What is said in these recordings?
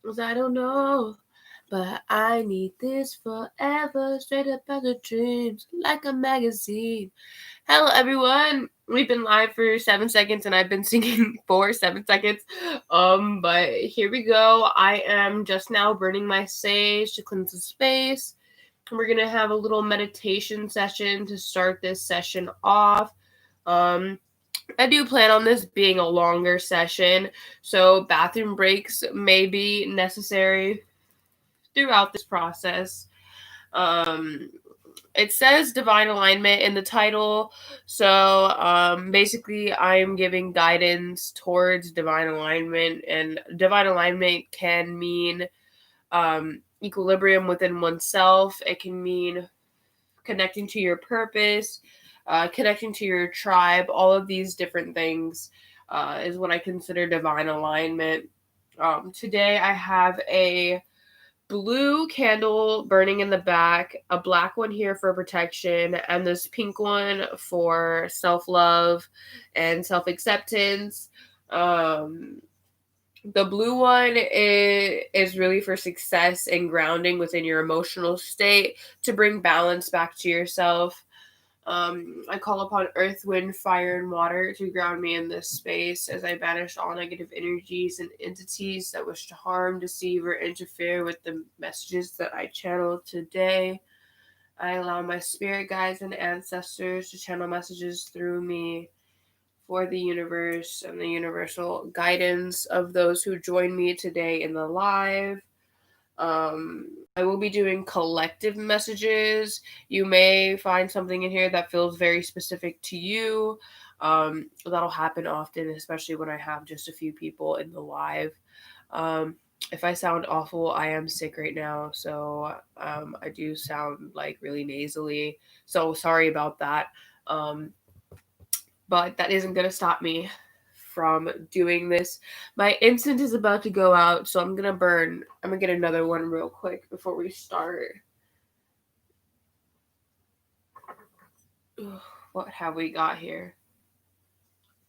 'Cause I don't know, but I need this forever, straight up out of dreams, like a magazine. Hello, everyone. We've been live for 7 seconds, and I've been singing for 7 seconds. But here we go. I am just now burning my sage to cleanse the space. We're gonna have a little meditation session to start this session off. Um, I do plan on this being a longer session, so bathroom breaks may be necessary throughout this process. Um, it says divine alignment in the title, so basically I'm giving guidance towards divine alignment, and divine alignment can mean equilibrium within oneself. It can mean connecting to your purpose, connecting to your tribe. All of these different things is what I consider divine alignment. Today I have a blue candle burning in the back, a black one here for protection, and this pink one for self love and self acceptance. Um, the blue one is really for success and grounding within your emotional state to bring balance back to yourself. I call upon earth, wind, fire, and water to ground me in this space as I banish all negative energies and entities that wish to harm, deceive, or interfere with the messages that I channel today. I allow my spirit guides and ancestors to channel messages through me for the universe and the universal guidance of those who join me today in the live. I will be doing collective messages. You may find something in here that feels very specific to you. That'll happen often, especially when I have just a few people in the live. Um, if I sound awful, I am sick right now, so I do sound like really nasally. So sorry about that. Um, but that isn't going to stop me from doing this. My incense is about to go out, so I'm gonna get another one real quick before we start. Ugh, what have we got here?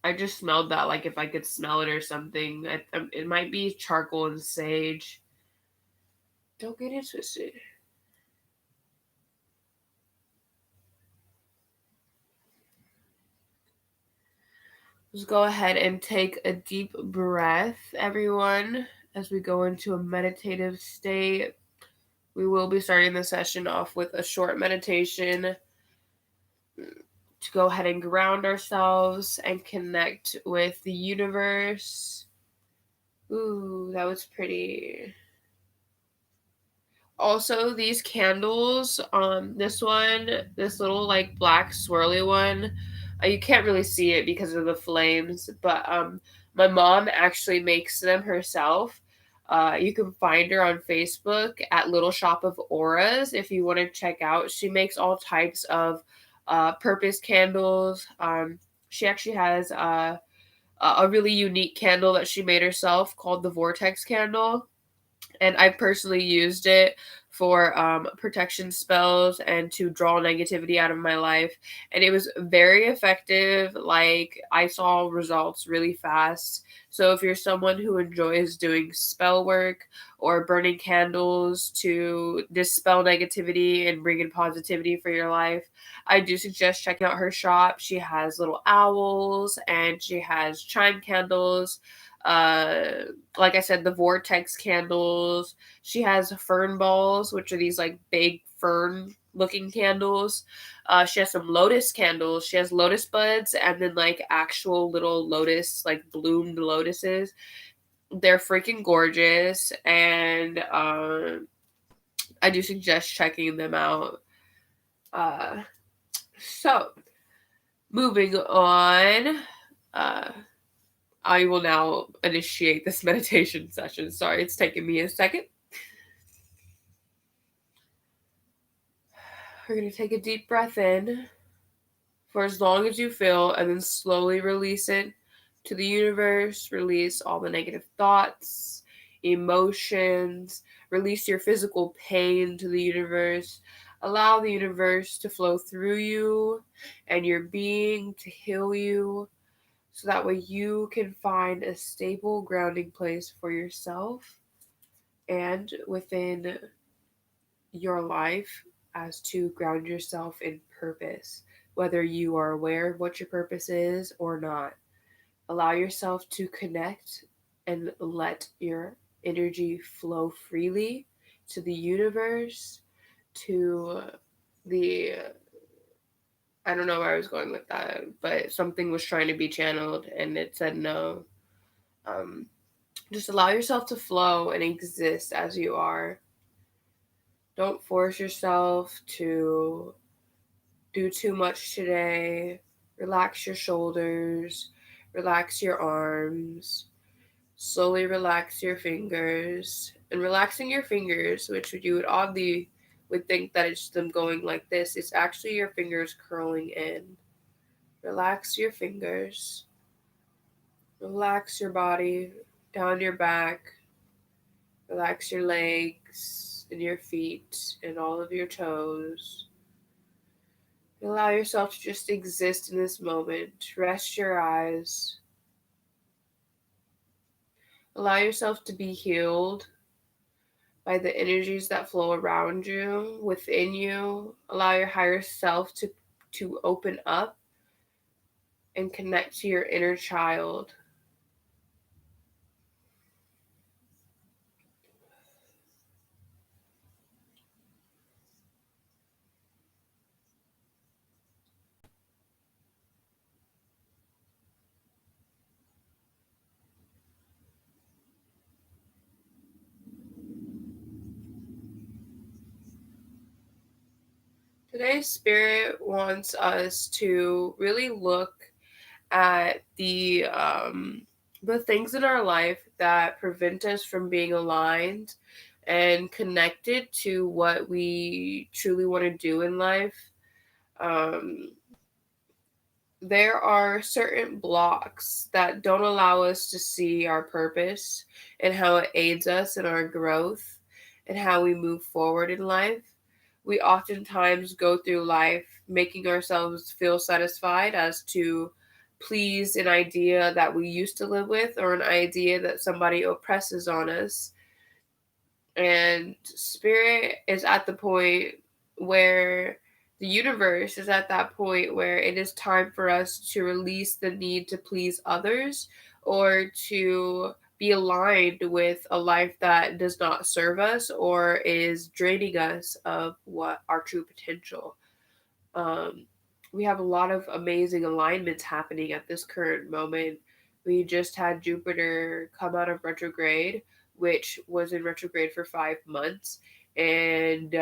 I just smelled that, like if I could smell it or something. It might be charcoal and sage. Don't get it twisted. Just go ahead and take a deep breath, everyone, as we go into a meditative state. We will be starting the session off with a short meditation to go ahead and ground ourselves and connect with the universe. Ooh, that was pretty. Also, these candles, this little like black swirly one, you can't really see it because of the flames, but my mom actually makes them herself. You can find her on Facebook at Little Shop of Auras if you want to check out. She makes all types of purpose candles. She actually has a really unique candle that she made herself called the Vortex candle, and I personally used it for protection spells and to draw negativity out of my life. And it was very effective. Like, I saw results really fast. So, if you're someone who enjoys doing spell work or burning candles to dispel negativity and bring in positivity for your life, I do suggest checking out her shop. She has little owls and she has chime candles. Like I said, the vortex candles. She has fern balls, which are these like big fern looking candles. She has some lotus candles. She has lotus buds and then like actual little lotus, like bloomed lotuses. They're freaking gorgeous, and I do suggest checking them out. Uh, so moving on. Uh, I will now initiate this meditation session. Sorry, it's taking me a second. We're going to take a deep breath in for as long as you feel, and then slowly release it to the universe. Release all the negative thoughts, emotions, release your physical pain to the universe. Allow the universe to flow through you and your being to heal you, so that way you can find a stable grounding place for yourself and within your life as to ground yourself in purpose, whether you are aware of what your purpose is or not. Allow yourself to connect and let your energy flow freely to the universe, to the I don't know where I was going with that, but something was trying to be channeled and it said no. Um, just allow yourself to flow and exist as you are. Don't force yourself to do too much today. Relax your shoulders, relax your arms, slowly relax your fingers. And relaxing your fingers, which you would oddly would think that it's them going like this, it's actually your fingers curling in. Relax your fingers. Relax your body down your back. Relax your legs and your feet and all of your toes. Allow yourself to just exist in this moment. Rest your eyes. Allow yourself to be healed by the energies that flow around you, within you. Allow your higher self to open up and connect to your inner child. Today's spirit wants us to really look at the things in our life that prevent us from being aligned and connected to what we truly want to do in life. Um, there are certain blocks that don't allow us to see our purpose and how it aids us in our growth and how we move forward in life. We oftentimes go through life making ourselves feel satisfied as to please an idea that we used to live with or an idea that somebody oppresses on us. And spirit is at the point where the universe is at that point where it is time for us to release the need to please others or to be aligned with a life that does not serve us or is draining us of what our true potential. um, we have a lot of amazing alignments happening at this current moment. We just had Jupiter come out of retrograde, which was in retrograde for 5 months. And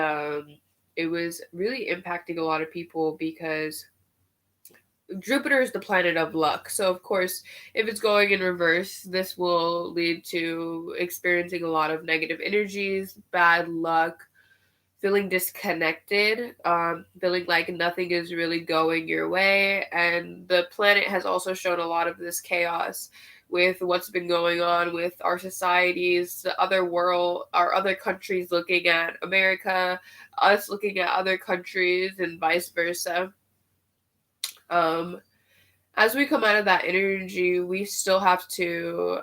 it was really impacting a lot of people because Jupiter is the planet of luck. So, of course, if it's going in reverse, this will lead to experiencing a lot of negative energies, bad luck, feeling disconnected, feeling like nothing is really going your way. And the planet has also shown a lot of this chaos with what's been going on with our societies, the other world, our other countries looking at America, us looking at other countries, and vice versa. Um, as we come out of that energy, we still have to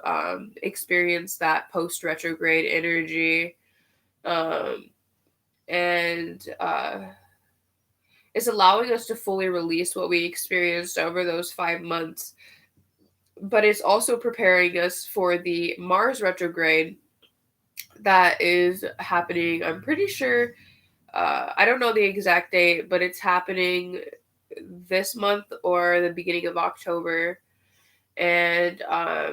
experience that post retrograde energy. Um, and It's allowing us to fully release what we experienced over those 5 months, but it's also preparing us for the Mars retrograde that is happening. I'm pretty sure, I don't know the exact date, but it's happening this month or the beginning of October. And uh,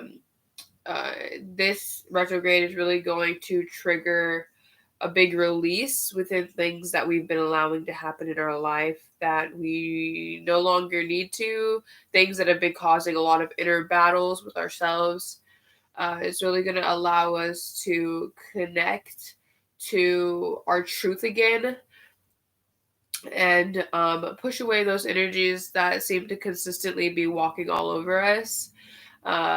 this retrograde is really going to trigger a big release within things that we've been allowing to happen in our life that we no longer need to, things that have been causing a lot of inner battles with ourselves. It's really going to allow us to connect to our truth again and push away those energies that seem to consistently be walking all over us.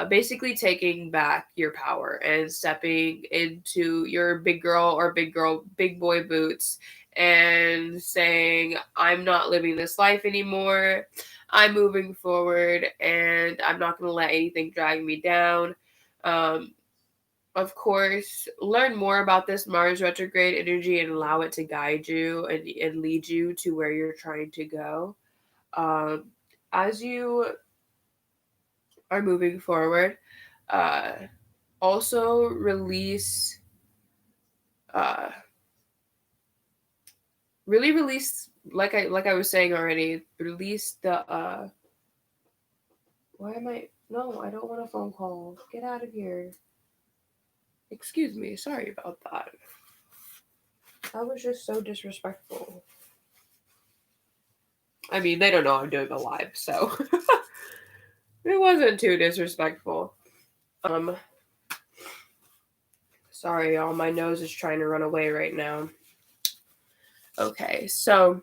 Basically taking back your power and stepping into your big boy boots and saying, I'm not living this life anymore. I'm moving forward and I'm not going to let anything drag me down. Um, Of course, learn more about this Mars retrograde energy and allow it to guide you and lead you to where you're trying to go. Um, as you are moving forward, uh, also uh, release, like I was saying already, release the, why am I, no, I don't want a phone call. Get out of here. Excuse me, sorry about that. That was just so disrespectful. I mean, they don't know I'm doing a live, so it wasn't too disrespectful. Um, Sorry, y'all. My nose is trying to run away right now. Okay, so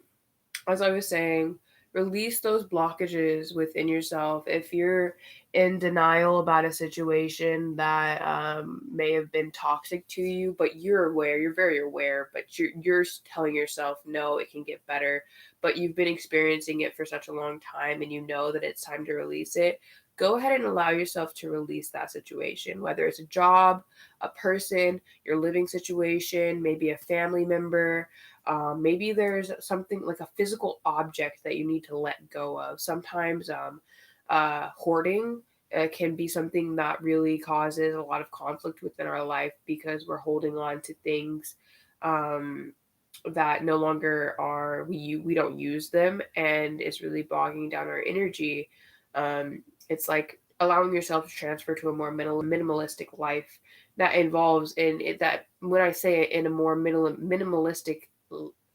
as I was saying, release those blockages within yourself. If you're in denial about a situation that may have been toxic to you, but you're aware, you're very aware, but you're telling yourself, no, it can get better, but you've been experiencing it for such a long time and you know that it's time to release it, go ahead and allow yourself to release that situation, whether it's a job, a person, your living situation, maybe a family member. Maybe there's something like a physical object that you need to let go of. Sometimes hoarding can be something that really causes a lot of conflict within our life because we're holding on to things um, that no longer are we don't use them, and it's really bogging down our energy. It's like allowing yourself to transfer to a more minimalistic life that involves in it, that when I say it in a more minimalistic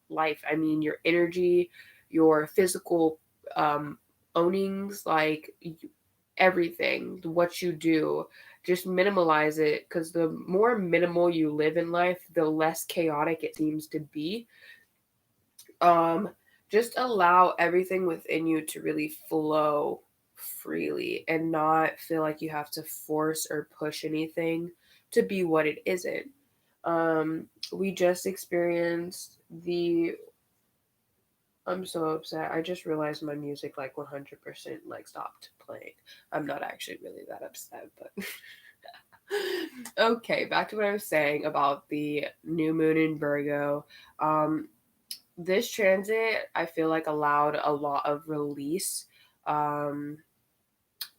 life, I mean your energy, your physical um ownings, like everything, what you do, just minimalize it, because the more minimal you live in life, the less chaotic it seems to be. um just allow everything within you to really flow freely and not feel like you have to force or push anything to be what it isn't. We just experienced the I'm so upset. I just realized my music like 100% like stopped playing. I'm not actually really that upset, but okay, back to what I was saying about the new moon in Virgo. Um this transit I feel like allowed a lot of release um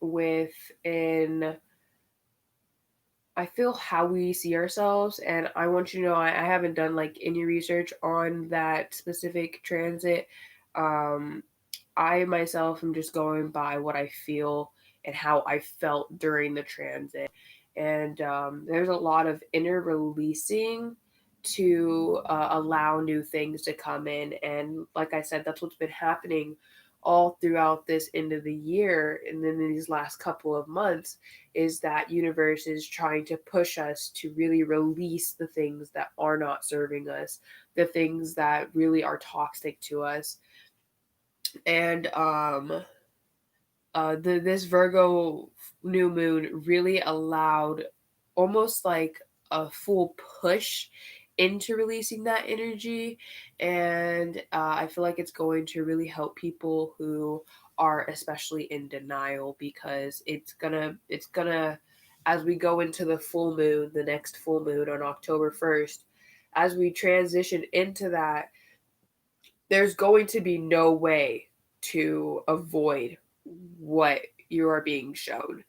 within, I feel, how we see ourselves. And I want you to know, I haven't done like any research on that specific transit. Um, I myself am just going by what I feel and how I felt during the transit. And there's a lot of inner releasing to allow new things to come in. And like I said, that's what's been happening all throughout this end of the year. And then in these last couple of months, is that universe is trying to push us to really release the things that are not serving us, the things that really are toxic to us. And this Virgo new moon really allowed almost like a full push into releasing that energy. And I feel like it's going to really help people who are especially in denial, because it's gonna as we go into the full moon, the next full moon on October 1st, as we transition into that, there's going to be no way to avoid what you are being shown.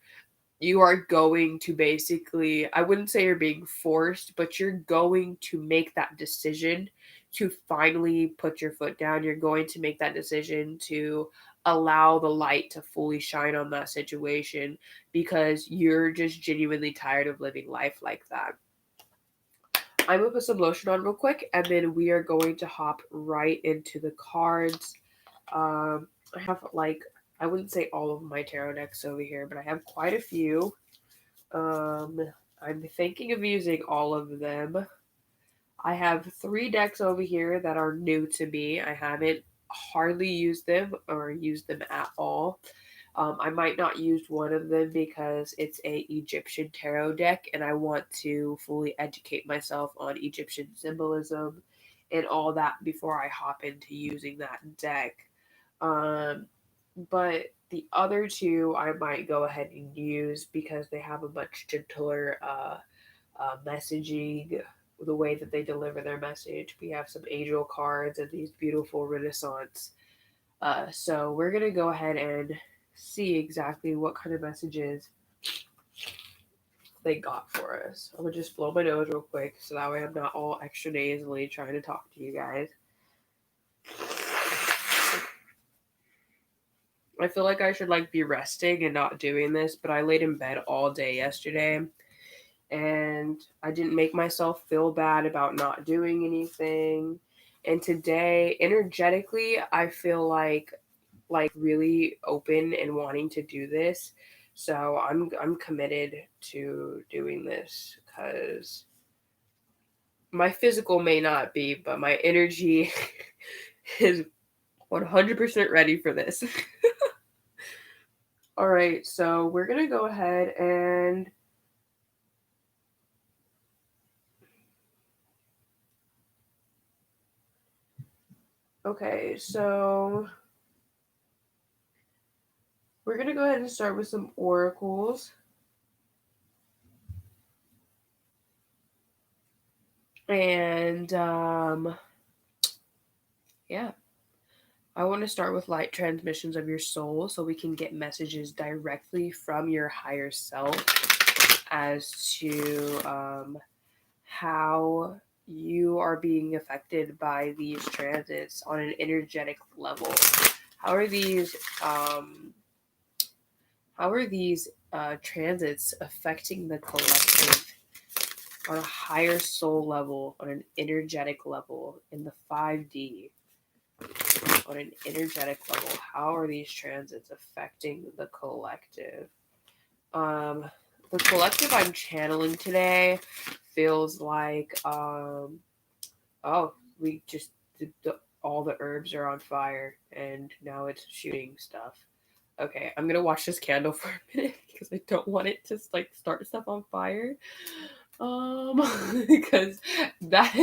You are going to basically, I wouldn't say you're being forced, but you're going to make that decision to finally put your foot down. You're going to make that decision to allow the light to fully shine on that situation, because you're just genuinely tired of living life like that. I'm gonna put some lotion on real quick, and then we are going to hop right into the cards. I have like, I wouldn't say all of my tarot decks over here, but I have quite a few. Um, I'm thinking of using all of them. I have 3 decks over here that are new to me. I haven't hardly used them or used them at all. I might not use one of them because it's a Egyptian tarot deck, and I want to fully educate myself on Egyptian symbolism and all that before I hop into using that deck. Um, but the other two I might go ahead and use because they have a much gentler messaging, the way that they deliver their message. We have some angel cards and these beautiful Renaissance. So we're going to go ahead and see exactly what kind of messages they got for us. I'm going to just blow my nose real quick so that way I'm not all extra nasally trying to talk to you guys. I feel like I should be resting and not doing this, but I laid in bed all day yesterday and I didn't make myself feel bad about not doing anything. And today, energetically, I feel like really open and wanting to do this. So I'm committed to doing this because my physical may not be, but my energy is 100% ready for this. All right, so we're going to go ahead and okay, so we're going to go ahead and start with some oracles. And yeah, I want to start with light transmissions of your soul so we can get messages directly from your higher self as to how you are being affected by these transits on an energetic level. How are these transits affecting the collective on a higher soul level, on an energetic level, in the 5D? On an energetic level, how are these transits affecting the collective? The collective I'm channeling today feels like we just all the herbs are on fire and now it's shooting stuff. Okay, I'm gonna watch this candle for a minute because I don't want it to start stuff on fire. Because that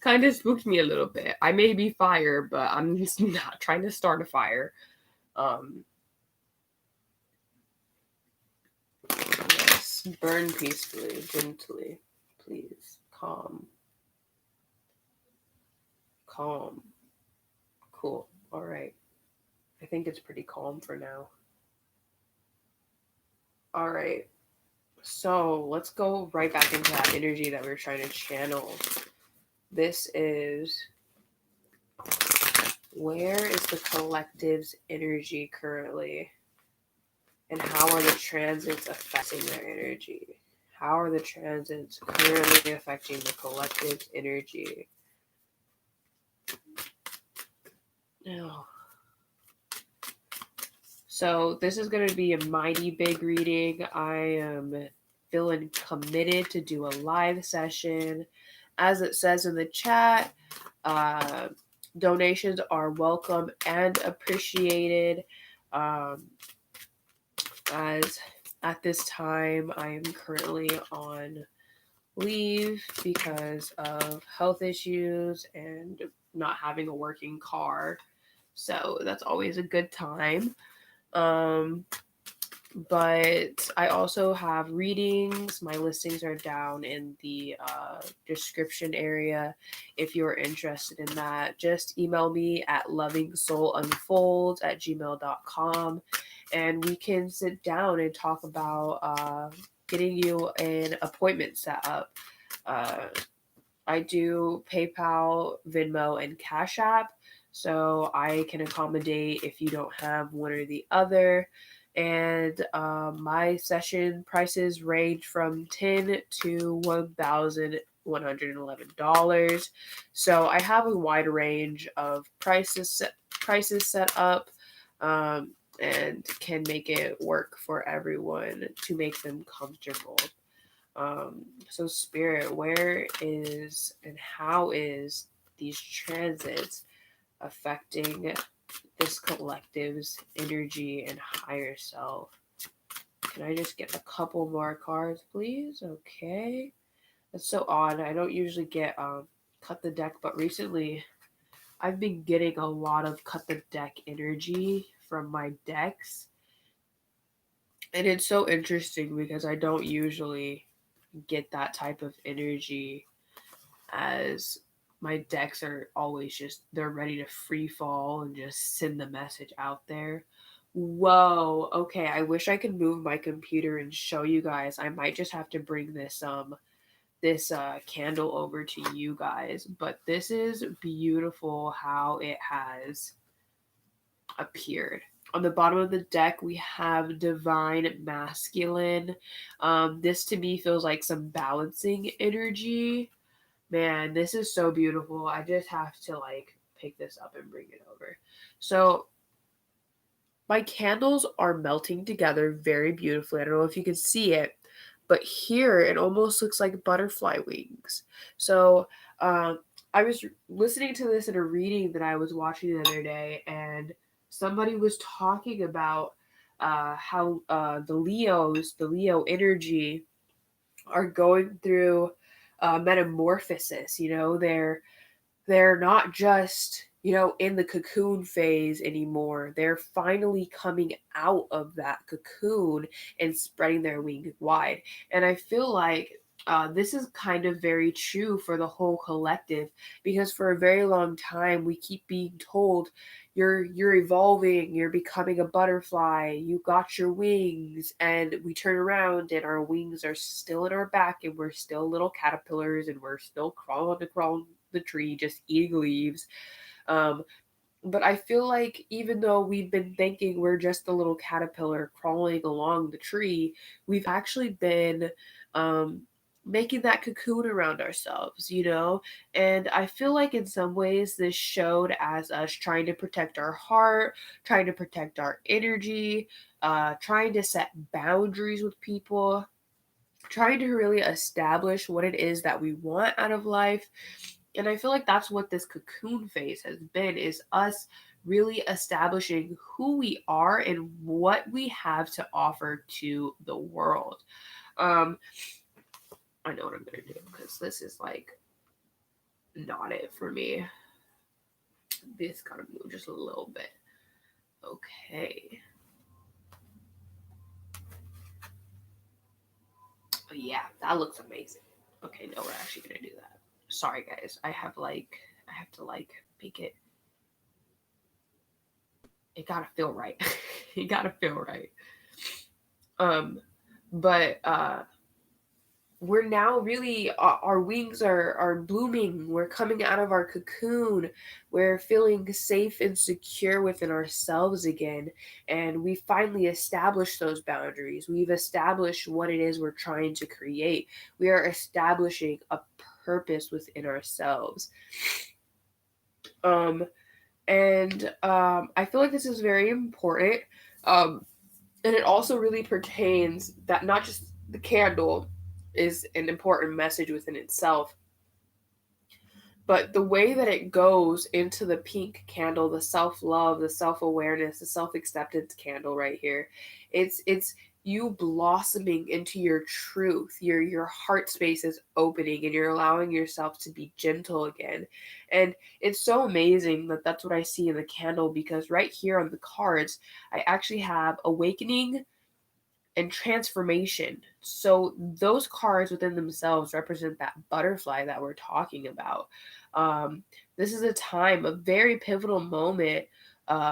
kind of spooked me a little bit. I may be fire, but I'm just not trying to start a fire. Yes, burn peacefully, gently, please. Calm. Cool. All right. I think it's pretty calm for now. All right. So let's go right back into that energy that we're trying to channel. This is, where is the collective's energy currently? And how are the transits affecting their energy? How are the transits currently affecting the collective's energy? Oh. So this is going to be a mighty big reading. I am feeling committed to do a live session. As it says in the chat, donations are welcome and appreciated. As at this time, I am currently on leave because of health issues and not having a working car. So that's always a good time. But I also have readings. My listings are down in the description area. If you're interested in that, just email me at lovingsoulunfolds@gmail.com and we can sit down and talk about getting you an appointment set up. I do PayPal, Venmo, and Cash App, so I can accommodate if you don't have one or the other. And my session prices range from $10 to $1,111. So I have a wide range of prices set up, and can make it work for everyone to make them comfortable. So Spirit, where is and how is these transits affecting this collective's energy and higher self? Can I just get a couple more cards, please? Okay. That's so odd. I don't usually get cut the deck, but recently I've been getting a lot of cut the deck energy from my decks. And it's so interesting because I don't usually get that type of energy, as my decks are always just, they're ready to free fall and just send the message out there. Whoa, okay, I wish I could move my computer and show you guys. I might just have to bring this candle over to you guys, but this is beautiful how it has appeared. On the bottom of the deck, we have divine masculine. This to me feels like some balancing energy. Man, this is so beautiful. I just have to like pick this up and bring it over. So my candles are melting together very beautifully. I don't know if you can see it, but here it almost looks like butterfly wings. So I was listening to this in a reading that I was watching the other day, and somebody was talking about how the Leo energy are going through metamorphosis. You know, they're not just, you know, in the cocoon phase anymore. They're finally coming out of that cocoon and spreading their wings wide. And I feel like this is kind of very true for the whole collective, because for a very long time we keep being told you're evolving, you're becoming a butterfly, you got your wings, and we turn around and our wings are still in our back and we're still little caterpillars and we're still crawling the tree, just eating leaves. Um, but I feel like even though we've been thinking we're just a little caterpillar crawling along the tree, we've actually been um, making that cocoon around ourselves, you know? And I feel like in some ways this showed as us trying to protect our heart, trying to protect our energy, trying to set boundaries with people, trying to really establish what it is that we want out of life. And I feel like that's what this cocoon phase has been, is us really establishing who we are and what we have to offer to the world. um I know what I'm gonna do, because this is like not it for me. This gotta move just a little bit. Okay. Oh, yeah, that looks amazing. Okay, no, we're actually gonna do that. Sorry guys, I have to like make it, it gotta feel right. It gotta feel right. Um, but we're now really, our wings are blooming. We're coming out of our cocoon. We're feeling safe and secure within ourselves again, and we finally established those boundaries. We've established what it is we're trying to create. We are establishing a purpose within ourselves. Um, and I feel like this is very important. Um, and it also really pertains that not just the candle is an important message within itself, but the way that it goes into the pink candle, the self-love, the self-awareness, the self-acceptance candle right here. It's you blossoming into your truth. Your heart space is opening and you're allowing yourself to be gentle again. And it's so amazing that that's what I see in the candle, because right here on the cards I actually have awakening and transformation. So those cards within themselves represent that butterfly that we're talking about. This is a time, a very pivotal moment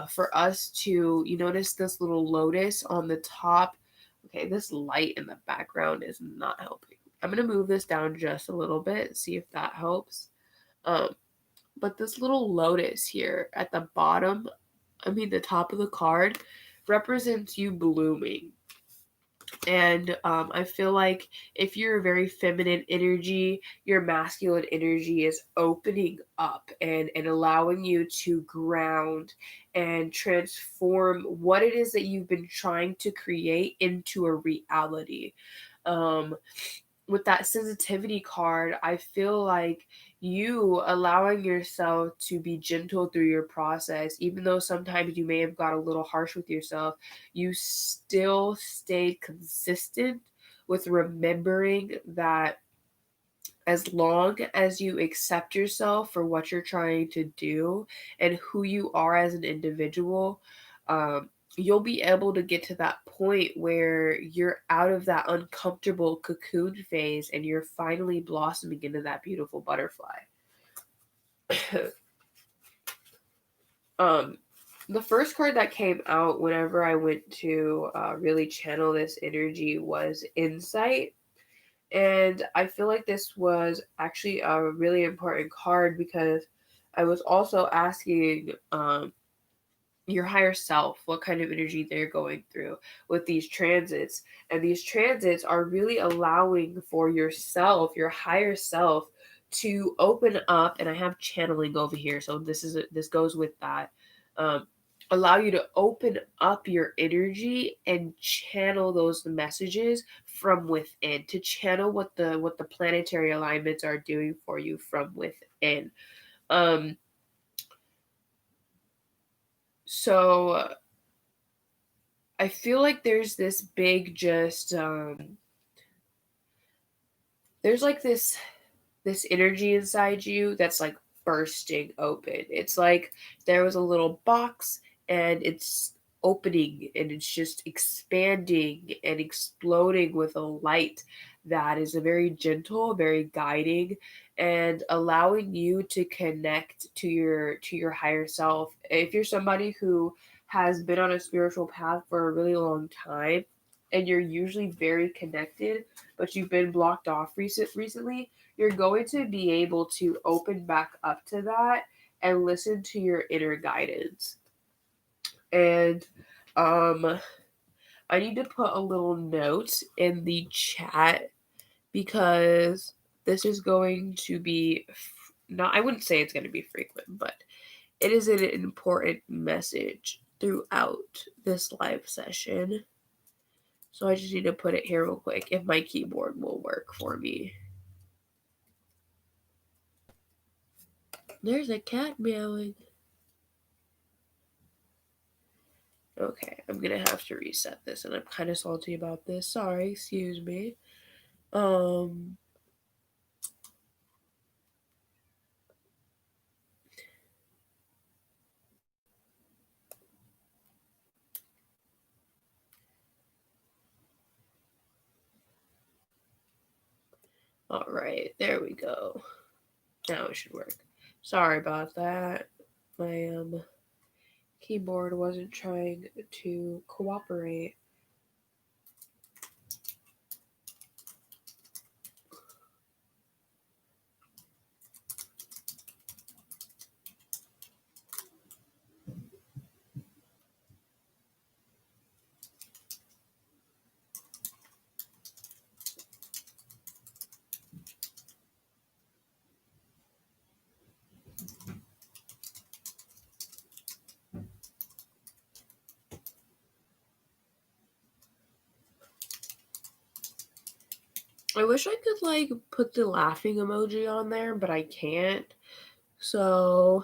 for us to, you notice this little lotus on the top. Okay, this light in the background is not helping. I'm going to move this down just a little bit, see if that helps. Um, but this little lotus here at the bottom, the top of the card, represents you blooming. And I feel like if you're a very feminine energy, your masculine energy is opening up and allowing you to ground and transform what it is that you've been trying to create into a reality. Um, with that sensitivity card, I feel like you allowing yourself to be gentle through your process, even though sometimes you may have got a little harsh with yourself, you still stayed consistent with remembering that as long as you accept yourself for what you're trying to do and who you are as an individual, you'll be able to get to that point where you're out of that uncomfortable cocoon phase and you're finally blossoming into that beautiful butterfly. um the first card that came out whenever I went to really channel this energy was Insight. And I feel like this was actually a really important card because I was also asking your higher self what kind of energy they're going through with these transits. And these transits are really allowing for yourself, your higher self, to open up. And I have channeling over here, so this goes with that. Allow you to open up your energy and channel those messages from within, to channel what the planetary alignments are doing for you from within. So I feel like there's this big just there's like this energy inside you that's like bursting open. It's like there was a little box and it's opening and it's just expanding and exploding with a light that is a very gentle, very guiding, and allowing you to connect to your higher self. If you're somebody who has been on a spiritual path for a really long time and you're usually very connected, but you've been blocked off recently, you're going to be able to open back up to that and listen to your inner guidance. And I need to put a little note in the chat because this is going to be not, I wouldn't say it's going to be frequent, but it is an important message throughout this live session. So I just need to put it here real quick if my keyboard will work for me. There's a cat meowing. Okay, I'm gonna have to reset this, and I'm kind of salty about this. Sorry, excuse me. All right, there we go. Now it should work. Sorry about that. My keyboard wasn't trying to cooperate. I wish I could like put the laughing emoji on there, but I can't. So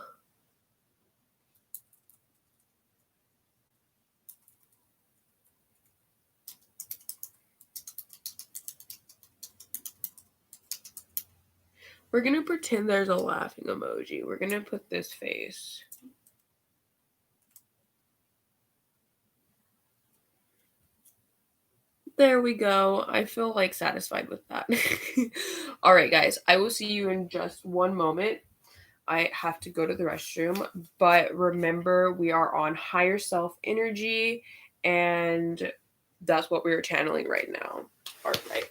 we're gonna pretend there's a laughing emoji. We're gonna put this face. There we go. I feel like satisfied with that. All right, guys. I will see you in just one moment. I have to go to the restroom. But remember, we are on higher self energy, and that's what we are channeling right now. All right.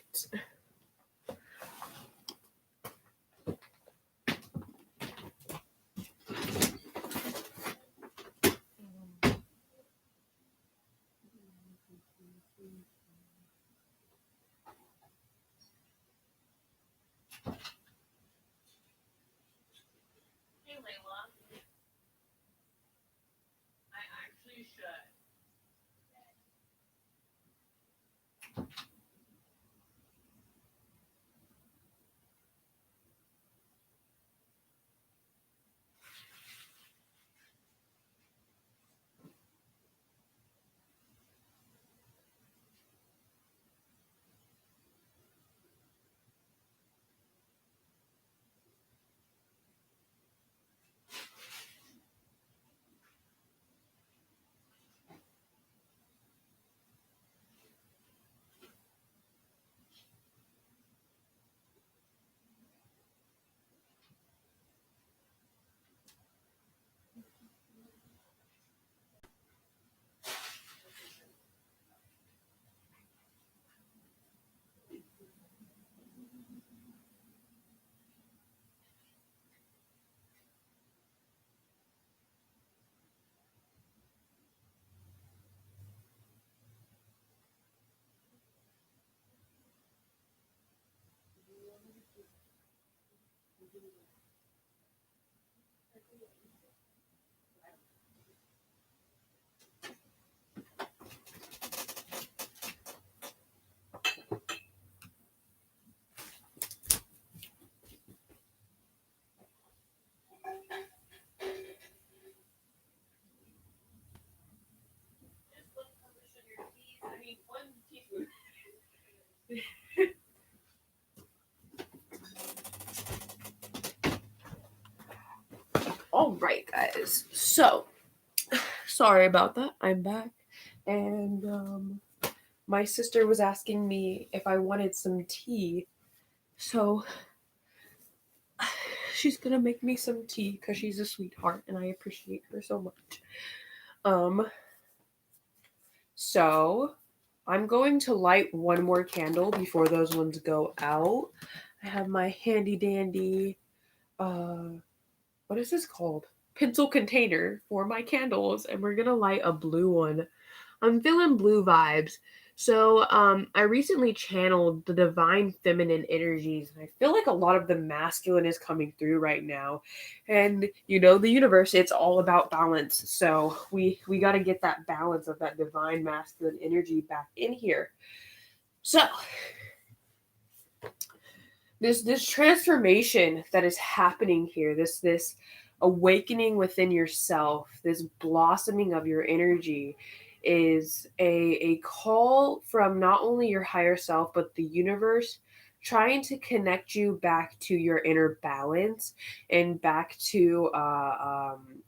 Hey, Layla. I actually should. All right, guys. So, sorry about that. I'm back. And my sister was asking me if I wanted some tea. So, she's going to make me some tea because she's a sweetheart and I appreciate her so much. Um, so, I'm going to light one more candle before those ones go out. I have my handy dandy, what is this called? Pencil container for my candles, and we're gonna light a blue one. I'm feeling blue vibes. So, I recently channeled the divine feminine energies, and I feel like a lot of the masculine is coming through right now. And the universe, it's all about balance. So we got to get that balance of that divine masculine energy back in here. So, this transformation that is happening here, this awakening within yourself, this blossoming of your energy is a call from not only your higher self but the universe trying to connect you back to your inner balance and back to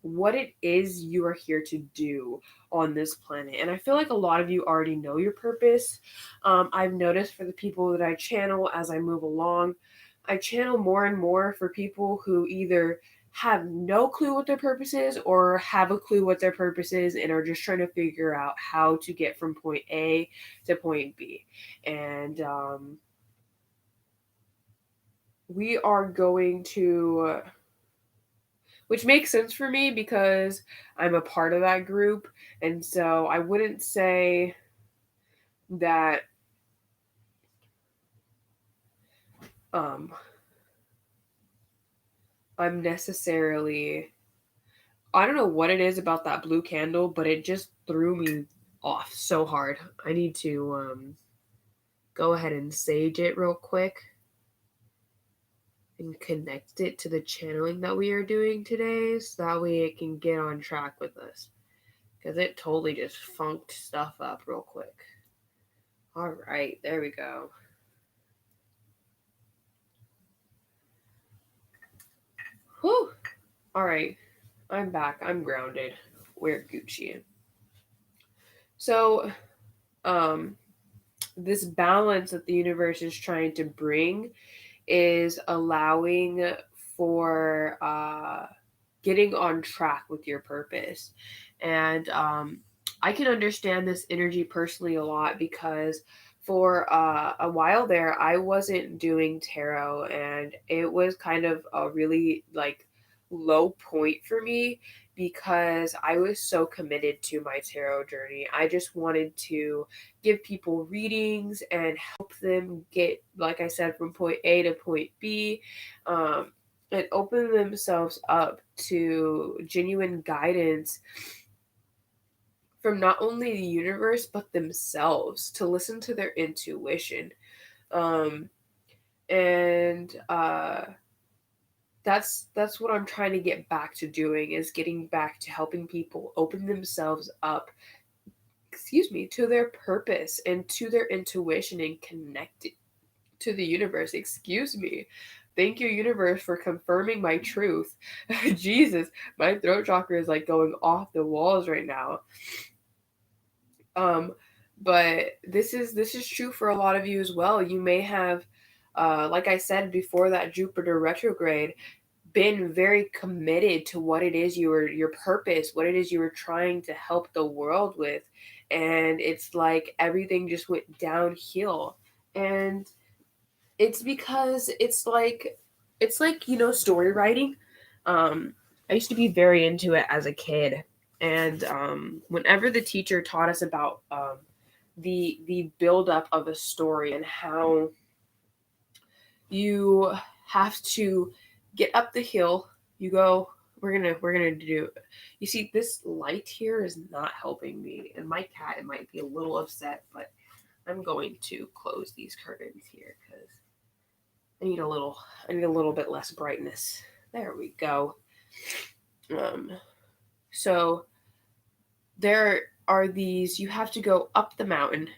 what it is you are here to do on this planet. And I feel like a lot of you already know your purpose. I've noticed for the people that I channel as I move along, I channel more and more for people who either have no clue what their purpose is or have a clue what their purpose is and are just trying to figure out how to get from point A to point B. And we are going to, which makes sense for me because I'm a part of that group. And so I wouldn't say that um, I'm necessarily, I don't know what it is about that blue candle, but it just threw me off so hard. I need to go ahead and sage it real quick and connect it to the channeling that we are doing today so that way it can get on track with us. Because it totally just funked stuff up real quick. All right, there we go. Whew. All right, I'm back. I'm grounded. We're Gucci. So, this balance that the universe is trying to bring is allowing for getting on track with your purpose. And I can understand this energy personally a lot because for a while there, I wasn't doing tarot, and it was kind of a really like low point for me because I was so committed to my tarot journey. I just wanted to give people readings and help them get, like I said, from point A to point B, and open themselves up to genuine guidance from not only the universe but themselves, to listen to their intuition. Um, and that's what I'm trying to get back to doing, is getting back to helping people open themselves up, to their purpose and to their intuition and connect to the universe. Thank you, universe, for confirming my truth. Jesus, my throat chakra is like going off the walls right now. But this is true for a lot of you as well. You may have, like I said before, that Jupiter retrograde, been very committed to what it is your purpose, what it is you were trying to help the world with, and it's like everything just went downhill. And it's because it's like story writing. I used to be very into it as a kid, and whenever the teacher taught us about the build up of a story and how you have to get up the hill. You go. We're gonna do. You see, this light here is not helping me, and my cat might be a little upset, but I'm going to close these curtains here because I need a little bit less brightness. There we go. Um, so there are these. You have to go up the mountain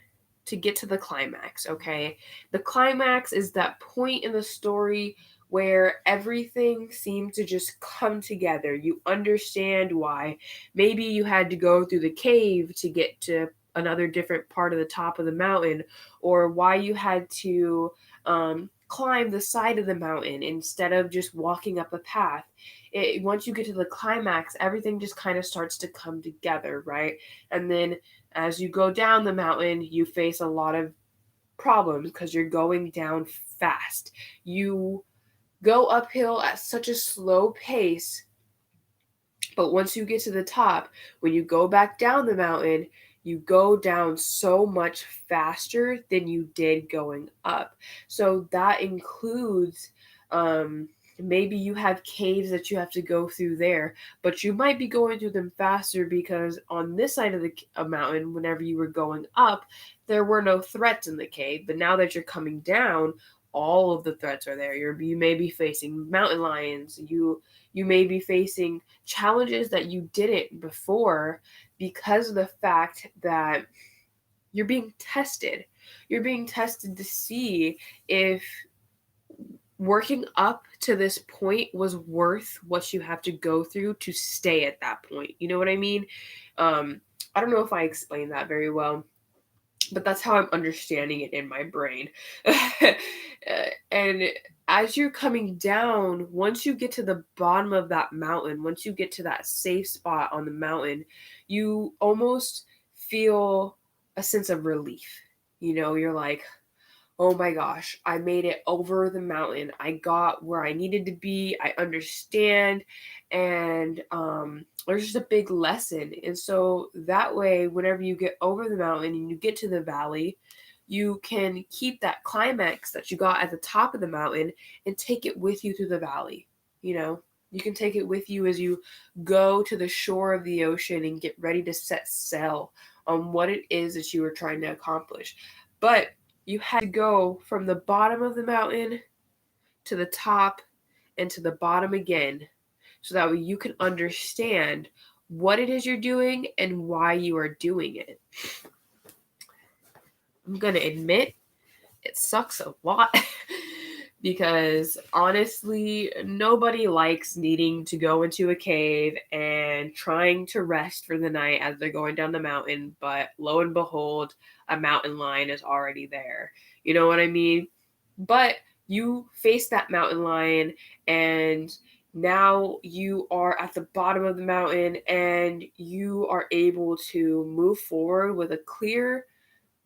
to get to the climax. Okay, the climax is that point in the story where everything seems to just come together. You understand why. Maybe you had to go through the cave to get to another different part of the top of the mountain, or why you had to climb the side of the mountain instead of just walking up a path. Once you get to the climax, everything just kind of starts to come together, right? And then as you go down the mountain, you face a lot of problems because you're going down fast. You go uphill at such a slow pace, but once you get to the top, when you go back down the mountain, you go down so much faster than you did going up. So that includes maybe you have caves that you have to go through there, but you might be going through them faster because on this side of the mountain, whenever you were going up, there were no threats in the cave. But now that you're coming down, all of the threats are there. You may be facing mountain lions. You may be facing challenges that you didn't before because of the fact that you're being tested. You're being tested to see if working up to this point was worth what you have to go through to stay at that point. You know what I mean? I don't know if I explained that very well, but that's how I'm understanding it in my brain. And as you're coming down, once you get to the bottom of that mountain, once you get to that safe spot on the mountain, you almost feel a sense of relief. You're like, oh my gosh, I made it over the mountain. I got where I needed to be. I understand. And there's just a big lesson. And so that way, whenever you get over the mountain and you get to the valley, you can keep that climax that you got at the top of the mountain and take it with you through the valley. You can take it with you as you go to the shore of the ocean and get ready to set sail on what it is that you were trying to accomplish. But you had to go from the bottom of the mountain to the top and to the bottom again so that way you can understand what it is you're doing and why you are doing it. I'm going to admit it sucks a lot because honestly, nobody likes needing to go into a cave and trying to rest for the night as they're going down the mountain, but lo and behold, a mountain lion is already there. You know what I mean? But you face that mountain lion and now you are at the bottom of the mountain and you are able to move forward with a clear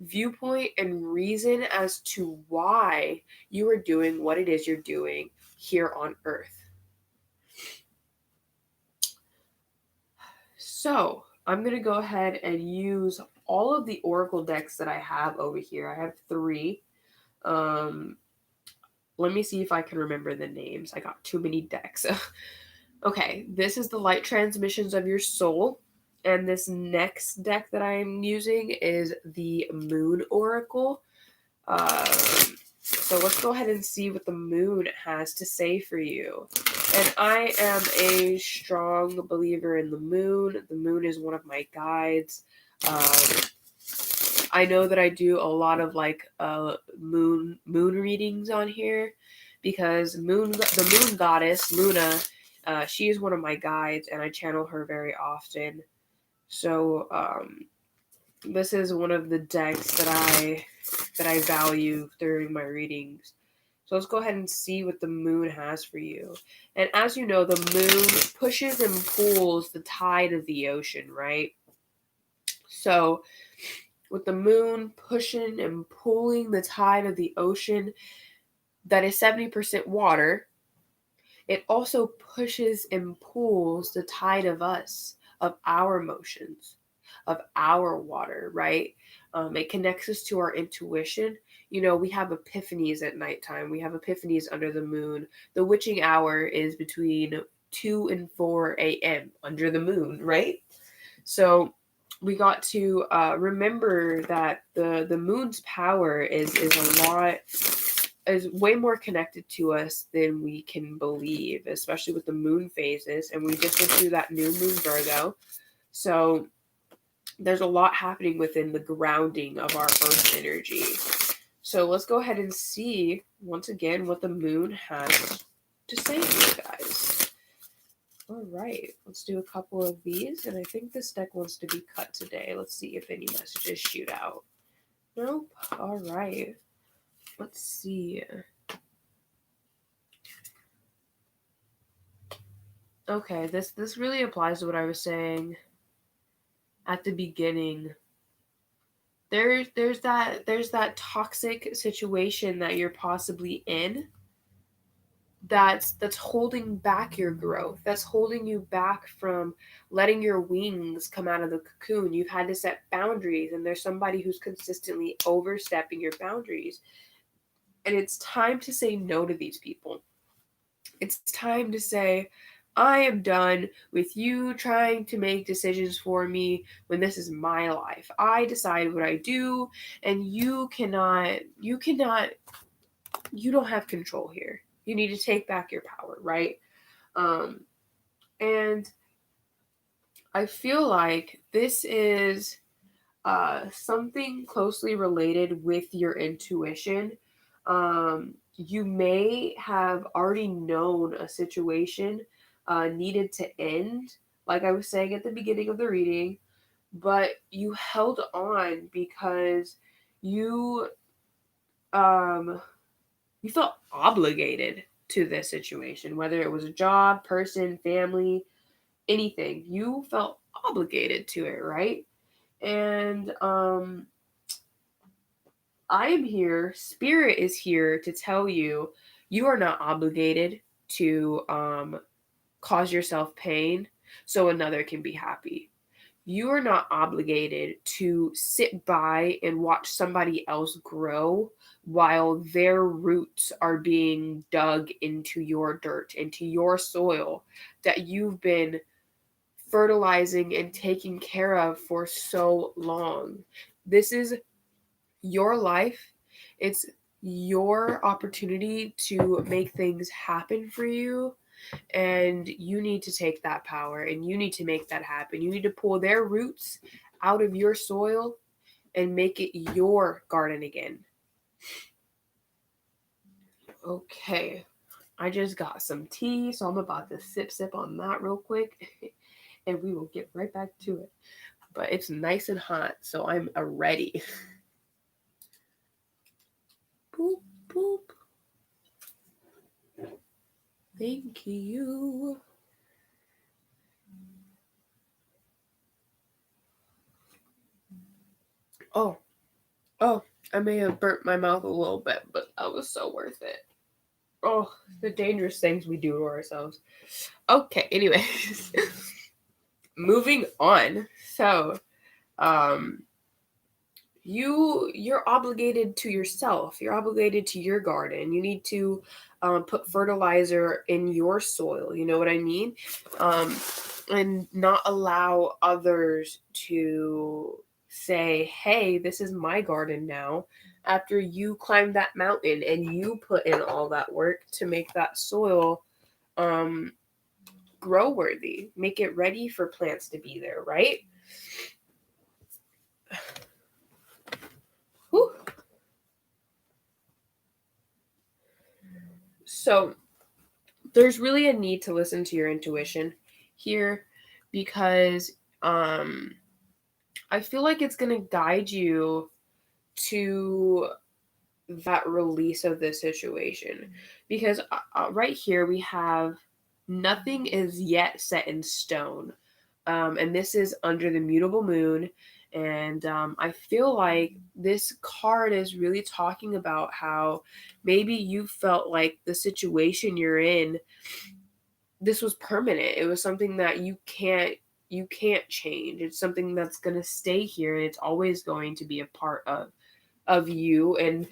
viewpoint and reason as to why you are doing what it is you're doing here on Earth. So I'm going to go ahead and use all of the Oracle decks that I have over here. I have 3. Let me see if I can remember the names. I got too many decks. Okay, this is the Light Transmissions of Your Soul. And this next deck that I'm using is the Moon Oracle. So let's go ahead and see what the moon has to say for you. And I am a strong believer in the moon. The moon is one of my guides. I know that I do a lot of moon readings on here because the moon goddess Luna, she is one of my guides and I channel her very often. So this is one of the decks that I value during my readings. So let's go ahead and see what the moon has for you. And as you know, the moon pushes and pulls the tide of the ocean, right? So with the moon pushing and pulling the tide of the ocean that is 70% water, it also pushes and pulls the tide of us, of our emotions, of our water, right? It connects us to our intuition. We have epiphanies at nighttime. We have epiphanies under the moon. The witching hour is between 2 and 4 a.m. under the moon, right? So we got to remember that the moon's power is way more connected to us than we can believe, especially with the moon phases. And we just went through that new moon Virgo. So there's a lot happening within the grounding of our earth energy. So let's go ahead and see once again what the moon has to say to you guys. All right, let's do a couple of these. And I think this deck wants to be cut today. Let's see if any messages shoot out. Nope. All right. Let's see. Okay, this really applies to what I was saying at the beginning. There's that toxic situation that you're possibly in that's holding back your growth. That's holding you back from letting your wings come out of the cocoon. You've had to set boundaries, and there's somebody who's consistently overstepping your boundaries. And it's time to say no to these people. It's time to say, I am done with you trying to make decisions for me when this is my life. I decide what I do, and you don't have control here. You need to take back your power, right? And I feel like this is something closely related with your intuition. You may have already known a situation needed to end, like I was saying at the beginning of the reading, but you held on because you you felt obligated to this situation, whether it was a job, person, family, anything. You felt obligated to it, right? And I am here, spirit is here to tell you you are not obligated to cause yourself pain so another can be happy. You are not obligated to sit by and watch somebody else grow while their roots are being dug into your dirt, into your soil that you've been fertilizing and taking care of for so long. This is your life. It's your opportunity to make things happen for you. And you need to take that power and you need to make that happen. You need to pull their roots out of your soil and make it your garden again. Okay. I just got some tea, so I'm about to sip on that real quick and we will get right back to it. But it's nice and hot, so I'm ready. Boop, boop. Thank you. Oh, I may have burnt my mouth a little bit, but that was so worth it. Oh, the dangerous things we do to ourselves. Okay, anyways. Moving on. So, you're obligated to yourself. You're obligated to your garden. You need to put fertilizer in your soil. You know what I mean? And not allow others to say, "Hey, this is my garden now." After you climb that mountain and you put in all that work to make that soil grow worthy, make it ready for plants to be there, right? Whew. So there's really a need to listen to your intuition here because I feel like it's going to guide you to that release of the situation. Because right here we have nothing is yet set in stone. And this is under the mutable moon. And I feel like this card is really talking about how maybe you felt like the situation you're in, this was permanent. It was something that you can't change. It's something that's going to stay here and it's always going to be a part of of you and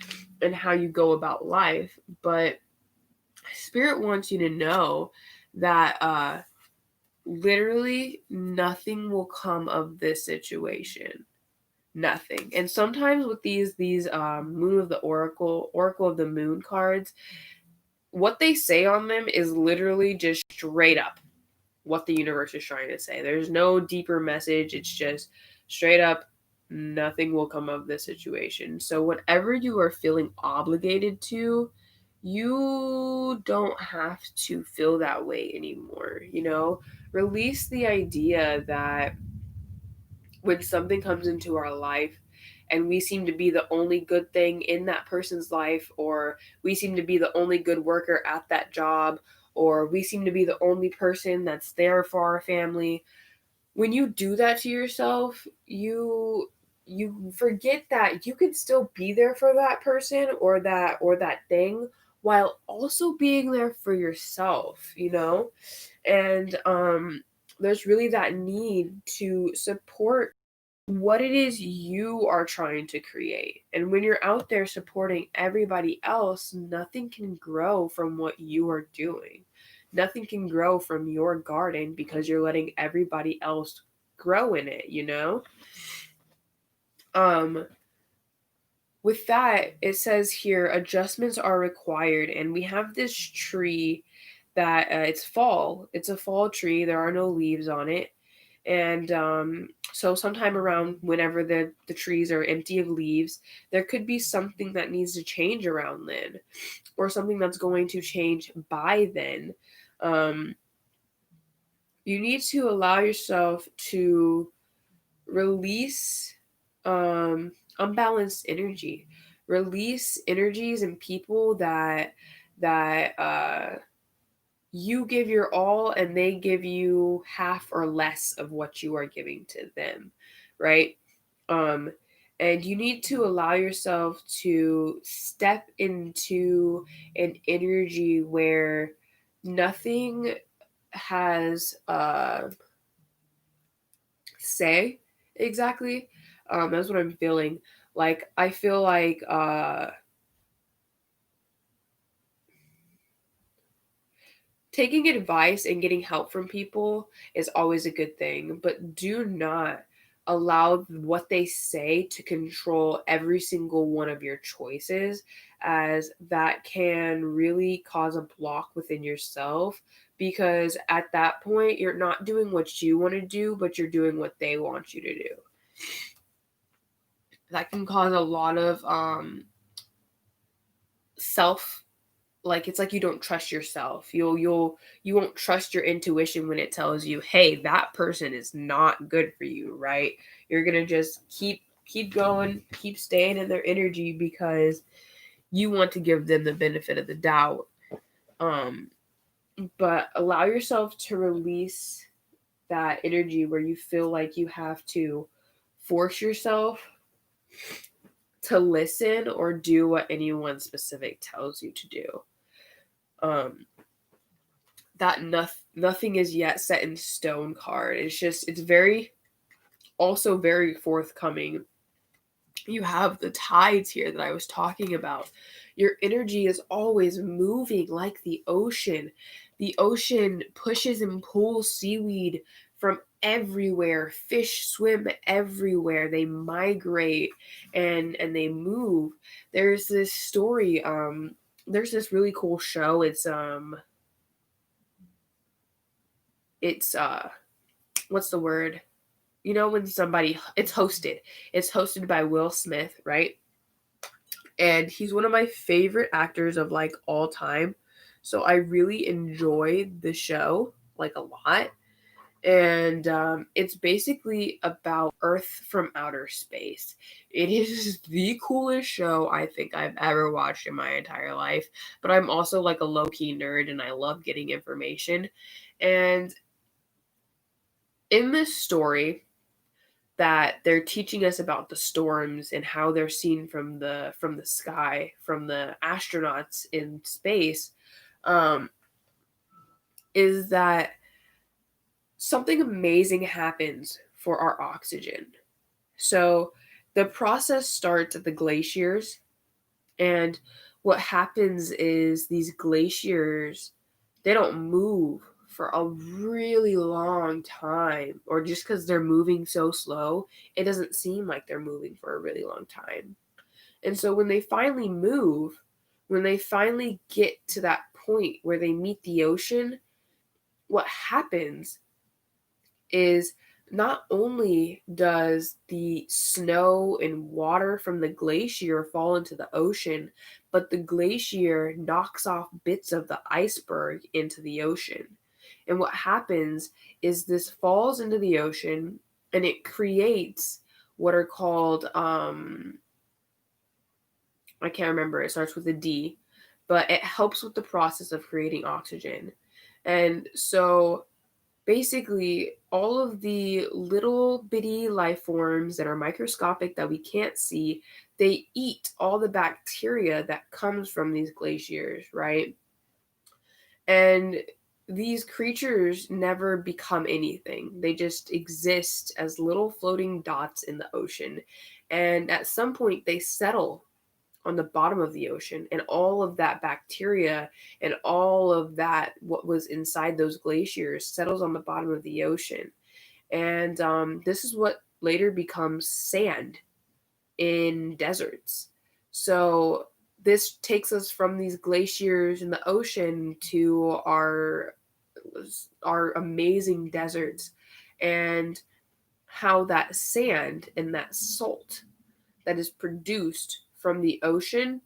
how you go about life. But Spirit wants you to know that literally nothing will come of this situation. Nothing. And sometimes with these Moon of the Oracle of the Moon cards, what they say on them is literally just straight up what the universe is trying to say. There's no deeper message. It's just straight up, nothing will come of this situation. So whatever you are feeling obligated to, you don't have to feel that way anymore. Release the idea that when something comes into our life and we seem to be the only good thing in that person's life, or we seem to be the only good worker at that job, or we seem to be the only person that's there for our family. When you do that to yourself, you forget that you can still be there for that person or that thing while also being there for yourself. And there's really that need to support what it is you are trying to create. And when you're out there supporting everybody else, nothing can grow from what you are doing. Nothing can grow from your garden because you're letting everybody else grow in it. Um with that, it says here adjustments are required, and we have this tree that it's fall. It's a fall tree. There are no leaves on it. And so sometime around whenever the trees are empty of leaves, there could be something that needs to change around then, or something that's going to change by then. um, you need to allow yourself to release unbalanced energy, release energies and people that you give your all and they give you half or less of what you are giving to them, right? um and you need to allow yourself to step into an energy where nothing has say exactly. That's what I'm feeling. Like I feel like taking advice and getting help from people is always a good thing, but do not allow what they say to control every single one of your choices, as that can really cause a block within yourself. Because at that point, you're not doing what you want to do, but you're doing what they want you to do. That can cause a lot of self, like it's like you don't trust yourself. You won't trust your intuition when it tells you, hey, that person is not good for you, right? You're gonna just keep going, keep staying in their energy because you want to give them the benefit of the doubt. um but allow yourself to release that energy where you feel like you have to force yourself to listen or do what anyone specific tells you to do. um that nothing is yet set in stone card. It's very, also very forthcoming. You have the tides here that I was talking about. Your energy is always moving like the ocean. The ocean pushes and pulls seaweed from everywhere. Fish swim everywhere. They migrate and they move. There's this story, there's this really cool show. It's what's the word? When somebody, it's hosted by Will Smith, right? And he's one of my favorite actors of like all time. So I really enjoyed the show like a lot. And it's basically about Earth from outer space. It is the coolest show I think I've ever watched in my entire life. But I'm also like a low-key nerd and I love getting information. And in this story, that they're teaching us about the storms and how they're seen from the sky, from the astronauts in space, um, is that something amazing happens for our oxygen. So The process starts at the glaciers, and what happens is these glaciers, they don't move for a really long time, or just because they're moving so slow, it doesn't seem like they're moving for a really long time. And so when they finally move, when they finally get to that point where they meet the ocean, what happens is not only does the snow and water from the glacier fall into the ocean, but the glacier knocks off bits of the iceberg into the ocean. And what happens is this falls into the ocean and it creates what are called, I can't remember, it starts with a D, but it helps with the process of creating oxygen. And so basically, all of the little bitty life forms that are microscopic that we can't see, they eat all the bacteria that comes from these glaciers, right? And these creatures never become anything. They just exist as little floating dots in the ocean. And at some point, they settle on the bottom of the ocean, and all of that bacteria and all of that what was inside those glaciers settles on the bottom of the ocean. And this is what later becomes sand in deserts. So this takes us from these glaciers in the ocean to our amazing deserts, and how that sand and that salt that is produced from the ocean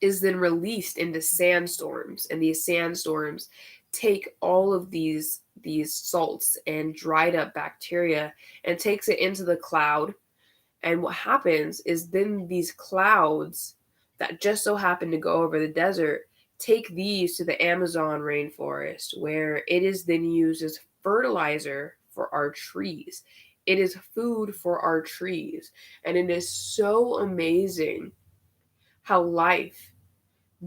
is then released into sandstorms, and these sandstorms take all of these salts and dried up bacteria and takes it into the cloud. And what happens is then these clouds that just so happen to go over the desert take these to the Amazon rainforest, where it is then used as fertilizer for our trees. It is food for our trees. And it is so amazing how life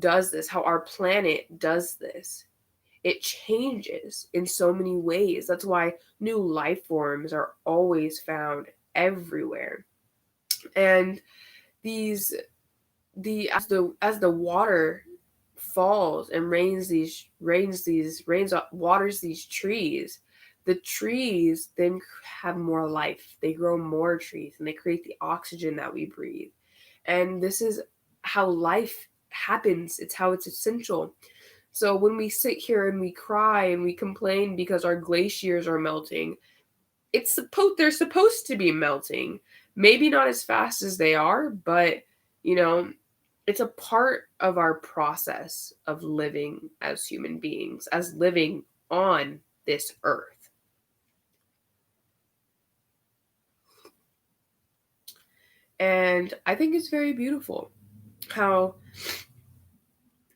does this, how our planet does this. It changes in so many ways. That's why new life forms are always found everywhere. And these the as the water falls and waters these trees, the trees then have more life. They grow more trees and they create the oxygen that we breathe. And this is how life happens. It's how it's essential. So when we sit here and we cry and we complain because our glaciers are melting, they're supposed to be melting. Maybe not as fast as they are, but you know, it's a part of our process of living as human beings, as living on this earth. And I think it's very beautiful how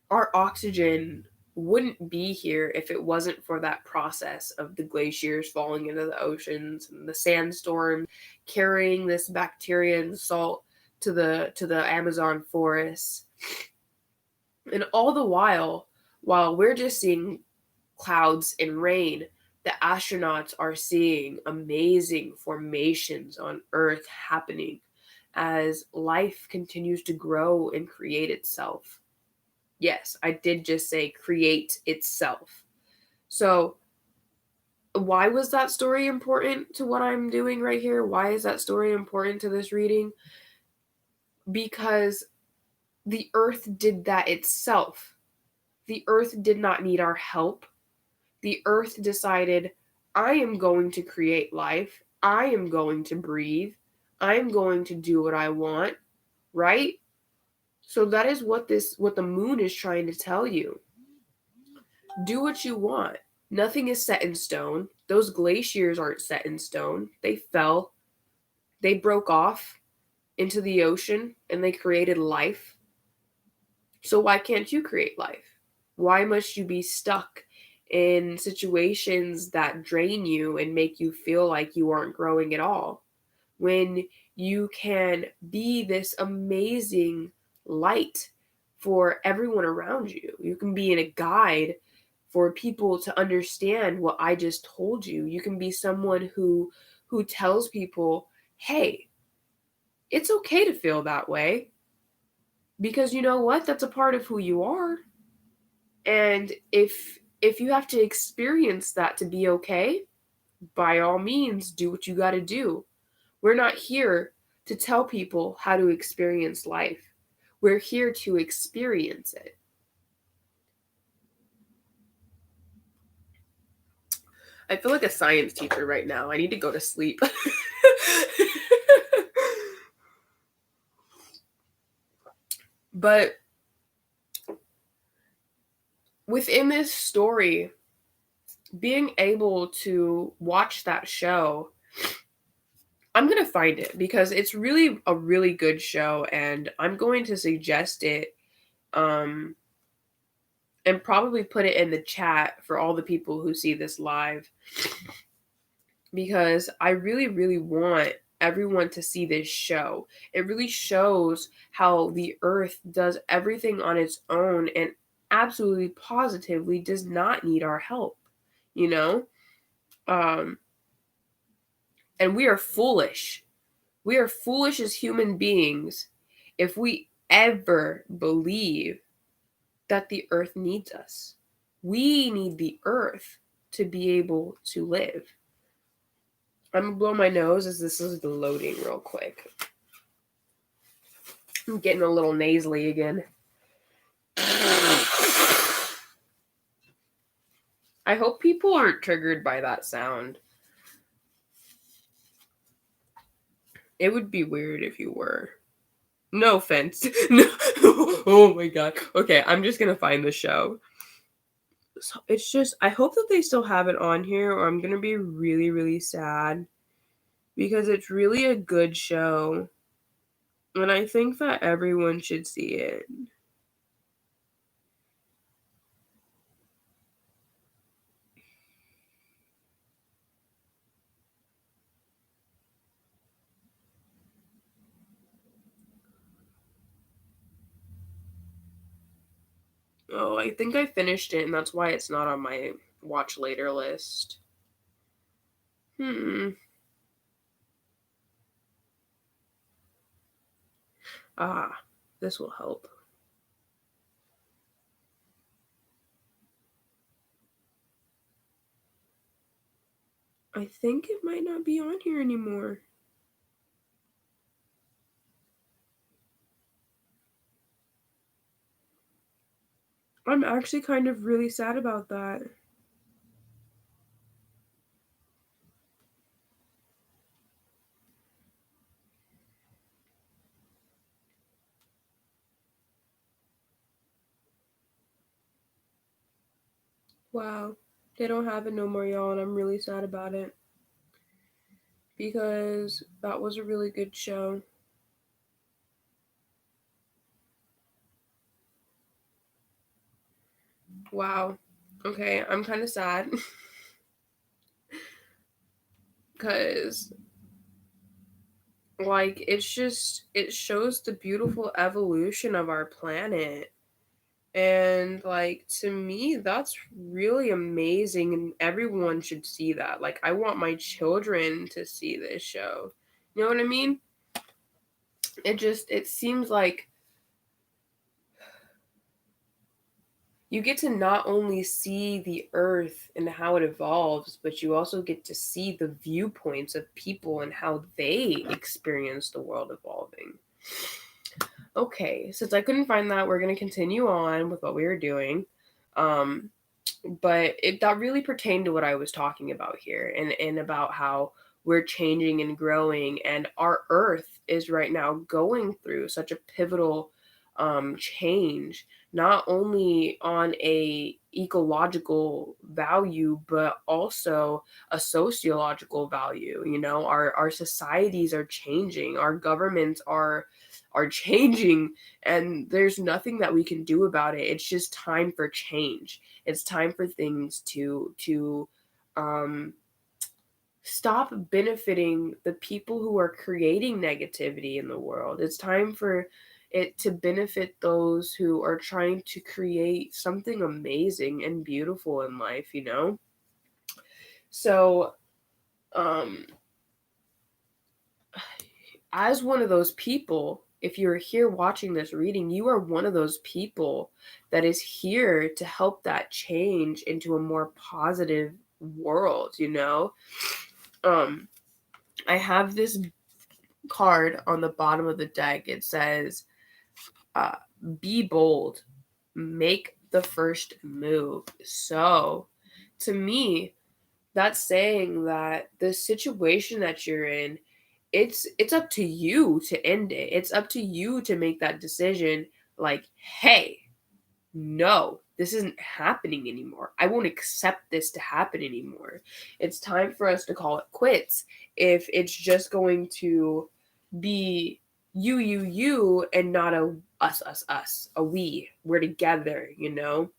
our oxygen wouldn't be here if it wasn't for that process of the glaciers falling into the oceans and the sandstorm carrying this bacteria and salt to the Amazon forests. And all the while we're just seeing clouds and rain, the astronauts are seeing amazing formations on Earth happening as life continues to grow and create itself. Yes, I did just say create itself. So, why was that story important to what I'm doing right here? Why is that story important to this reading? Because the earth did that itself. The earth did not need our help. The earth decided, I am going to create life. I am going to breathe. I'm going to do what I want, right? So that is what the moon is trying to tell you. Do what you want. Nothing is set in stone. Those glaciers aren't set in stone. They fell. They broke off into the ocean and they created life. So why can't you create life? Why must you be stuck in situations that drain you and make you feel like you aren't growing at all, when you can be this amazing light for everyone around you? You can be in a guide for people to understand what I just told you. You can be someone who tells people, "Hey, It's okay to feel that way, because you know what? That's a part of who you are. And if you have to experience that to be okay, by all means, do what you got to do. We're not here to tell people how to experience life. We're here to experience it. I feel like a science teacher right now. I need to go to sleep. But within this story, being able to watch that show, I'm going to find it because it's really a really good show, and I'm going to suggest it um and probably put it in the chat for all the people who see this live, because I really, really want everyone to see this show. It really shows how the earth does everything on its own and absolutely positively does not need our help, you know? Um, and we are foolish. We are foolish as human beings if we ever believe that the earth needs us. We need the earth to be able to live. I'm gonna blow my nose as this is loading real quick. I'm getting a little nasally again. I hope people aren't triggered by that sound. It would be weird if you were. No offense. No. Oh my god. Okay, I'm just gonna find the show. So it's just, I hope that they still have it on here, or I'm gonna be really, really sad, because it's really a good show. And I think that everyone should see it. Oh, I think I finished it, and that's why it's not on my watch later list. Ah, this will help. I think it might not be on here anymore. I'm actually kind of really sad about that. Wow. They don't have it no more, y'all, and I'm really sad about it. Because that was a really good show. Wow. Okay, I'm kind of sad. Because, like, it's just, it shows the beautiful evolution of our planet. And like, to me, that's really amazing, and everyone should see that. Like, I want my children to see this show. You know what I mean? It seems like you get to not only see the earth and how it evolves, but you also get to see the viewpoints of people and how they experience the world evolving. Okay, since I couldn't find that, we're going to continue on with what we were doing. Um, but that really pertained to what I was talking about here, and about how we're changing and growing, and our earth is right now going through such a pivotal change, not only on a ecological value but also a sociological value. You know, our societies are changing, our governments are changing, and there's nothing that we can do about it. It's just time for change. It's time for things to um, stop benefiting the people who are creating negativity in the world. It's time for it to benefit those who are trying to create something amazing and beautiful in life, you know? So, um, as one of those people, if you're here watching this reading, you are one of those people that is here to help that change into a more positive world, you know? I have this card on the bottom of the deck. It says, be bold, make the first move. So, to me, that's saying that the situation that you're in, it's up to you to end it. It's up to you to make that decision, like, hey, no, this isn't happening anymore. I won't accept this to happen anymore. It's time for us to call it quits if it's just going to be you, and not a us, a we. We're together, you know?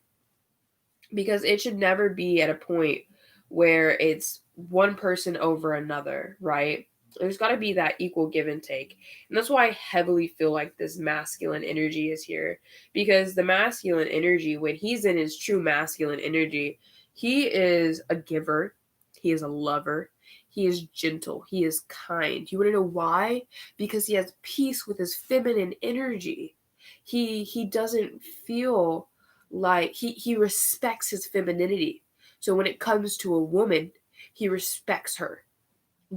Because it should never be at a point where it's one person over another, right? There's got to be that equal give and take. And that's why I heavily feel like this masculine energy is here. Because the masculine energy, when he's in his true masculine energy, he is a giver, he is a lover, he is gentle, he is kind. You want to know why? Because he has peace with his feminine energy. He doesn't feel like he respects his femininity. So when it comes to a woman, he respects her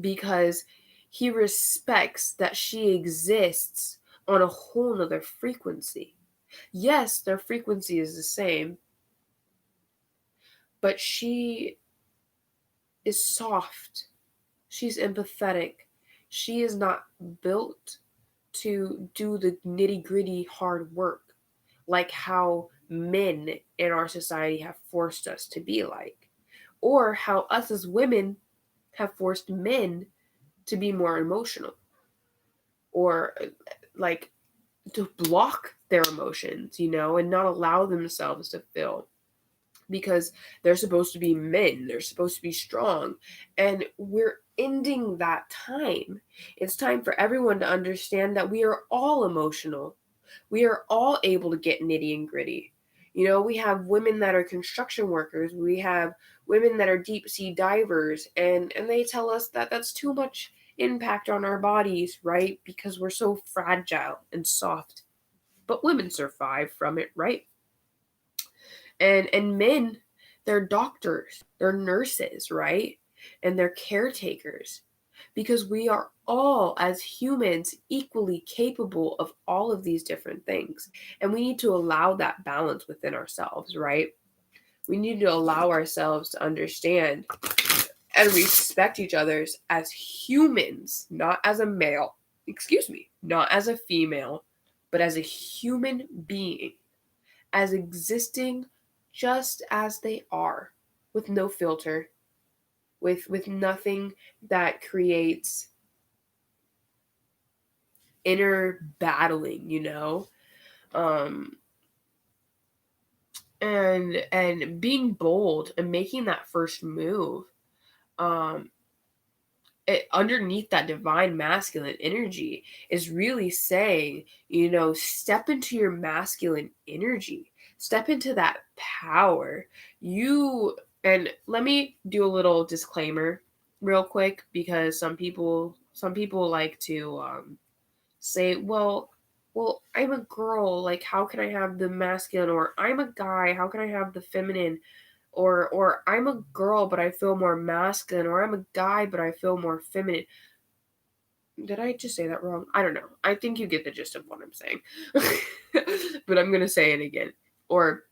because he respects that she exists on a whole nother frequency. Yes, their frequency is the same, but she is soft. She's empathetic. She is not built to do the nitty gritty hard work like how men in our society have forced us to be like, or how us as women have forced men to be more emotional, or like to block their emotions, you know, and not allow themselves to feel because they're supposed to be men, they're supposed to be strong. And we're ending that time. It's time for everyone to understand that we are all emotional. We are all able to get nitty and gritty. You know, we have women that are construction workers, we have women that are deep sea divers, and they tell us that that's too much impact on our bodies, right? Because we're so fragile and soft. But women survive from it, right? And men, they're doctors, they're nurses, right? And they're caretakers, because we are all as humans equally capable of all of these different things, and we need to allow that balance within ourselves, right? We need to allow ourselves to understand and respect each other's as humans, not as a male, excuse me, not as a female, but as a human being, as existing just as they are, with no filter, with nothing that creates inner battling, you know? Um and being bold and making that first move, um underneath that divine masculine energy is really saying, you know, step into your masculine energy, step into that power. And let me do a little disclaimer real quick, because some people like to say, well, I'm a girl, like how can I have the masculine, or I'm a guy, how can I have the feminine, or I'm a girl but I feel more masculine, or I'm a guy but I feel more feminine. Did I just say that wrong? I don't know. I think you get the gist of what I'm saying. But I'm going to say it again. Or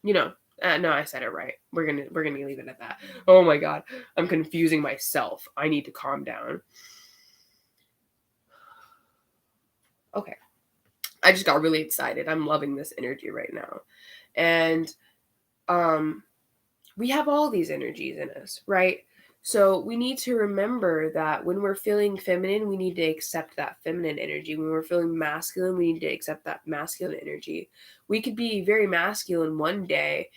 you know, no, I said it right. We're going to leave it at that. Oh my god. I'm confusing myself. I need to calm down. Okay. I just got really excited. I'm loving this energy right now. And um we have all these energies in us, right? So we need to remember that when we're feeling feminine, we need to accept that feminine energy. When we're feeling masculine, we need to accept that masculine energy. We could be very masculine one day,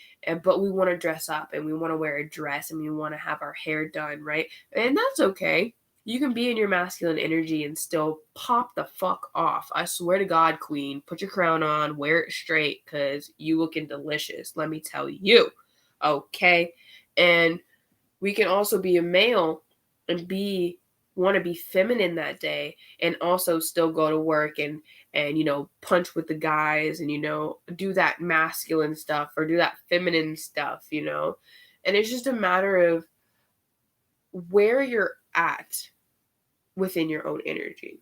but we want to dress up and we want to wear a dress and we want to have our hair done, right? And that's okay. You can be in your masculine energy and still pop the fuck off. I swear to God, queen, put your crown on, wear it straight, because you looking delicious. Let me tell you. Okay. And we can also be a male and be want to be feminine that day and also still go to work and punch with the guys and do that masculine stuff or do that feminine stuff. And it's just a matter of where you're at within your own energy.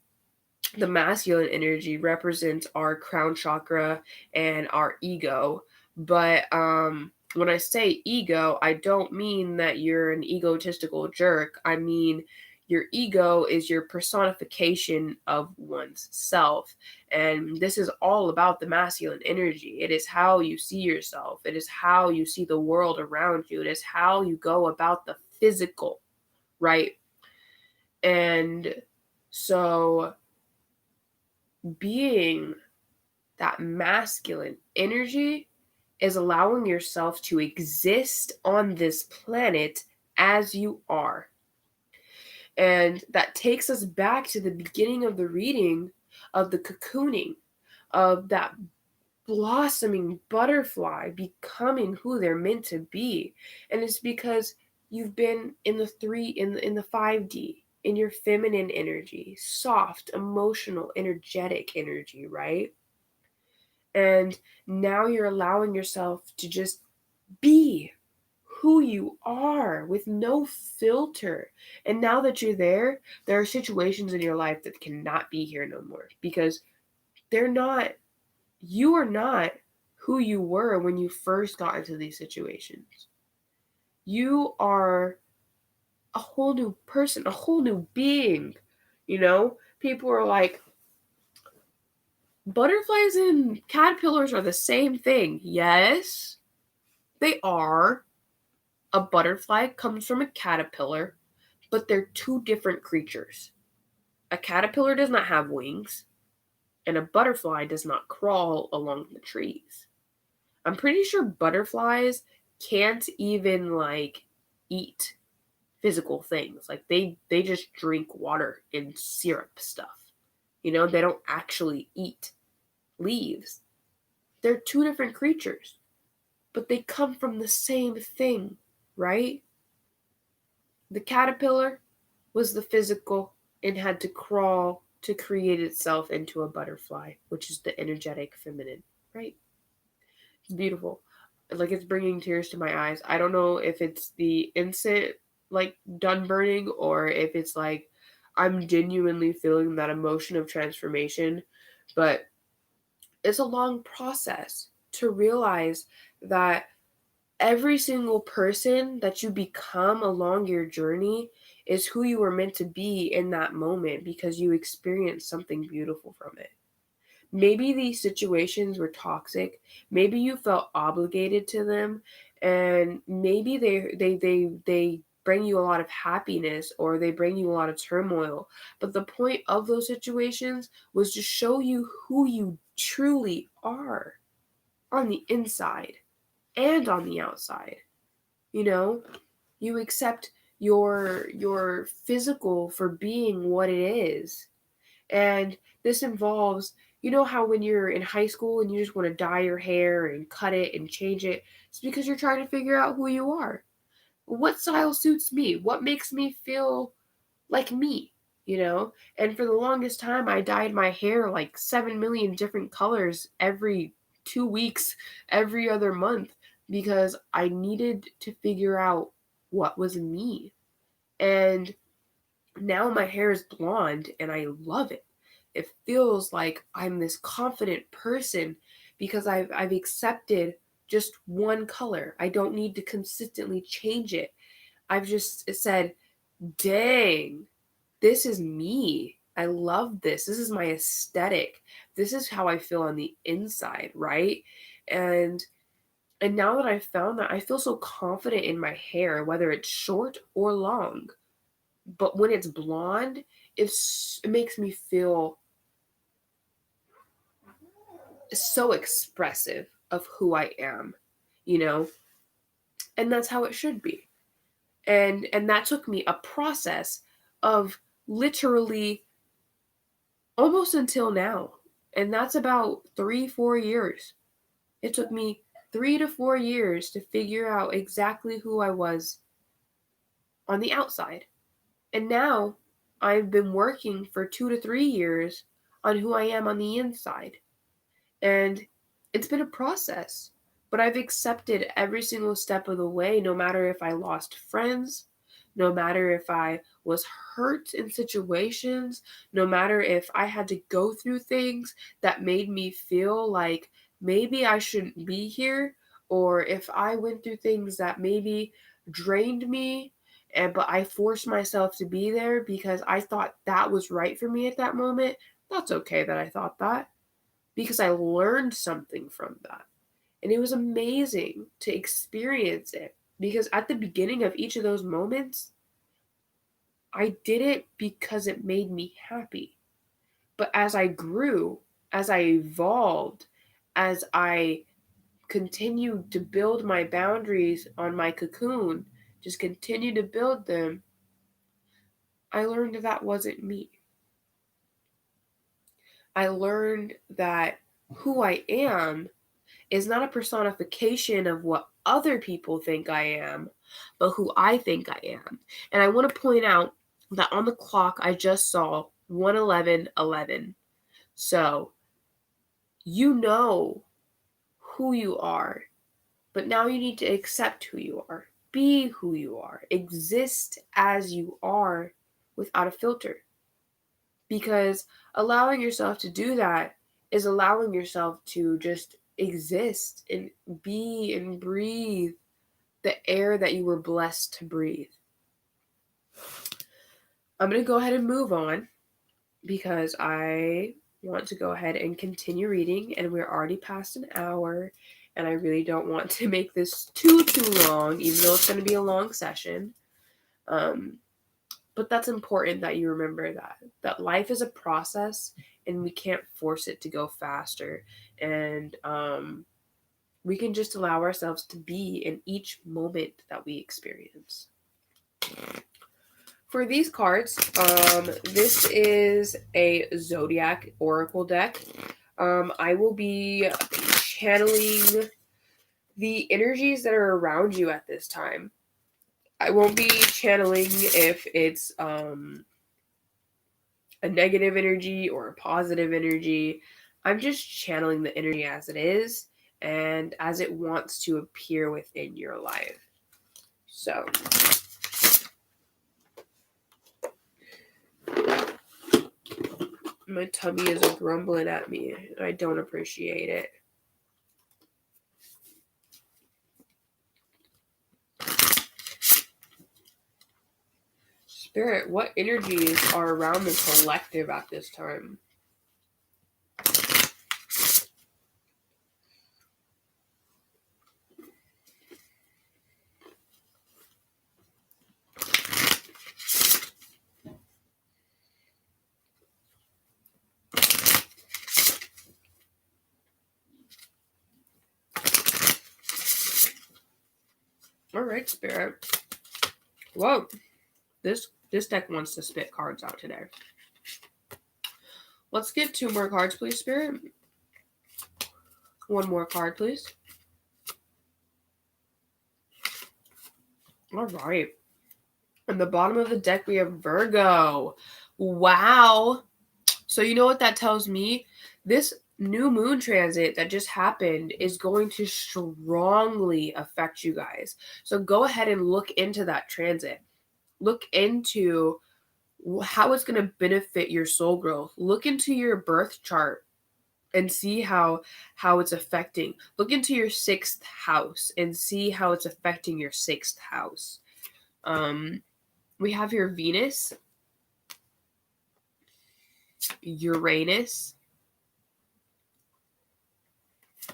The masculine energy represents our crown chakra and our ego. But when I say ego, I don't mean that you're an egotistical jerk. I mean, your ego is your personification of one's self. And this is all about the masculine energy. It is how you see yourself, it is how you see the world around you, it is how you go about the physical, right? And so being that masculine energy is allowing yourself to exist on this planet as you are. And that takes us back to the beginning of the reading of the cocooning, of that blossoming butterfly becoming who they're meant to be. And it's because you've been in the 5D, in your feminine energy, soft, emotional, energetic energy, right? And now you're allowing yourself to just be who you are with no filter. And now that you're there are situations in your life that cannot be here no more because you are not who you were when you first got into these situations. You are a whole new person, a whole new being. People are like, butterflies and caterpillars are the same thing. Yes, they are. A butterfly comes from a caterpillar, but they're two different creatures. A caterpillar does not have wings, and a butterfly does not crawl along the trees. I'm pretty sure butterflies can't even eat physical things. Like they just drink water and syrup stuff. They don't actually eat leaves. They're two different creatures, but they come from the same thing, right? The caterpillar was the physical and had to crawl to create itself into a butterfly, which is the energetic feminine, right? It's beautiful. It's bringing tears to my eyes. I don't know if it's the incense done burning or if it's I'm genuinely feeling that emotion of transformation, but it's a long process to realize that every single person that you become along your journey is who you were meant to be in that moment because you experienced something beautiful from it. Maybe these situations were toxic. Maybe you felt obligated to them, and maybe they bring you a lot of happiness or they bring you a lot of turmoil. But the point of those situations was to show you who you truly are on the inside and on the outside. You accept your physical for being what it is. And this involves, how when you're in high school and you just want to dye your hair and cut it and change it, it's because you're trying to figure out who you are. What style suits me? What makes me feel like me? And for the longest time I dyed my hair 7 million different colors every 2 weeks, every other month, because I needed to figure out what was me. And now my hair is blonde and I love it. It feels like I'm this confident person because I've accepted just one color. I don't need to consistently change it. I've just said, dang, this is me. I love this. This is my aesthetic. This is how I feel on the inside, right? And now that I've found that, I feel so confident in my hair, whether it's short or long. But when it's blonde, it makes me feel so expressive of who I am, you know? And that's how it should be. And that took me a process of literally almost until now. And that's about 3-4 years. It took me 3 to 4 years to figure out exactly who I was on the outside. And now I've been working for 2 to 3 years on who I am on the inside. And it's been a process, but I've accepted every single step of the way, no matter if I lost friends, no matter if I was hurt in situations, no matter if I had to go through things that made me feel like maybe I shouldn't be here, or if I went through things that maybe drained me, but I forced myself to be there because I thought that was right for me at that moment. That's okay that I thought that, because I learned something from that. And it was amazing to experience it, because at the beginning of each of those moments, I did it because it made me happy. But as I grew, as I evolved, as I continued to build my boundaries on my cocoon, just continue to build them, I learned that wasn't me. I learned that who I am is not a personification of what other people think I am, but who I think I am. And I want to point out that on the clock I just saw 1:11:11. So you know who you are, but now you need to accept who you are. Be who you are. Exist as you are without a filter. Because allowing yourself to do that is allowing yourself to just exist and be and breathe the air that you were blessed to breathe. I'm going to go ahead and move on because I want to go ahead and continue reading, and we're already past an hour, and I really don't want to make this too long, even though it's going to be a long session. But that's important that you remember that life is a process, and we can't force it to go faster. And we can just allow ourselves to be in each moment that we experience. For these cards, this is a Zodiac Oracle deck. I will be channeling the energies that are around you at this time. I won't be channeling if it's a negative energy or a positive energy. I'm just channeling the energy as it is and as it wants to appear within your life. So my tummy is grumbling at me. I don't appreciate it. Spirit, what energies are around the collective at this time? All right, Spirit. Whoa, this deck wants to spit cards out today. Let's get 2 more cards, please, Spirit. 1 more card, please. All right. On the bottom of the deck, we have Virgo. Wow. So you know what that tells me? This new moon transit that just happened is going to strongly affect you guys. So go ahead and look into that transit. Look into how it's going to benefit your soul growth. Look into your birth chart and see how it's affecting. Look into your 6th house and see how it's affecting your 6th house. We have your Venus, Uranus,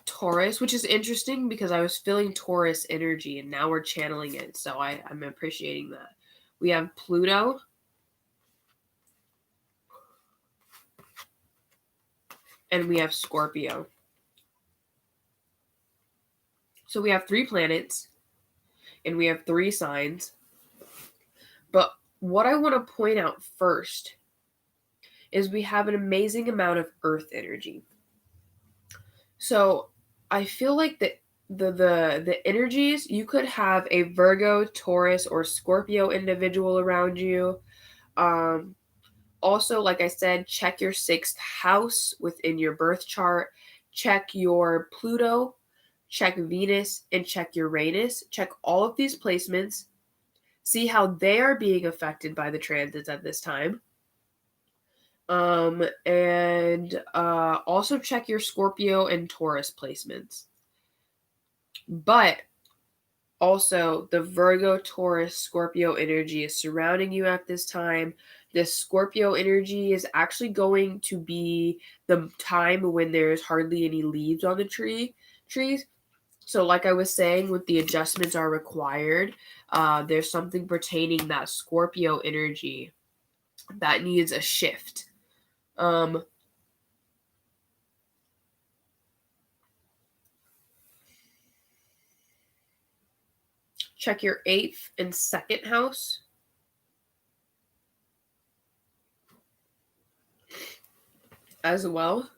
Taurus, which is interesting because I was feeling Taurus energy and now we're channeling it. So I'm appreciating that. We have Pluto, and we have Scorpio. So we have 3 planets and we have 3 signs. But what I want to point out first is we have an amazing amount of earth energy. So I feel like the energies, you could have a Virgo, Taurus, or Scorpio individual around you. Also, like I said, check your 6th house within your birth chart. Check your Pluto, check Venus, and check Uranus. Check all of these placements. See how they are being affected by the transits at this time. And also check your Scorpio and Taurus placements. But also, the Virgo, Taurus, Scorpio energy is surrounding you at this time. This Scorpio energy is actually going to be the time when there's hardly any leaves on the trees. So, like I was saying, with the adjustments are required, there's something pertaining that Scorpio energy that needs a shift. Check your 8th and 2nd house. As well.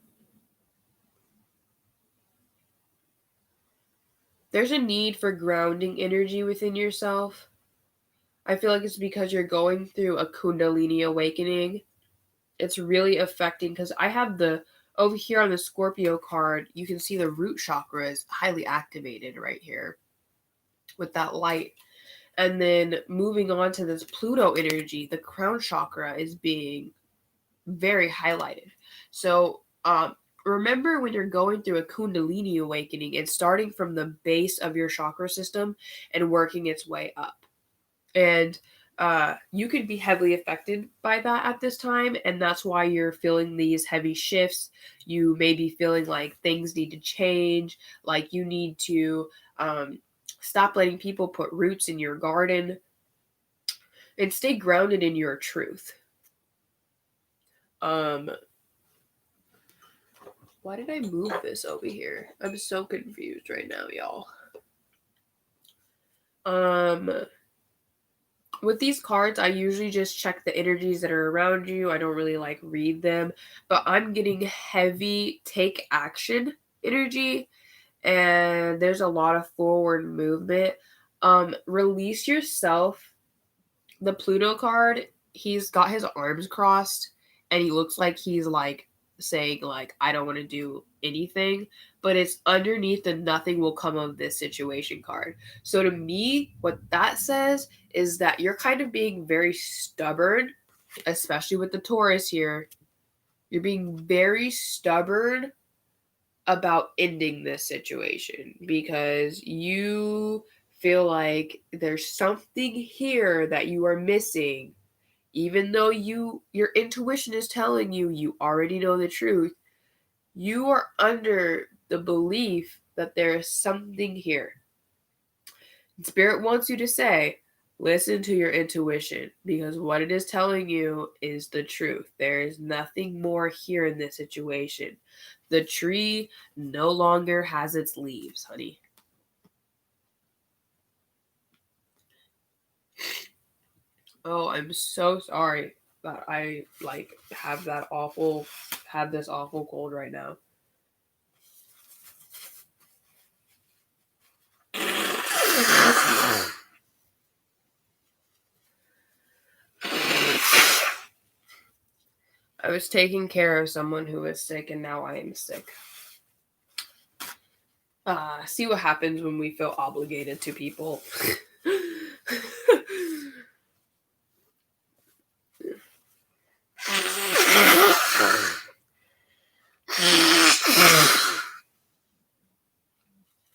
There's a need for grounding energy within yourself. I feel like it's because you're going through a Kundalini awakening. It's really affecting because I have over here on the Scorpio card, you can see the root chakra is highly activated right here with that light. And then moving on to this Pluto energy, the crown chakra is being very highlighted. So, remember when you're going through a Kundalini awakening, it's starting from the base of your chakra system and working its way up. And you could be heavily affected by that at this time, and that's why you're feeling these heavy shifts. You may be feeling like things need to change, like you need to stop letting people put roots in your garden and stay grounded in your truth. Why did I move this over here? I'm so confused right now, y'all. With these cards, I usually just check the energies that are around you. I don't really like read them, but I'm getting heavy take action energy, and there's a lot of forward movement. Release yourself. The Pluto card, he's got his arms crossed, and he looks like he's like saying like I don't want to do anything, but it's underneath the nothing will come of this situation card. So to me, what that says is that you're kind of being very stubborn, especially with the Taurus here. You're being very stubborn about ending this situation because you feel like there's something here that you are missing. Even though your intuition is telling you already know the truth, you are under the belief that there is something here. Spirit wants you to say, listen to your intuition, because what it is telling you is the truth. There is nothing more here in this situation. The tree no longer has its leaves, honey. Oh, I'm so sorry that I have this awful cold right now. I was taking care of someone who was sick, and now I am sick. See what happens when we feel obligated to people.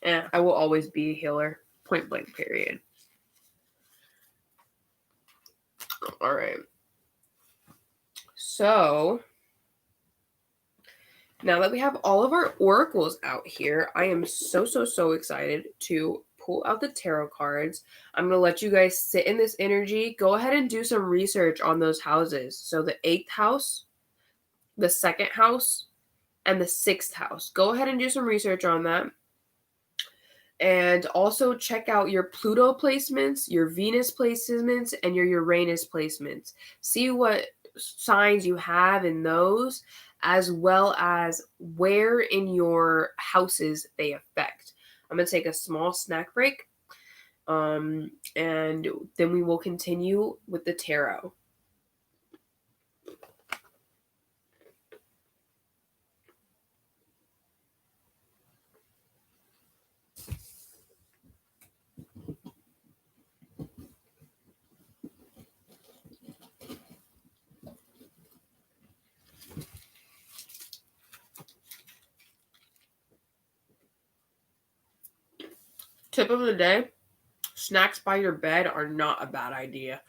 Yeah, I will always be a healer. Point blank, period. All right. So, now that we have all of our oracles out here, I am so excited to pull out the tarot cards. I'm going to let you guys sit in this energy. Go ahead and do some research on those houses. So, the 8th house, the 2nd house, and the 6th house. Go ahead and do some research on that. And also check out your Pluto placements, your Venus placements, and your Uranus placements. See what signs you have in those, as well as where in your houses they affect. I'm going to take a small snack break, and then we will continue with the tarot. Tip of the day: snacks by your bed are not a bad idea.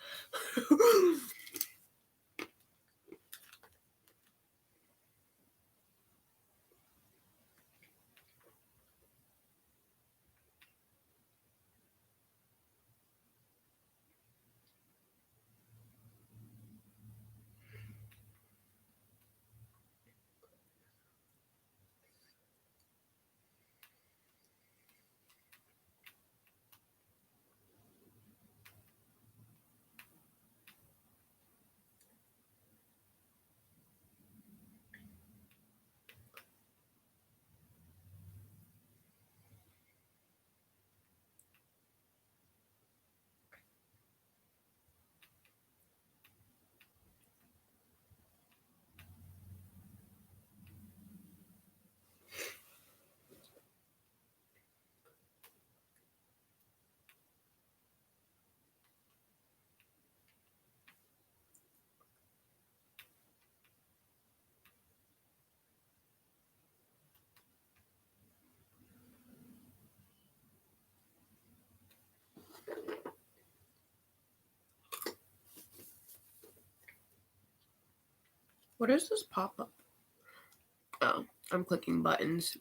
What is this pop-up? Oh, I'm clicking buttons.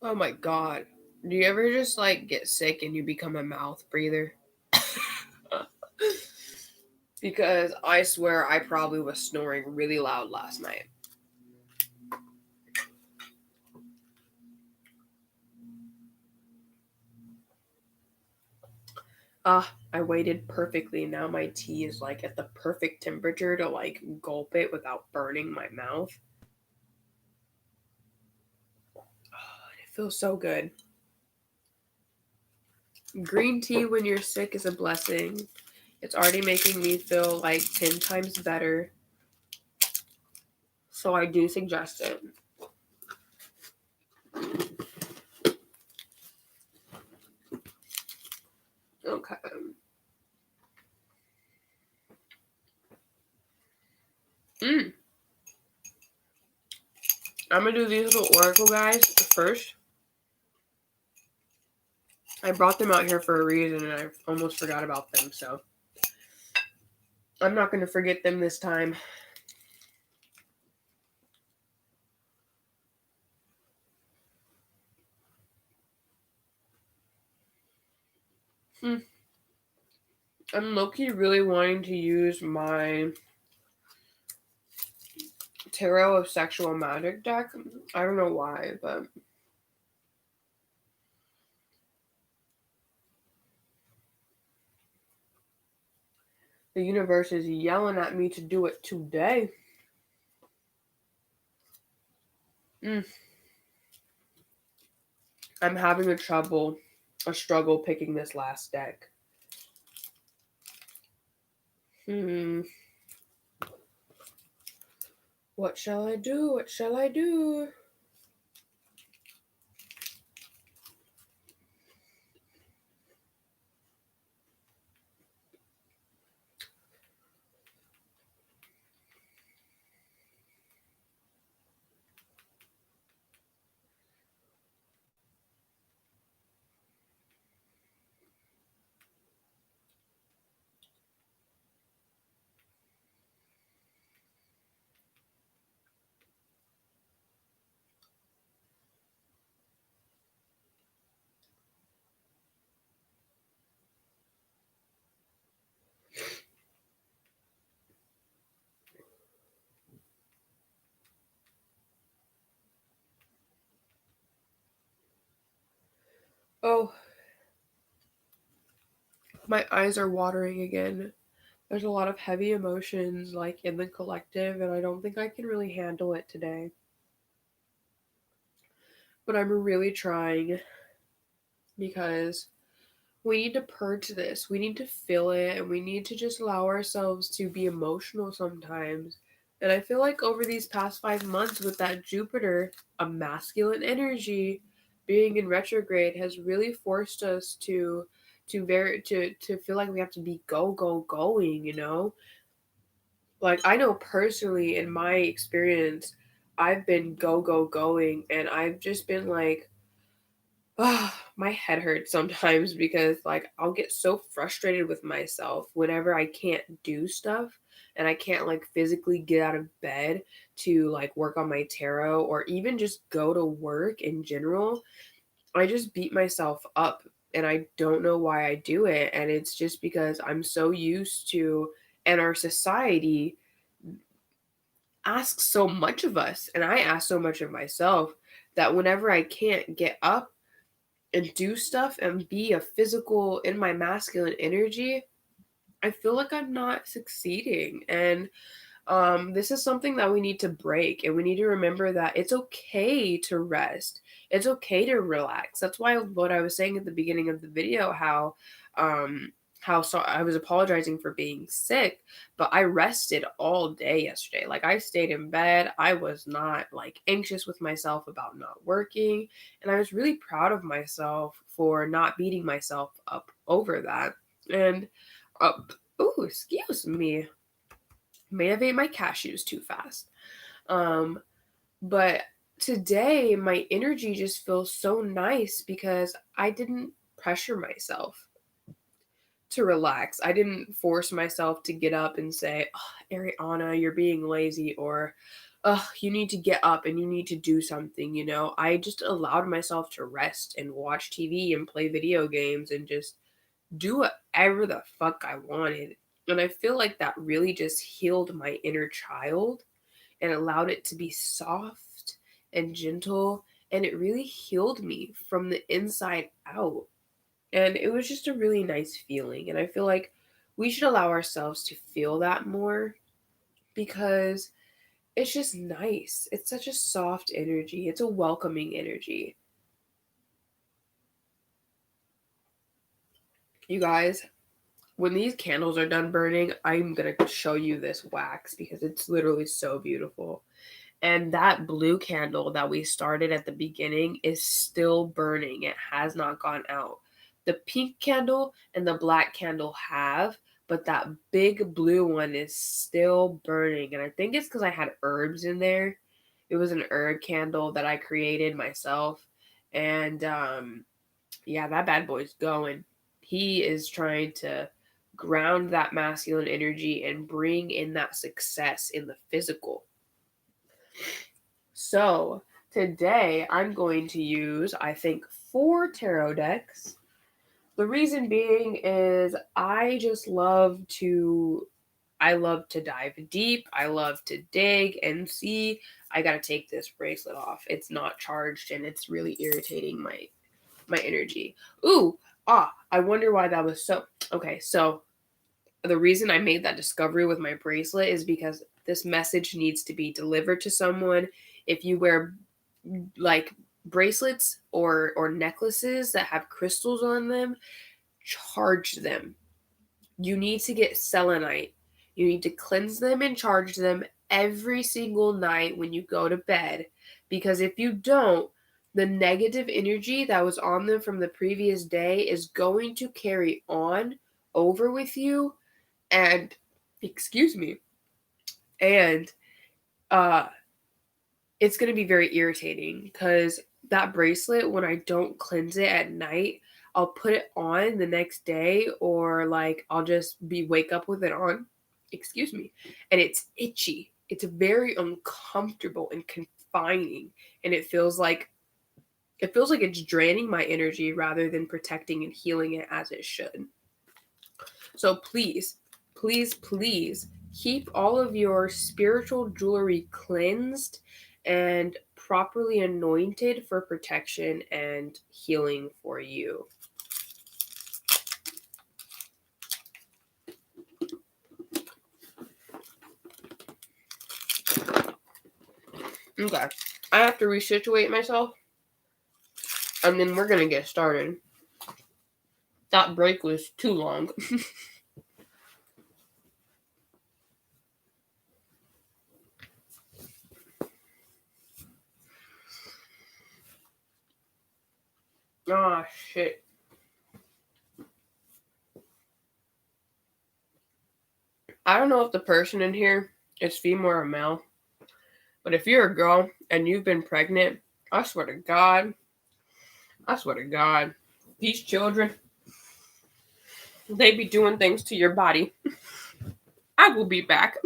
Oh my god. Do you ever just like get sick and you become a mouth breather? Because I swear I probably was snoring really loud last night. I waited perfectly. Now my tea is like at the perfect temperature to like gulp it without burning my mouth. It feels so good. Green tea when you're sick is a blessing. It's already making me feel like 10 times better. So I do suggest it. Okay. Mm. I'm gonna do these little oracle guys first. I brought them out here for a reason and I almost forgot about them, so I'm not gonna forget them this time. I'm low-key really wanting to use my Tarot of Sexual Magic deck. I don't know why, but the universe is yelling at me to do it today. I'm having a struggle picking this last deck. What shall I do? What shall I do? Oh, my eyes are watering again. There's a lot of heavy emotions like in the collective, and I don't think I can really handle it today. But I'm really trying because we need to purge this. We need to feel it, and we need to just allow ourselves to be emotional sometimes. And I feel like over these past 5 months with that Jupiter, a masculine energy, being in retrograde has really forced us to feel like we have to be going, you know? Like I know personally in my experience, I've been going and I've just been like my head hurts sometimes because like I'll get so frustrated with myself whenever I can't do stuff and I can't like physically get out of bed to like work on my tarot or even just go to work in general. I just beat myself up and I don't know why I do it, and it's just because I'm so used to, and our society asks so much of us and I ask so much of myself that whenever I can't get up and do stuff and be a physical in my masculine energy, I feel like I'm not succeeding. And this is something that we need to break, and we need to remember that it's okay to rest. It's okay to relax. That's why what I was saying at the beginning of the video, um, how so I was apologizing for being sick, but I rested all day yesterday. Like I stayed in bed. I was not like anxious with myself about not working, and I was really proud of myself for not beating myself up over that. And excuse me, may have ate my cashews too fast. Um, but today my energy just feels so nice because I didn't pressure myself to relax. I didn't force myself to get up and say, oh, Ariana, you're being lazy, or you need to get up and you need to do something, you know? I just allowed myself to rest and watch TV and play video games and just do whatever the fuck I wanted. And I feel like that really just healed my inner child and allowed it to be soft and gentle. And it really healed me from the inside out. And it was just a really nice feeling. And I feel like we should allow ourselves to feel that more because it's just nice. It's such a soft energy, it's a welcoming energy. You guys, when these candles are done burning, I'm gonna show you this wax because it's literally so beautiful. And that blue candle that we started at the beginning is still burning. It has not gone out. The pink candle and the black candle have, but that big blue one is still burning. And I think it's because I had herbs in there. It was an herb candle that I created myself. And yeah, that bad boy's going. He is trying to ground that masculine energy and bring in that success in the physical. So today I'm going to use, I think, 4 tarot decks. The reason being is I love to dive deep. I love to dig and see. I gotta take this bracelet off. It's not charged and it's really irritating my energy. Ooh, I wonder why that was so. Okay, so the reason I made that discovery with my bracelet is because this message needs to be delivered to someone. If you wear like bracelets or necklaces that have crystals on them, charge them. You need to get selenite. You need to cleanse them and charge them every single night when you go to bed. Because if you don't, the negative energy that was on them from the previous day is going to carry on over with you. And, excuse me, and uh, it's going to be very irritating because that bracelet, when I don't cleanse it at night, I'll put it on the next day, or like I'll just wake up with it on, excuse me, and it's itchy. It's very uncomfortable and confining, and it feels like it's draining my energy rather than protecting and healing it as it should. So please, please, please keep all of your spiritual jewelry cleansed and properly anointed for protection and healing for you. Okay. I have to resituate myself, and then we're gonna get started. That break was too long. Ah, shit. I don't know if the person in here is female or male, but if you're a girl and you've been pregnant, I swear to God, these children, they be doing things to your body. I will be back.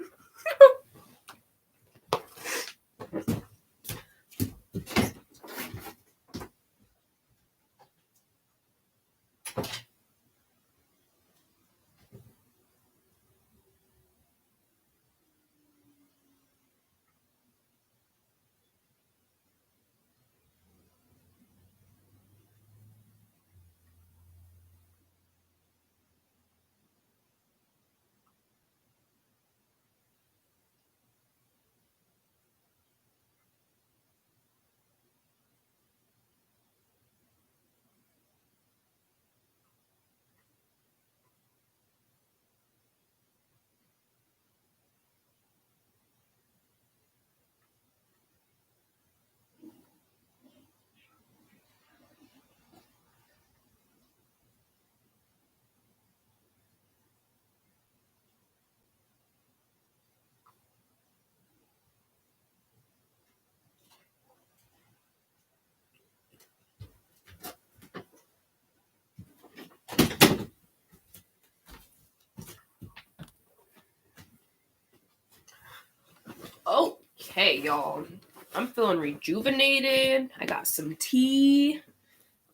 Okay, y'all. I'm feeling rejuvenated. I got some tea.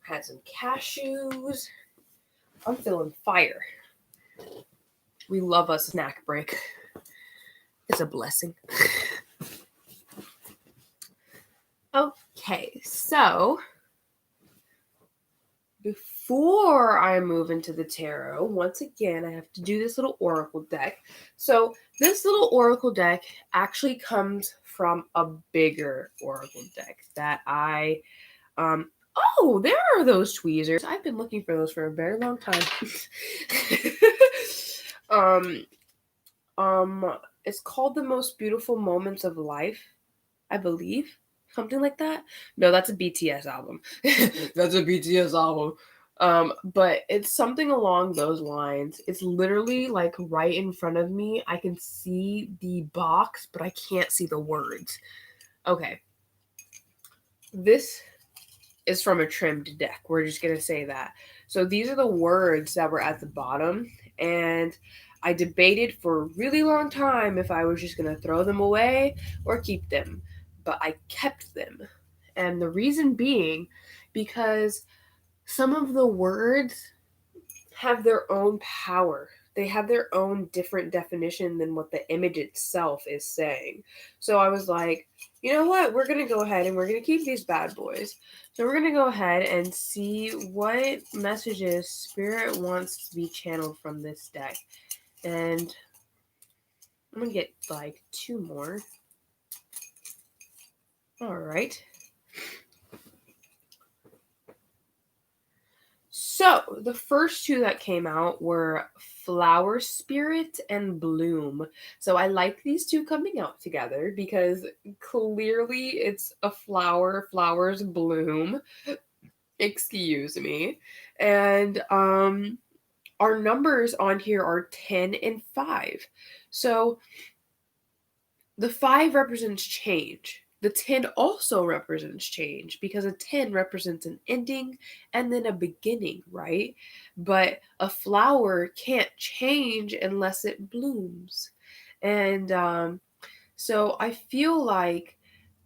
Had some cashews. I'm feeling fire. We love a snack break. It's a blessing. Okay, so before I move into the tarot, once again, I have to do this little oracle deck. So this little oracle deck actually comes from a bigger oracle deck that I oh, there are those tweezers. I've been looking for those for a very long time. It's called The Most Beautiful Moments of Life, I believe. Something like that. No, that's a BTS album. That's a BTS album. But it's something along those lines. It's literally like right in front of me. I can see the box, but I can't see the words. Okay. This is from a trimmed deck. We're just going to say that. So these are the words that were at the bottom. And I debated for a really long time if I was just going to throw them away or keep them. But I kept them. And the reason being because some of the words have their own power. They have their own different definition than what the image itself is saying. So I was like, you know what? We're going to go ahead and we're going to keep these bad boys. So we're going to go ahead and see what messages Spirit wants to be channeled from this deck. And I'm going to get like 2 more. All right. So the first 2 that came out were Flower Spirit and Bloom. So I like these 2 coming out together because clearly it's a flower, flowers bloom. Excuse me. And our numbers on here are 10 and 5. So the 5 represents change. The 10 also represents change because a 10 represents an ending and then a beginning, right? But a flower can't change unless it blooms. And so I feel like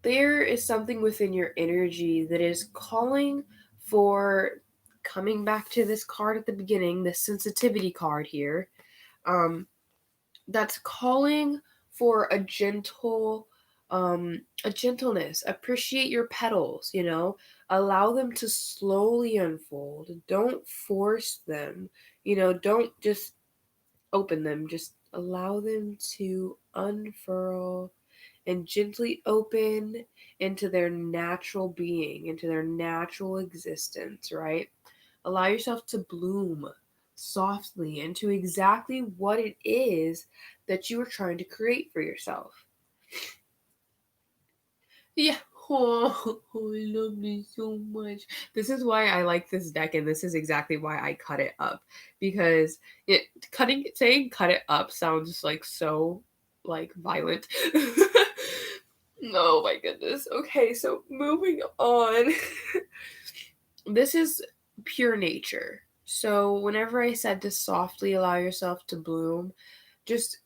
there is something within your energy that is calling for, coming back to this card at the beginning, this sensitivity card here, that's calling for a gentleness. Appreciate your petals, allow them to slowly unfold. Don't force them, don't just open them, just allow them to unfurl and gently open into their natural being, into their natural existence, right? Allow yourself to bloom softly into exactly what it is that you are trying to create for yourself. Yeah. Oh, I love this so much. This is why I like this deck, and this is exactly why I cut it up. Because saying cut it up sounds like so like violent. Oh my goodness. Okay, so moving on. This is pure nature. So whenever I said to softly allow yourself to bloom, just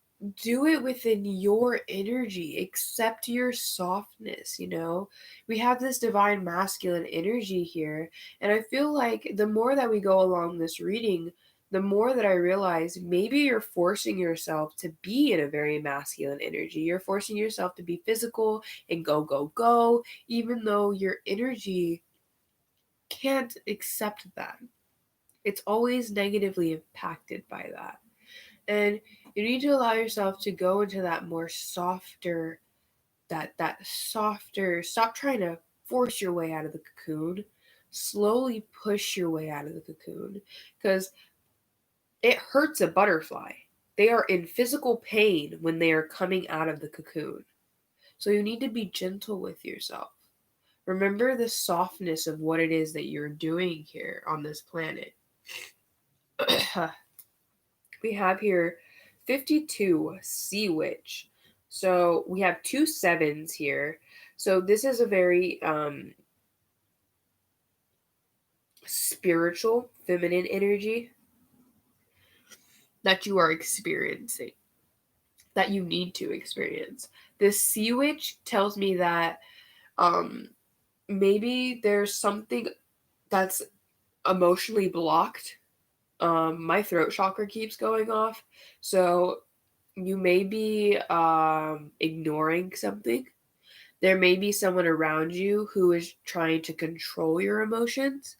do it within your energy. Accept your softness, you know? We have this divine masculine energy here. And I feel like the more that we go along this reading, the more that I realize maybe you're forcing yourself to be in a very masculine energy. You're forcing yourself to be physical and go, go, go, even though your energy can't accept that. It's always negatively impacted by that. And you need to allow yourself to go into that more softer, that softer, stop trying to force your way out of the cocoon. Slowly push your way out of the cocoon. Because it hurts a butterfly. They are in physical pain when they are coming out of the cocoon. So you need to be gentle with yourself. Remember the softness of what it is that you're doing here on this planet. We have here 52 Sea Witch. So we have 2 sevens here. So this is a very spiritual, feminine energy that you are experiencing, that you need to experience. This Sea Witch tells me that um, maybe there's something that's emotionally blocked. My throat chakra keeps going off. So you may be ignoring something. There may be someone around you who is trying to control your emotions.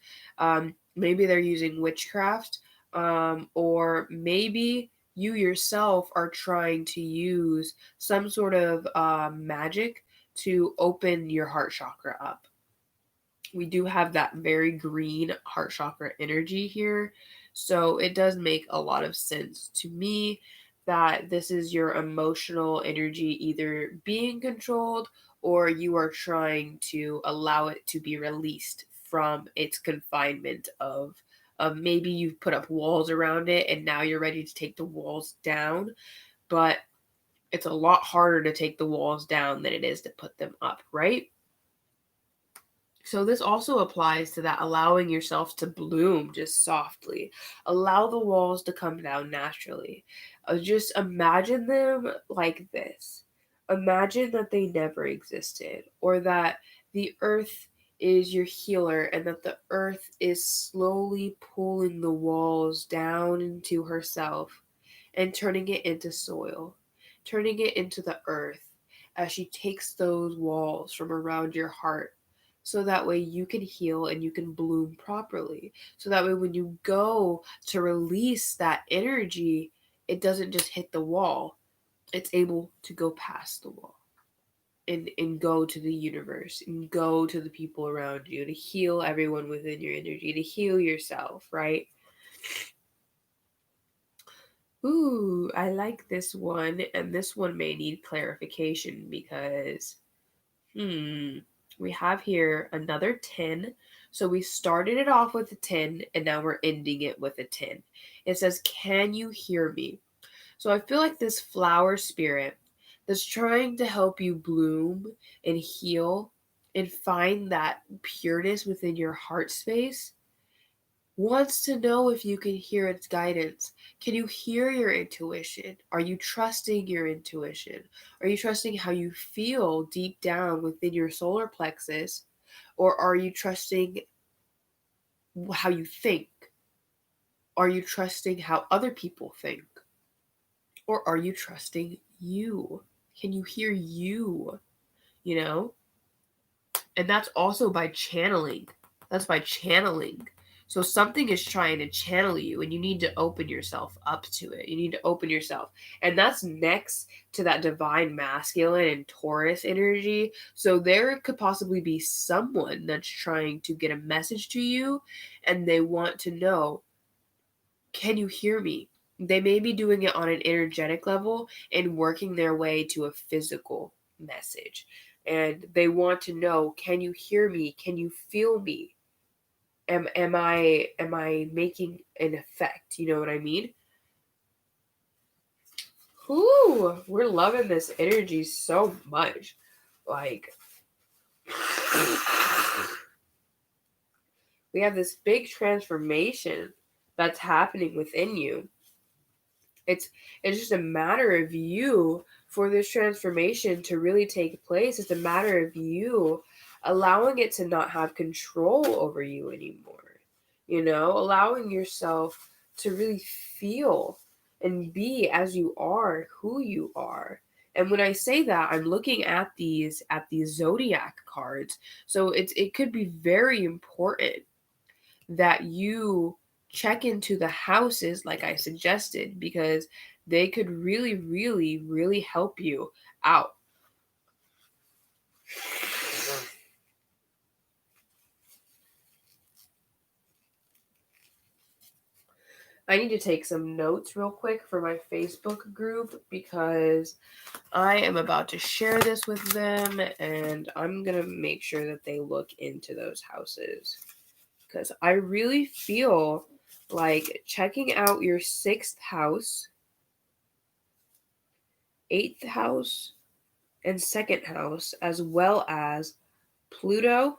Maybe they're using witchcraft, or maybe you yourself are trying to use some sort of magic to open your heart chakra up. We do have that very green heart chakra energy here. So it does make a lot of sense to me that this is your emotional energy either being controlled or you are trying to allow it to be released from its confinement of maybe you've put up walls around it and now you're ready to take the walls down, but it's a lot harder to take the walls down than it is to put them up, right? So this also applies to that allowing yourself to bloom just softly. Allow the walls to come down naturally. Just imagine them like this. Imagine that they never existed, or that the earth is your healer and that the earth is slowly pulling the walls down into herself and turning it into soil, turning it into the earth as she takes those walls from around your heart, so that way you can heal and you can bloom properly. So that way when you go to release that energy, it doesn't just hit the wall. It's able to go past the wall and go to the universe and go to the people around you, to heal everyone within your energy, to heal yourself, right? Ooh, I like this one, and this one may need clarification because we have here another 10. So we started it off with a 10 and now we're ending it with a 10. It says, "Can you hear me?" So I feel like this flower spirit that's trying to help you bloom and heal and find that pureness within your heart space wants to know if you can hear its guidance. Can you hear your intuition? Are you trusting your intuition? Are you trusting how you feel deep down within your solar plexus? Or are you trusting how you think? Are you trusting how other people think? Or are you trusting you? Can you hear you? You know? And that's also by channeling. That's by channeling. So something is trying to channel you, and you need to open yourself up to it. You need to open yourself. And that's next to that divine masculine and Taurus energy. So there could possibly be someone that's trying to get a message to you, and they want to know, can you hear me? They may be doing it on an energetic level and working their way to a physical message. And they want to know, can you hear me? Can you feel me? Am I making an effect? You know what I mean? Ooh, we're loving this energy so much. Like, we have this big transformation that's happening within you. It's just a matter of you for this transformation to really take place. It's a matter of you allowing it to not have control over you anymore. Allowing yourself to really feel and be as you are, who you are. And when I say that, I'm looking at these zodiac cards. So it could be very important that you check into the houses like I suggested, because they could really, really, really help you out. I need to take some notes real quick for my Facebook group, because I am about to share this with them, and I'm going to make sure that they look into those houses, because I really feel like checking out your 6th house, 8th house, and 2nd house, as well as Pluto,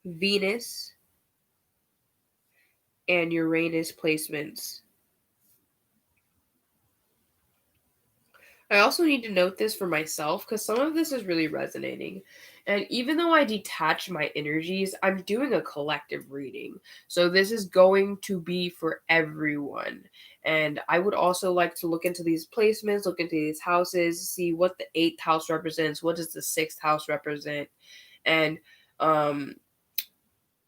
Venus, and Uranus placements. I also need to note this for myself, because some of this is really resonating. And even though I detach my energies, I'm doing a collective reading. So this is going to be for everyone. And I would also like to look into these placements, look into these houses, see what the 8th house represents, what does the 6th house represent, and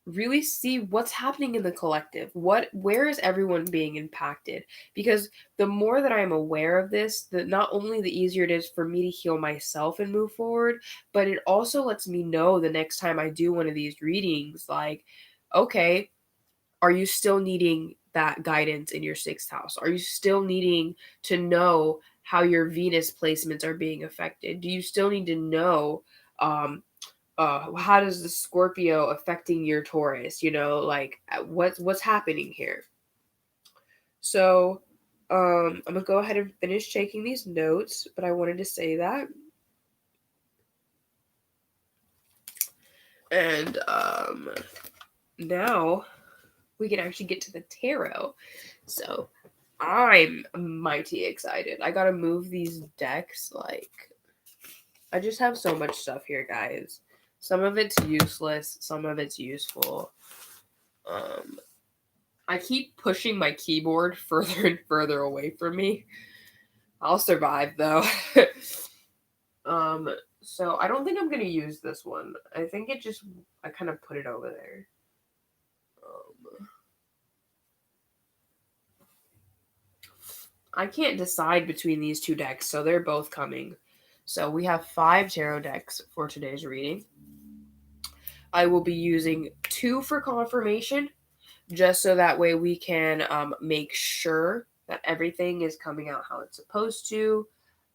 really see what's happening in the collective. Where is everyone being impacted? Because the more that I'm aware of this, the not only the easier it is for me to heal myself and move forward, but it also lets me know the next time I do one of these readings, like, okay, are you still needing that guidance in your 6th house? Are you still needing to know how your Venus placements are being affected? Do you still need to know how does the Scorpio affecting your Taurus? Like, what's happening here? So, I'm gonna go ahead and finish taking these notes, but I wanted to say that. And now we can actually get to the tarot. So I'm mighty excited. I gotta move these decks. Like, I just have so much stuff here, guys. Some of it's useless, some of it's useful. I keep pushing my keyboard further and further away from me. I'll survive though. So I don't think I'm gonna use this one. I think I kind of put it over there. I can't decide between these two decks, so they're both coming. So we have 5 tarot decks for today's reading. I will be using 2 for confirmation, just so that way we can make sure that everything is coming out how it's supposed to.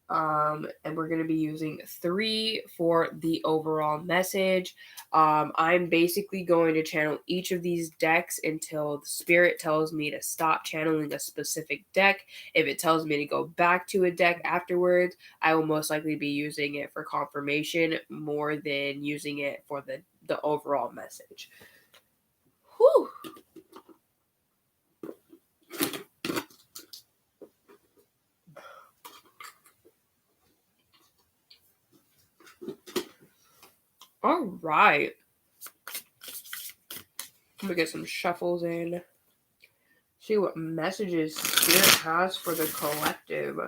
And we're going to be using 3 for the overall message. I'm basically going to channel each of these decks until the spirit tells me to stop channeling a specific deck. If it tells me to go back to a deck afterwards, I will most likely be using it for confirmation more than using it for the overall message. Whew. All right. I'm gonna get some shuffles in. See what messages Spirit has for the collective.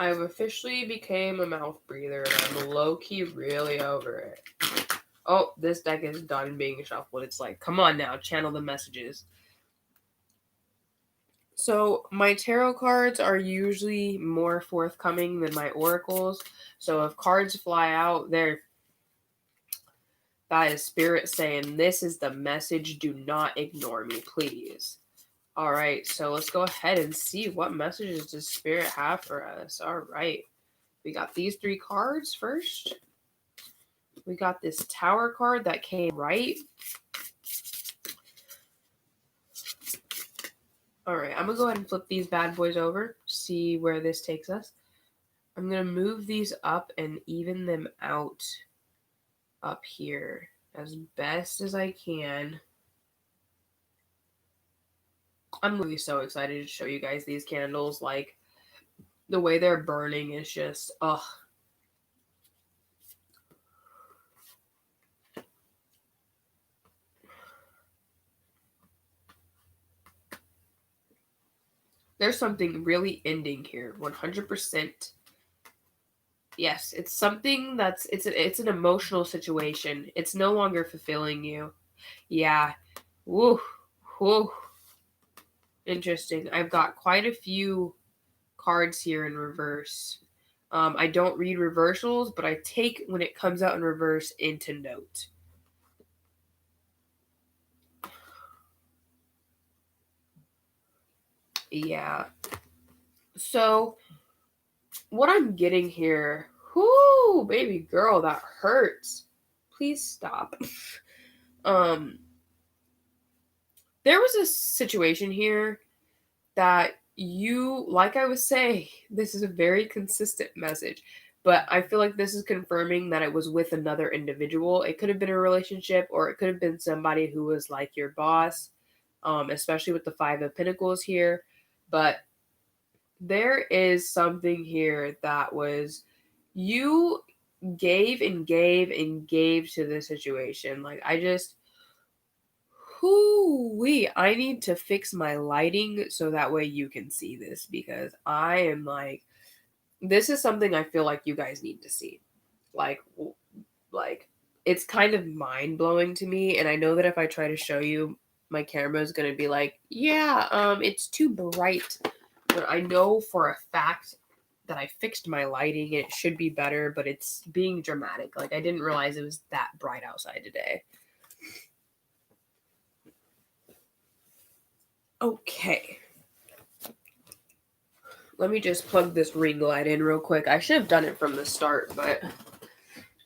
I've officially became a mouth breather, and I'm low-key really over it. Oh, this deck is done being shuffled. It's like, come on now, channel the messages. So my tarot cards are usually more forthcoming than my oracles. So if cards fly out, that is spirit saying, this is the message. Do not ignore me, please. All right, so let's go ahead and see what messages does spirit have for us. All right, we got these 3 cards first. We got this tower card that came right. All right, I'm going to go ahead and flip these bad boys over, see where this takes us. I'm going to move these up and even them out up here as best as I can. I'm really so excited to show you guys these candles. Like, the way they're burning is just, ugh. There's something really ending here, 100%. Yes, it's something that's it's an emotional situation. It's no longer fulfilling you. Yeah. Woo. Woo. Interesting. I've got quite a few cards here in reverse. I don't read reversals, but I take when it comes out in reverse into note. Yeah. So what I'm getting here, whoo, baby girl, that hurts. Please stop. There was a situation here that you, like I was saying, this is a very consistent message, but I feel like this is confirming that it was with another individual. It could have been a relationship, or it could have been somebody who was like your boss, especially with the 5 of Pentacles here. But there is something here that was, you gave and gave and gave to the situation. Like, whoo-wee, I need to fix my lighting so that way you can see this, because I am like, this is something I feel like you guys need to see. Like, it's kind of mind-blowing to me, and I know that if I try to show you, my camera is going to be like, yeah, it's too bright. But I know for a fact that I fixed my lighting and it should be better, but it's being dramatic. Like, I didn't realize it was that bright outside today. Okay. Let me just plug this ring light in real quick. I should have done it from the start, but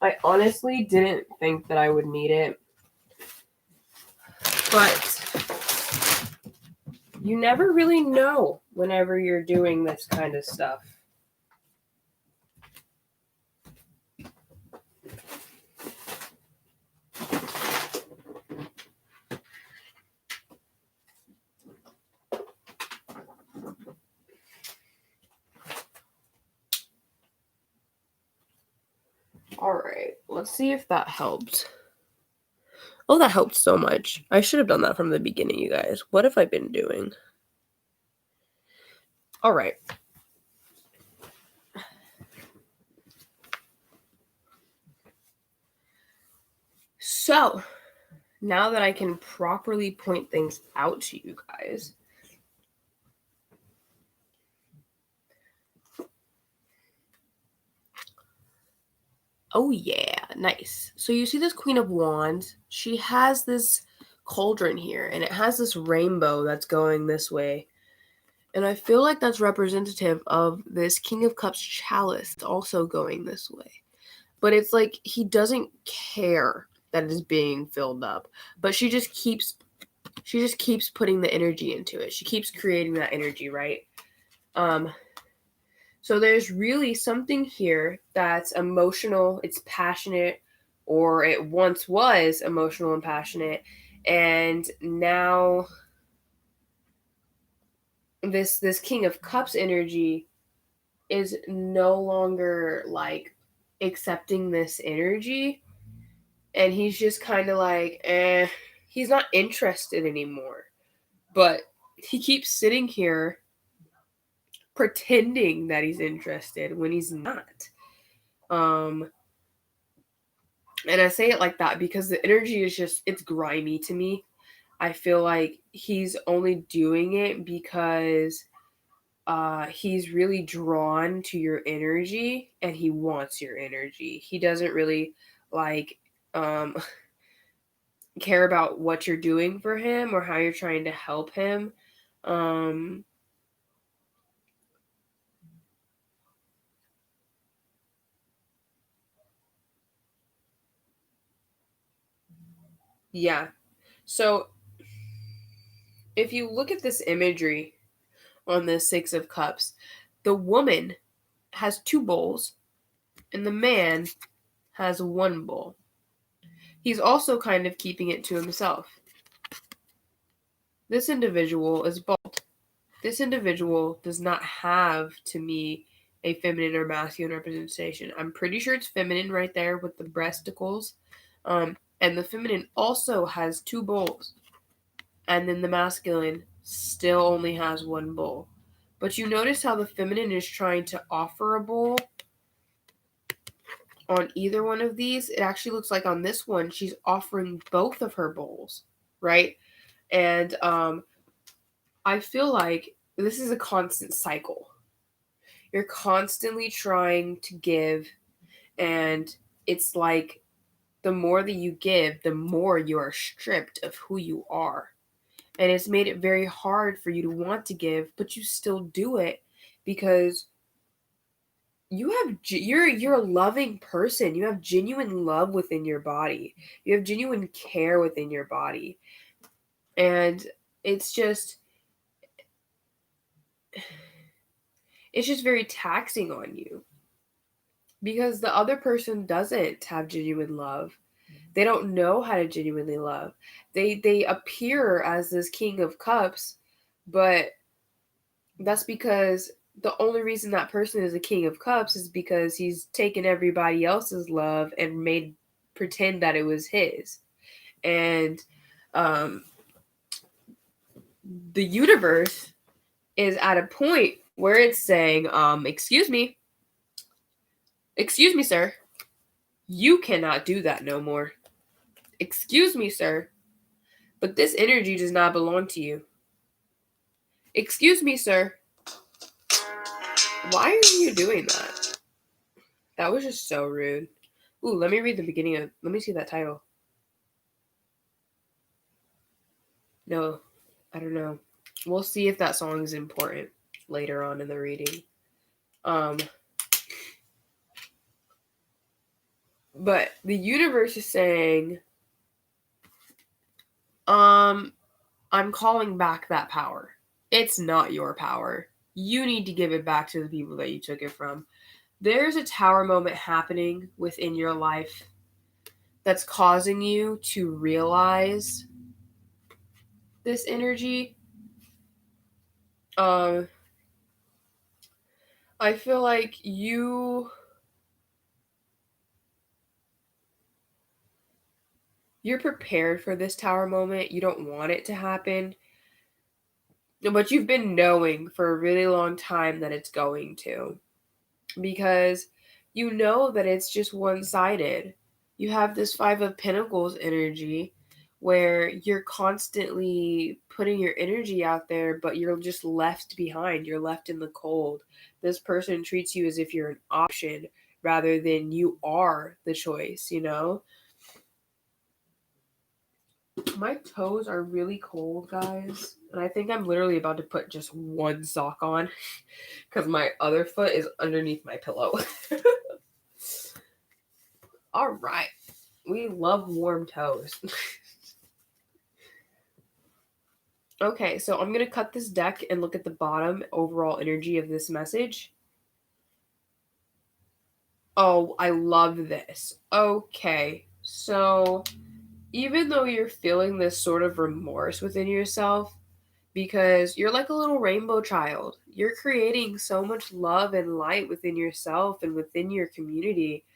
I honestly didn't think that I would need it. But you never really know whenever you're doing this kind of stuff. All right, let's see if that helped. Oh, that helped so much. I should have done that from the beginning, you guys. What have I been doing? All right. So, now that I can properly point things out to you guys, oh yeah, nice. So you see this Queen of Wands? She has this cauldron here, and it has this rainbow that's going this way. And I feel like that's representative of this King of Cups chalice also going this way. But it's like he doesn't care that it is being filled up, but she just keeps putting the energy into it. She keeps creating that energy, right? So there's really something here that's emotional, it's passionate, or it once was emotional and passionate, and now this King of Cups energy is no longer like accepting this energy, and he's just kind of like, he's not interested anymore. But he keeps sitting here pretending that he's interested when he's not. And I say it like that because the energy is just, it's grimy to me. I feel like he's only doing it because he's really drawn to your energy and he wants your energy. He doesn't really like care about what you're doing for him or how you're trying to help him. Yeah. So if you look at this imagery on the Six of Cups, the woman has two bowls and the man has one bowl. He's also kind of keeping it to himself. This individual is bald. This individual does not have, to me, a feminine or masculine representation. I'm pretty sure it's feminine right there with the breasticles. And the feminine also has two bowls. And then the masculine still only has one bowl. But you notice how the feminine is trying to offer a bowl on either one of these. It actually looks like on this one, she's offering both of her bowls, right? And I feel like this is a constant cycle. You're constantly trying to give, and it's like the more that you give, the more you are stripped of who you are. And it's made it very hard for you to want to give, but you still do it because you're a loving person. You have genuine love within your body. You have genuine care within your body. And it's just very taxing on you because the other person doesn't have genuine love. They don't know how to genuinely love. They appear as this King of Cups, but that's because the only reason that person is a King of Cups is because he's taken everybody else's love and made pretend that it was his. And the universe is at a point where it's saying, excuse me, sir, you cannot do that no more. Excuse me, sir, but this energy does not belong to you. Excuse me, sir. Why are you doing that? That was just so rude. Ooh, let me read the beginning of. Let me see that title. No, I don't know. We'll see if that song is important later on in the reading. But the universe is saying, I'm calling back that power. It's not your power. You need to give it back to the people that you took it from. There's a tower moment happening within your life that's causing you to realize this energy. I feel like you're prepared for this tower moment. You don't want it to happen, but you've been knowing for a really long time that it's going to, because you know that it's just one-sided. You have this Five of Pentacles energy where you're constantly putting your energy out there, but you're just left behind. You're left in the cold. This person treats you as if you're an option rather than you are the choice, you know? My toes are really cold, guys. And I think I'm literally about to put just one sock on because my other foot is underneath my pillow. All right. We love warm toes. Okay, so I'm going to cut this deck and look at the bottom overall energy of this message. Oh, I love this. Okay, so even though you're feeling this sort of remorse within yourself, because you're like a little rainbow child, you're creating so much love and light within yourself and within your community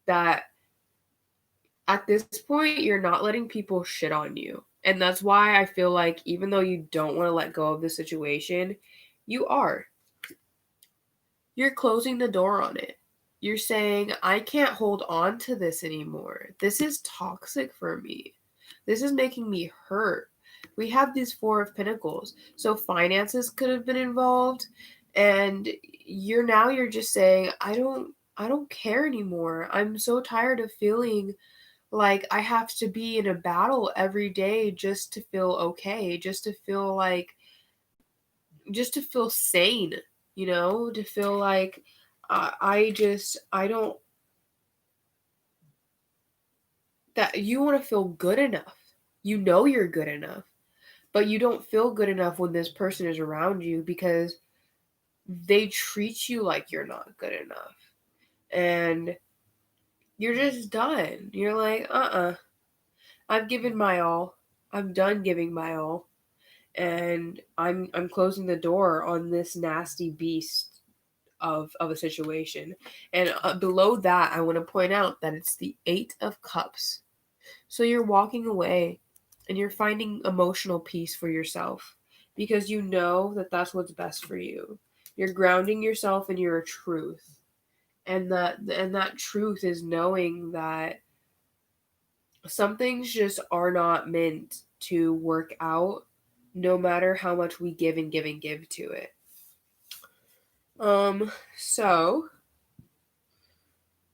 that at this point, you're not letting people shit on you. And that's why I feel like even though you don't want to let go of the situation, you are. you're closing the door on it. You're saying, I can't hold on to this anymore. This is toxic for me. This is making me hurt. We have these Four of Pentacles. So finances could have been involved. And you're just saying, I don't care anymore. I'm so tired of feeling like I have to be in a battle every day just to feel okay, just to feel sane, to feel like I don't, that you want to feel good enough. You're good enough, but you don't feel good enough when this person is around you because they treat you like you're not good enough. And you're just done. You're like, I've given my all. I'm done giving my all. And I'm closing the door on this nasty beast of a situation. And below that, I want to point out that it's the Eight of Cups. So you're walking away and you're finding emotional peace for yourself because you know that that's what's best for you. You're grounding yourself in your truth. And that truth is knowing that some things just are not meant to work out no matter how much we give and give and give to it. So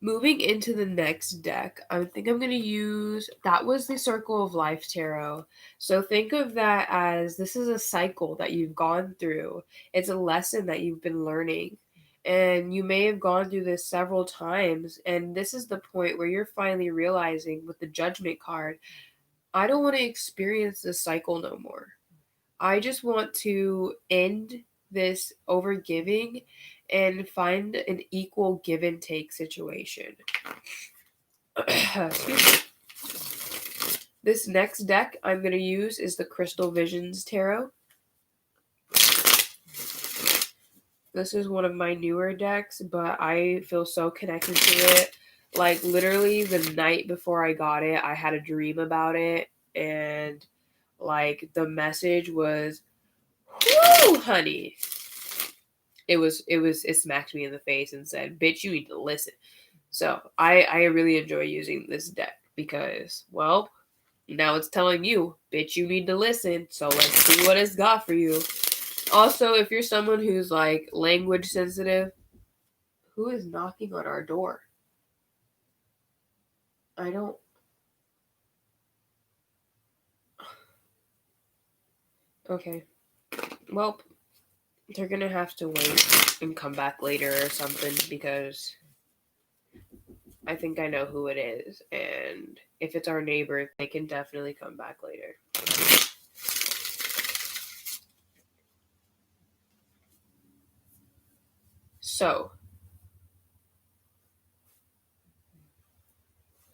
moving into the next deck, I think I'm going to use, that was the Circle of Life Tarot. So think of that as this is a cycle that you've gone through. It's a lesson that you've been learning. And you may have gone through this several times. And this is the point where you're finally realizing with the Judgment card, I don't want to experience this cycle no more. I just want to end this overgiving and find an equal give and take situation. Excuse me. This next deck I'm going to use is the Crystal Visions Tarot. This is one of my newer decks, but I feel so connected to it. Like, literally, the night before I got it, I had a dream about it, and, like, the message was, whoo, honey. It smacked me in the face and said, bitch, you need to listen. So I really enjoy using this deck because, well, now it's telling you, bitch, you need to listen. So let's see what it's got for you. Also, if you're someone who's like language sensitive, who is knocking on our door? I don't. Okay. Well, they're gonna have to wait and come back later or something because I think I know who it is. And if it's our neighbor, they can definitely come back later. So,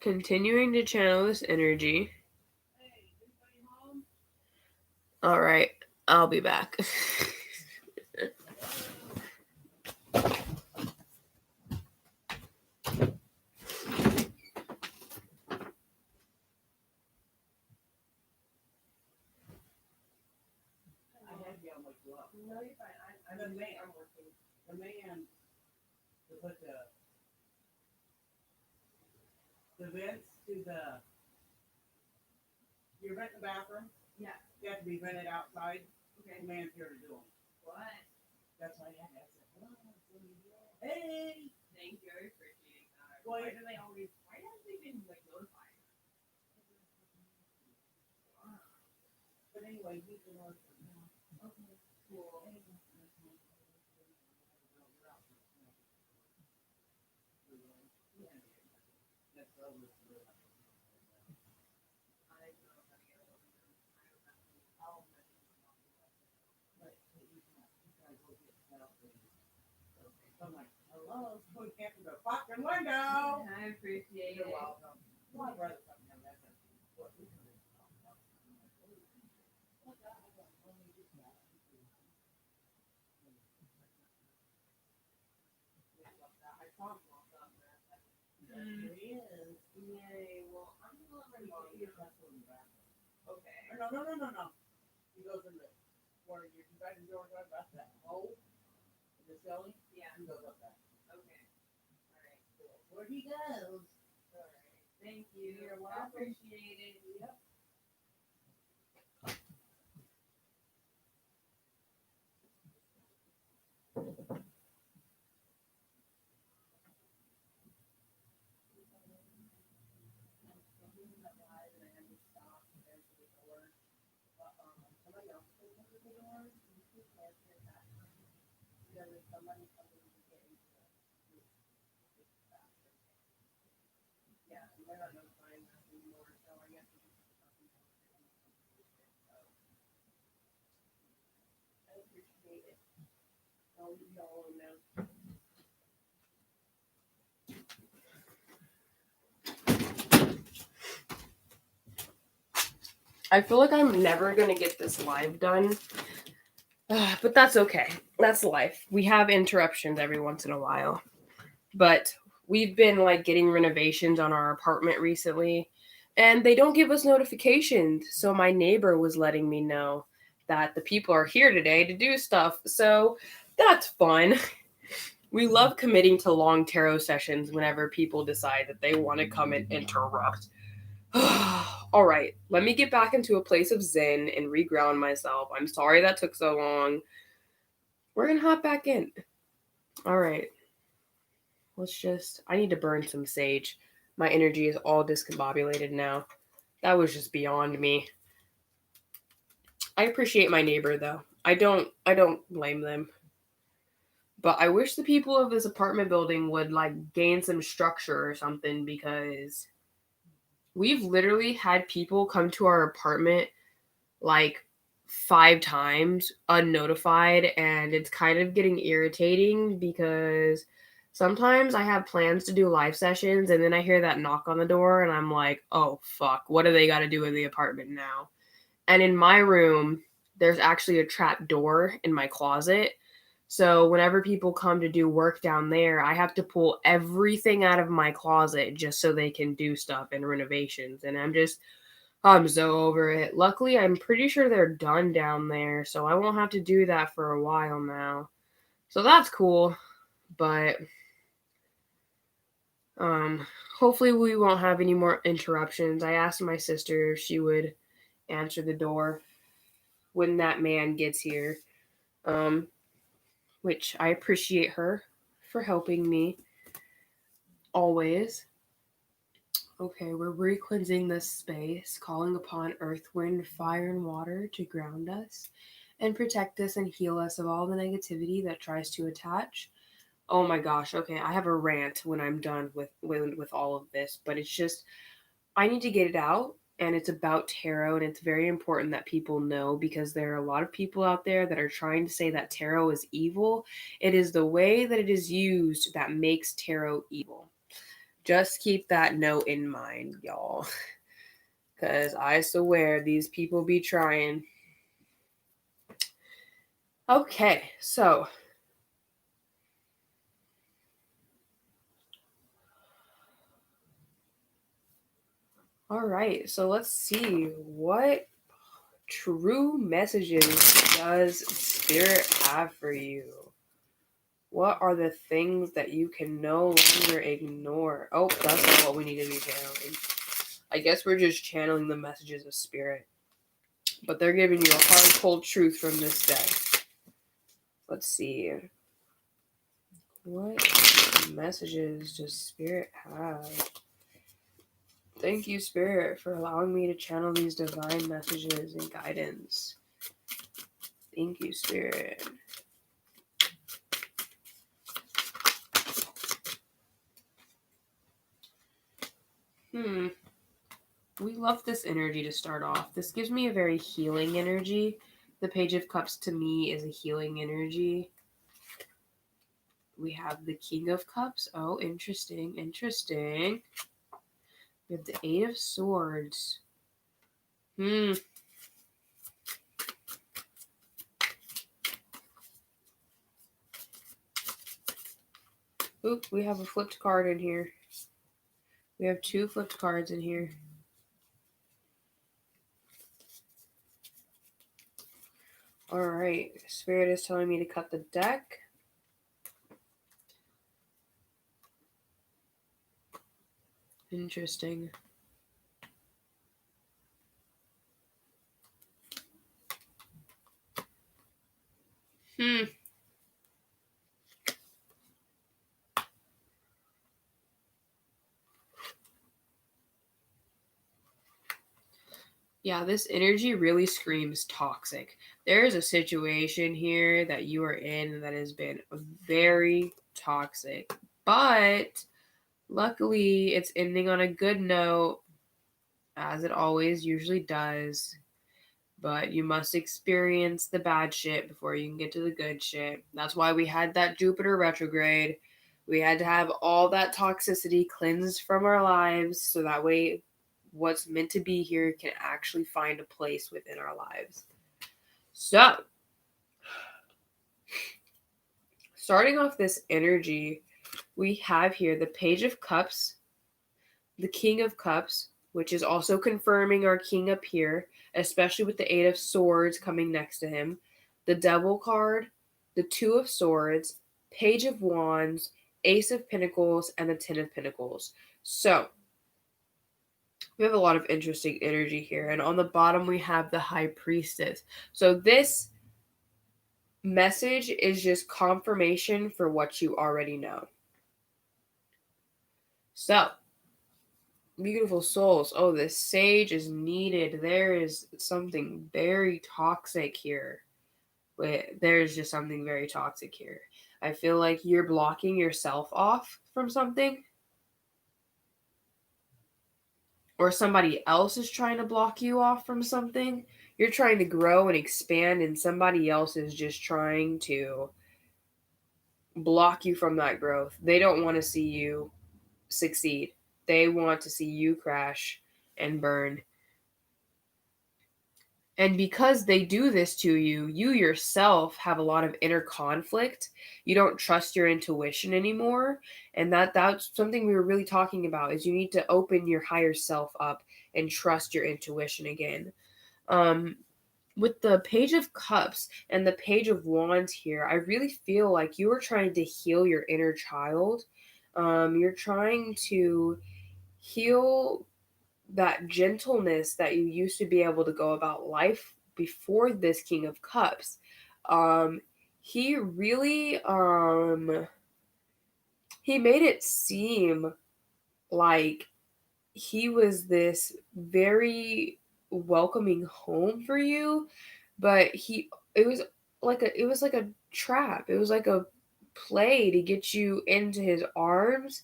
continuing to channel this energy. All right, I'll be back. No, you're fine. I'm working. The man to put the vents to the. You rent the bathroom. Yeah. You have to be rented outside. Okay. The man's here to do them. What? That's why I had to. Hey. Thank you. I appreciate that. Well, why do they always? Why haven't they been like notified? But anyway, he can order. Okay. Cool. I'm like, hello, so we can't the fucking window. I appreciate it. You're welcome. My brother fucking have that. There he is. Yay. Well, I'm gonna let you get that one back. Okay. No. He goes in the where you guys are about that hole in the ceiling. Yeah. He goes up that. Okay. All right, cool. Where he goes. All right. Thank you. You're welcome. Appreciate it. Yep. Somebody else is going to the door. There was somebody coming to get into the bathroom. Yeah, and they're not notifying us anymore, so I guess we just I appreciate it. I'll leave y'all alone now. I feel like I'm never going to get this live done. But that's okay. That's life. We have interruptions every once in a while. But we've been like getting renovations on our apartment recently, and they don't give us notifications. So my neighbor was letting me know that the people are here today to do stuff. So that's fun. We love committing to long tarot sessions whenever people decide that they want to come and interrupt. All right, let me get back into a place of zen and reground myself. I'm sorry that took so long. We're gonna hop back in. All right. I need to burn some sage. My energy is all discombobulated now. That was just beyond me. I appreciate my neighbor though. I don't blame them. But I wish the people of this apartment building would like gain some structure or something, because we've literally had people come to our apartment like 5 times unnotified, and it's kind of getting irritating because sometimes I have plans to do live sessions and then I hear that knock on the door and I'm like, oh fuck, what do they got to do with the apartment now? And in my room, there's actually a trap door in my closet. So whenever people come to do work down there, I have to pull everything out of my closet just so they can do stuff and renovations. And I'm so over it. Luckily, I'm pretty sure they're done down there, so I won't have to do that for a while now. So that's cool. But hopefully we won't have any more interruptions. I asked my sister if she would answer the door when that man gets here. Which I appreciate her for helping me always. Okay, we're re-cleansing this space, calling upon earth, wind, fire, and water to ground us and protect us and heal us of all the negativity that tries to attach. Oh my gosh, okay, I have a rant when I'm done with all of this, but it's just I need to get it out, and it's about tarot, and it's very important that people know, because there are a lot of people out there that are trying to say that tarot is evil. It is the way that it is used that makes tarot evil. Just keep that note in mind, y'all. Because I swear these people be trying. Okay, so. All right, so let's see. What true messages does Spirit have for you? What are the things that you can no longer ignore? Oh, that's not what we need to be channeling. I guess we're just channeling the messages of Spirit. But they're giving you a hard, cold truth from this day. Let's see. What messages does Spirit have? Thank you, Spirit, for allowing me to channel these divine messages and guidance. Thank you, Spirit. We love this energy to start off. This gives me a very healing energy. The Page of Cups to me is a healing energy. We have the King of Cups. Oh, interesting, interesting. We have the Eight of Swords. Oop, we have a flipped card in here. We have 2 flipped cards in here. Alright, Spirit is telling me to cut the deck. Interesting. Yeah, this energy really screams toxic. There is a situation here that you are in that has been very toxic, but luckily it's ending on a good note, as it always usually does. But you must experience the bad shit before you can get to the good shit. That's why we had that Jupiter retrograde. We had to have all that toxicity cleansed from our lives so that way what's meant to be here can actually find a place within our lives. So, starting off this energy, we have here the Page of Cups, the King of Cups, which is also confirming our king up here, especially with the Eight of Swords coming next to him, the Devil card, the Two of Swords, Page of Wands, Ace of Pentacles, and the Ten of Pentacles. So, we have a lot of interesting energy here. And on the bottom, we have the High Priestess. So, this message is just confirmation for what you already know. So, beautiful souls. Oh, this sage is needed. There is something very toxic here. There's just something very toxic here. I feel like you're blocking yourself off from something, or somebody else is trying to block you off from something. You're trying to grow and expand, and somebody else is just trying to block you from that growth. They don't want to see you succeed. They want to see you crash and burn. And because they do this to you, you yourself have a lot of inner conflict. You don't trust your intuition anymore. And that's something we were really talking about is you need to open your higher self up and trust your intuition again. Um, with the Page of Cups and the Page of Wands here, I really feel like you are trying to heal your inner child. You're trying to heal that gentleness that you used to be able to go about life before this King of Cups. Um, he really he made it seem like he was this very welcoming home for you, but it was like a trap. It was like a play to get you into his arms,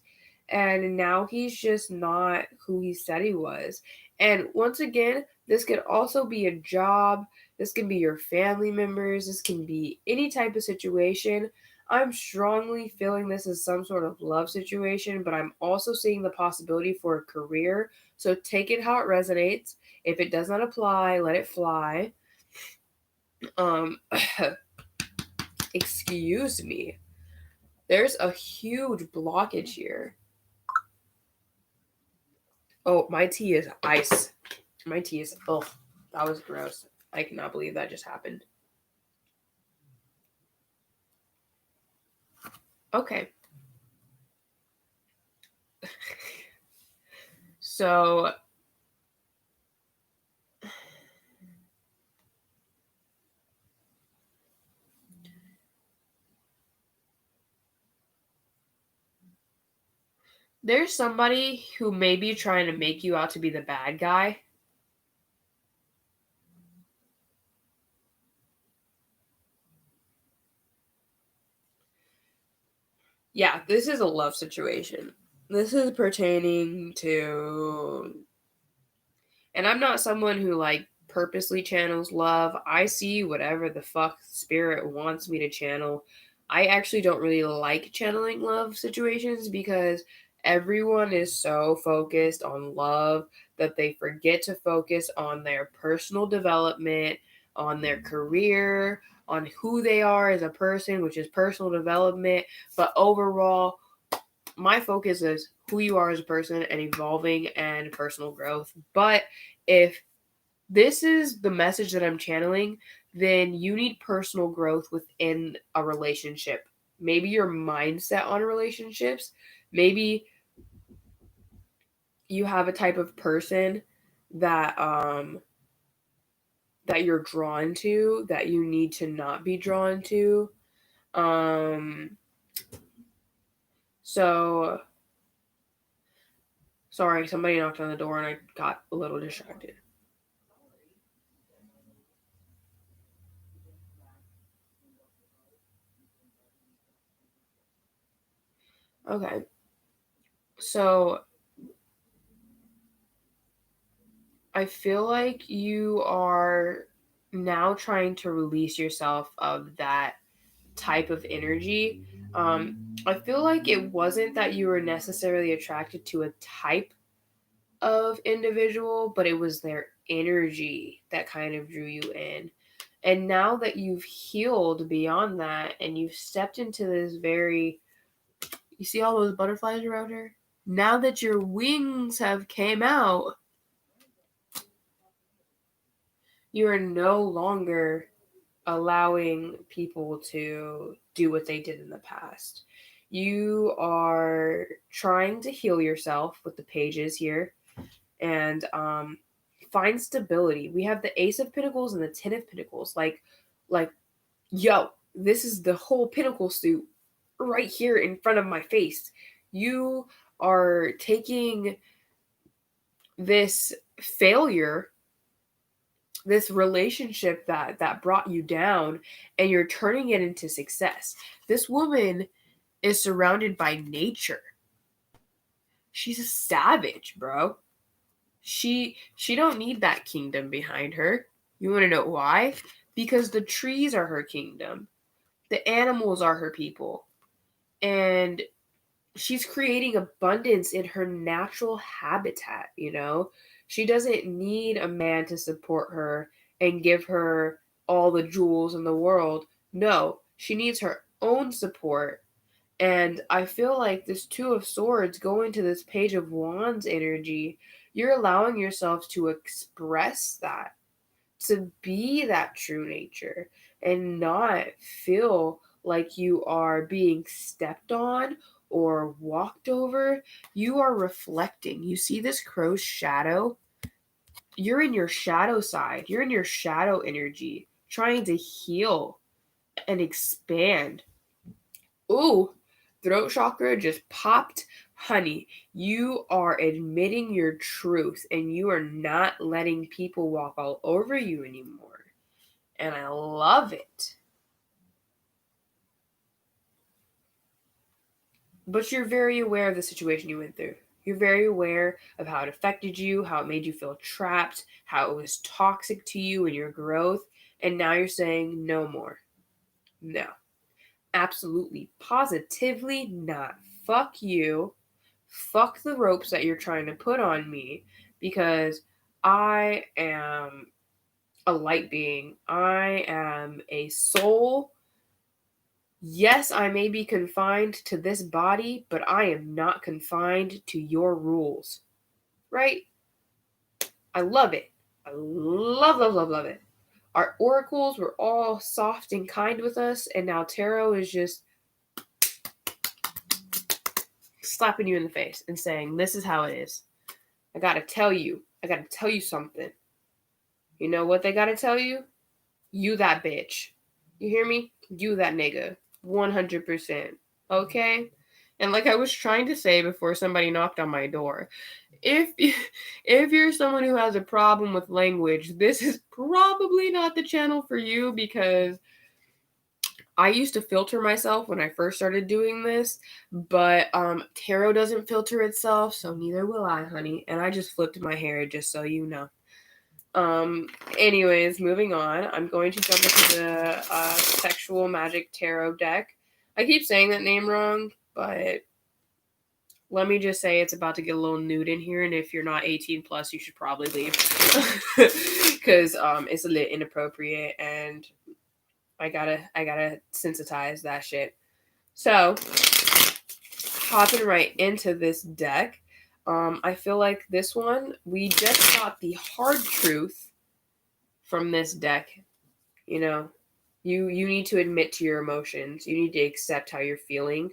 and now he's just not who he said he was. And once again, this could also be a job, this can be your family members, this can be any type of situation. I'm strongly feeling this is some sort of love situation, but I'm also seeing the possibility for a career. So take it how it resonates. If it does not apply, let it fly. Um, excuse me. There's a huge blockage here. Oh, my tea is ice. My tea is, oh, that was gross. I cannot believe that just happened. Okay. So there's somebody who may be trying to make you out to be the bad guy. Yeah, this is a love situation. This is pertaining to, and I'm not someone who like purposely channels love. I see whatever the fuck spirit wants me to channel. I actually don't really like channeling love situations because everyone is so focused on love that they forget to focus on their personal development, on their career, on who they are as a person, which is personal development. But overall, my focus is who you are as a person and evolving and personal growth. But if this is the message that I'm channeling, then you need personal growth within a relationship. Maybe your mindset on relationships, maybe you have a type of person that that you're drawn to, that you need to not be drawn to. So sorry, somebody knocked on the door and I got a little distracted. Okay. So I feel like you are now trying to release yourself of that type of energy. I feel like it wasn't that you were necessarily attracted to a type of individual, but it was their energy that kind of drew you in. And now that you've healed beyond that and you've stepped into this very, you see all those butterflies around her? Now that your wings have came out, you are no longer allowing people to do what they did in the past. You are trying to heal yourself with the pages here and find stability. We have the Ace of Pentacles and the Ten of Pentacles. Like, yo, this is the whole Pentacle suit right here in front of my face. You are taking this failure, this relationship that brought you down, and you're turning it into success. This woman is surrounded by nature. She's a savage, bro. She don't need that kingdom behind her. You want to know why? Because the trees are her kingdom. The animals are her people. And she's creating abundance in her natural habitat, you know? She doesn't need a man to support her and give her all the jewels in the world. No, she needs her own support. And I feel like this Two of Swords going to this Page of Wands energy, you're allowing yourself to express that, to be that true nature, and not feel like you are being stepped on or walked over. You are reflecting. You see this crow's shadow? You're in your shadow side, you're in your shadow energy, trying to heal and expand. Ooh, throat chakra just popped. Honey, you are admitting your truth and you are not letting people walk all over you anymore. And I love it. But you're very aware of the situation you went through. You're very aware of how it affected you, how it made you feel trapped, how it was toxic to you and your growth. And now you're saying no more. No. Absolutely, positively not. Fuck you. Fuck the ropes that you're trying to put on me because I am a light being. I am a soul. Yes, I may be confined to this body, but I am not confined to your rules. Right? I love it. I love, love, love, love it. Our oracles were all soft and kind with us, and now tarot is just slapping you in the face and saying, this is how it is. I gotta tell you. I gotta tell you something. You know what they gotta tell you? You that bitch. You hear me? You that nigga. 100%. Okay? And like I was trying to say before somebody knocked on my door, if if you're someone who has a problem with language, this is probably not the channel for you because I used to filter myself when I first started doing this, but tarot doesn't filter itself, so neither will I, honey. And I just flipped my hair just so you know. Anyways, moving on. I'm going to jump into the Sexual Magic Tarot deck. I keep saying that name wrong, but let me just say it's about to get a little nude in here, and if you're not 18 plus, you should probably leave because it's a little inappropriate and I gotta sensitize that shit. So, hopping right into this deck, I feel like this one, we just got the hard truth from this deck. You know, you need to admit to your emotions. You need to accept how you're feeling.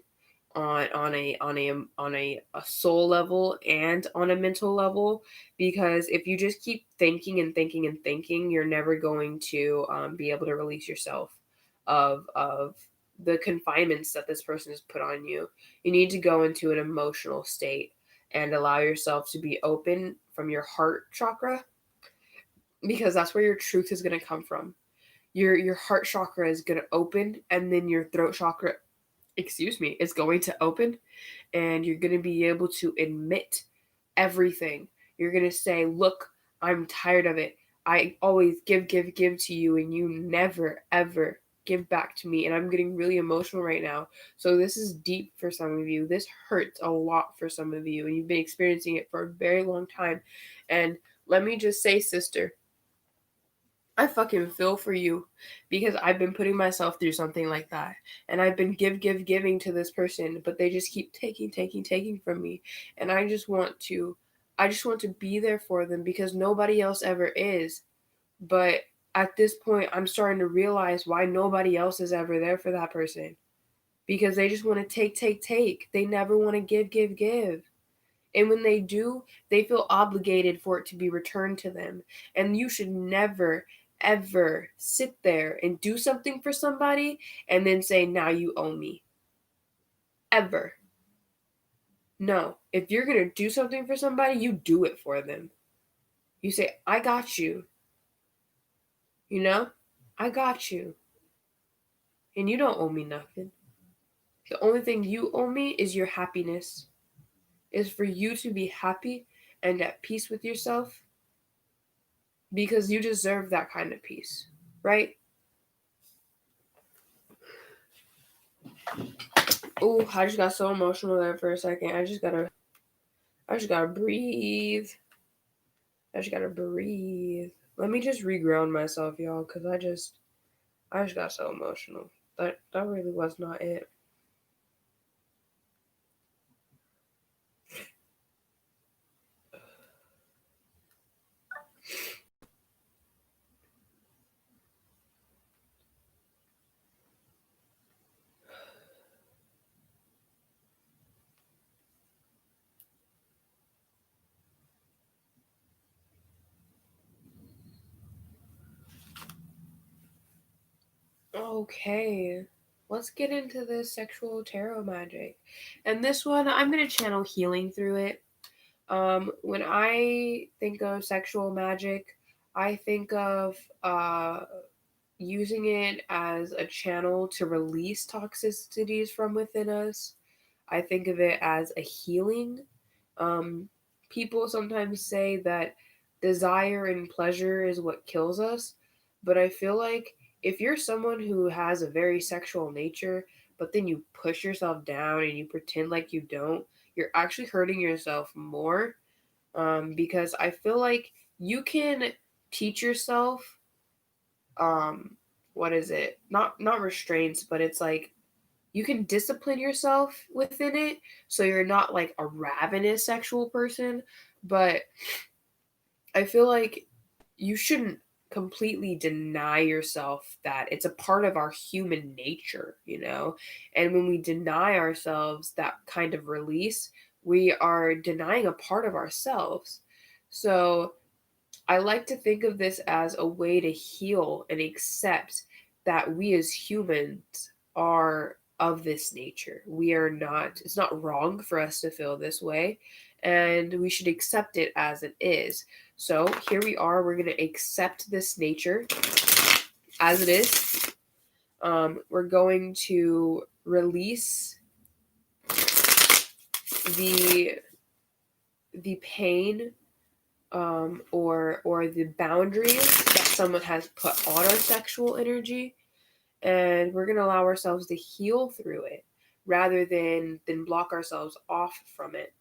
on a soul level and on a mental level, because if you just keep thinking and thinking and thinking, you're never going to be able to release yourself of the confinements that this person has put on you. You need to go into an emotional state and allow yourself to be open from your heart chakra, because that's where your truth is going to come from. Your heart chakra is going to open, and then your throat chakra, is going to open, and you're going to be able to admit everything. You're going to say, look, I'm tired of it. I always give to you, and you never, ever give back to me. And I'm getting really emotional right now. So this is deep for some of you. This hurts a lot for some of you, and you've been experiencing it for a very long time. And let me just say, sister, I fucking feel for you, because I've been putting myself through something like that. And I've been giving to this person, but they just keep taking from me. And I just want to be there for them, because nobody else ever is. But at this point, I'm starting to realize why nobody else is ever there for that person. Because they just want to take. They never want to give. And when they do, they feel obligated for it to be returned to them. And you should never, ever sit there and do something for somebody and then say, now you owe me. Ever. No. If you're going to do something for somebody, you do it for them. You say, I got you. You know? I got you. And you don't owe me nothing. The only thing you owe me is your happiness. Is for you to be happy and at peace with yourself, because you deserve that kind of peace, right? Oh, I just got so emotional there for a second. I just gotta breathe. Let me just reground myself, y'all, because I just got so emotional. That really was not it. Okay, let's get into this sexual tarot magic. And this one, I'm going to channel healing through it. When I think of sexual magic, I think of using it as a channel to release toxicities from within us. I think of it as a healing. Um, People sometimes say that desire and pleasure is what kills us, but I feel like if you're someone who has a very sexual nature, but then you push yourself down and you pretend like you don't, you're actually hurting yourself more. Because I feel like you can teach yourself, what is it? Not restraints, but it's like you can discipline yourself within it, so you're not like a ravenous sexual person. But I feel like you shouldn't completely deny yourself that it's a part of our human nature, you know? And when we deny ourselves that kind of release, we are denying a part of ourselves. So I like to think of this as a way to heal and accept that we as humans are of this nature. We are not, it's not wrong for us to feel this way, and we should accept it as it is. So here we are, we're going to accept this nature as it is. We're going to release the pain, or the boundaries that someone has put on our sexual energy, and we're going to allow ourselves to heal through it rather than block ourselves off from it.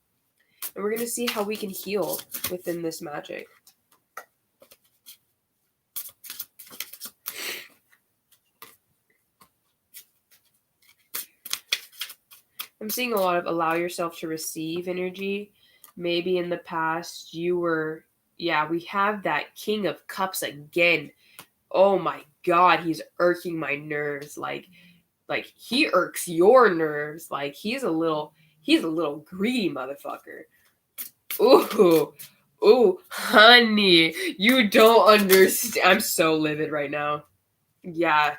And we're going to see how we can heal within this magic. I'm seeing a lot of allow yourself to receive energy. Maybe in the past you were, yeah, we have that King of Cups again. Oh my God, he's irking my nerves. Like, Like, he irks your nerves. Like, he's a little greedy motherfucker. Ooh, ooh, honey, you don't understand. I'm so livid right now. Yeah.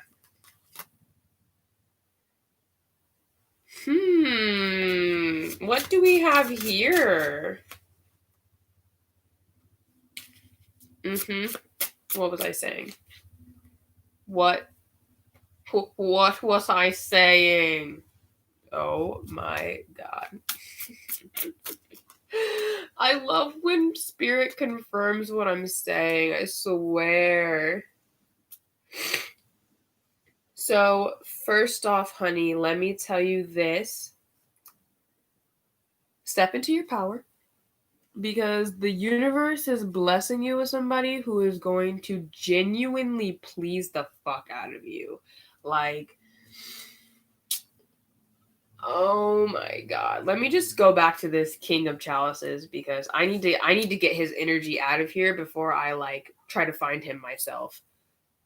What do we have here? What was I saying? What was I saying? Oh my god. I love when spirit confirms what I'm saying, I swear. So, first off, honey, let me tell you this. Step into your power, because the universe is blessing you with somebody who is going to genuinely please the fuck out of you. Like, oh my god. Let me just go back to this King of Chalices, because I need to get his energy out of here before I like try to find him myself.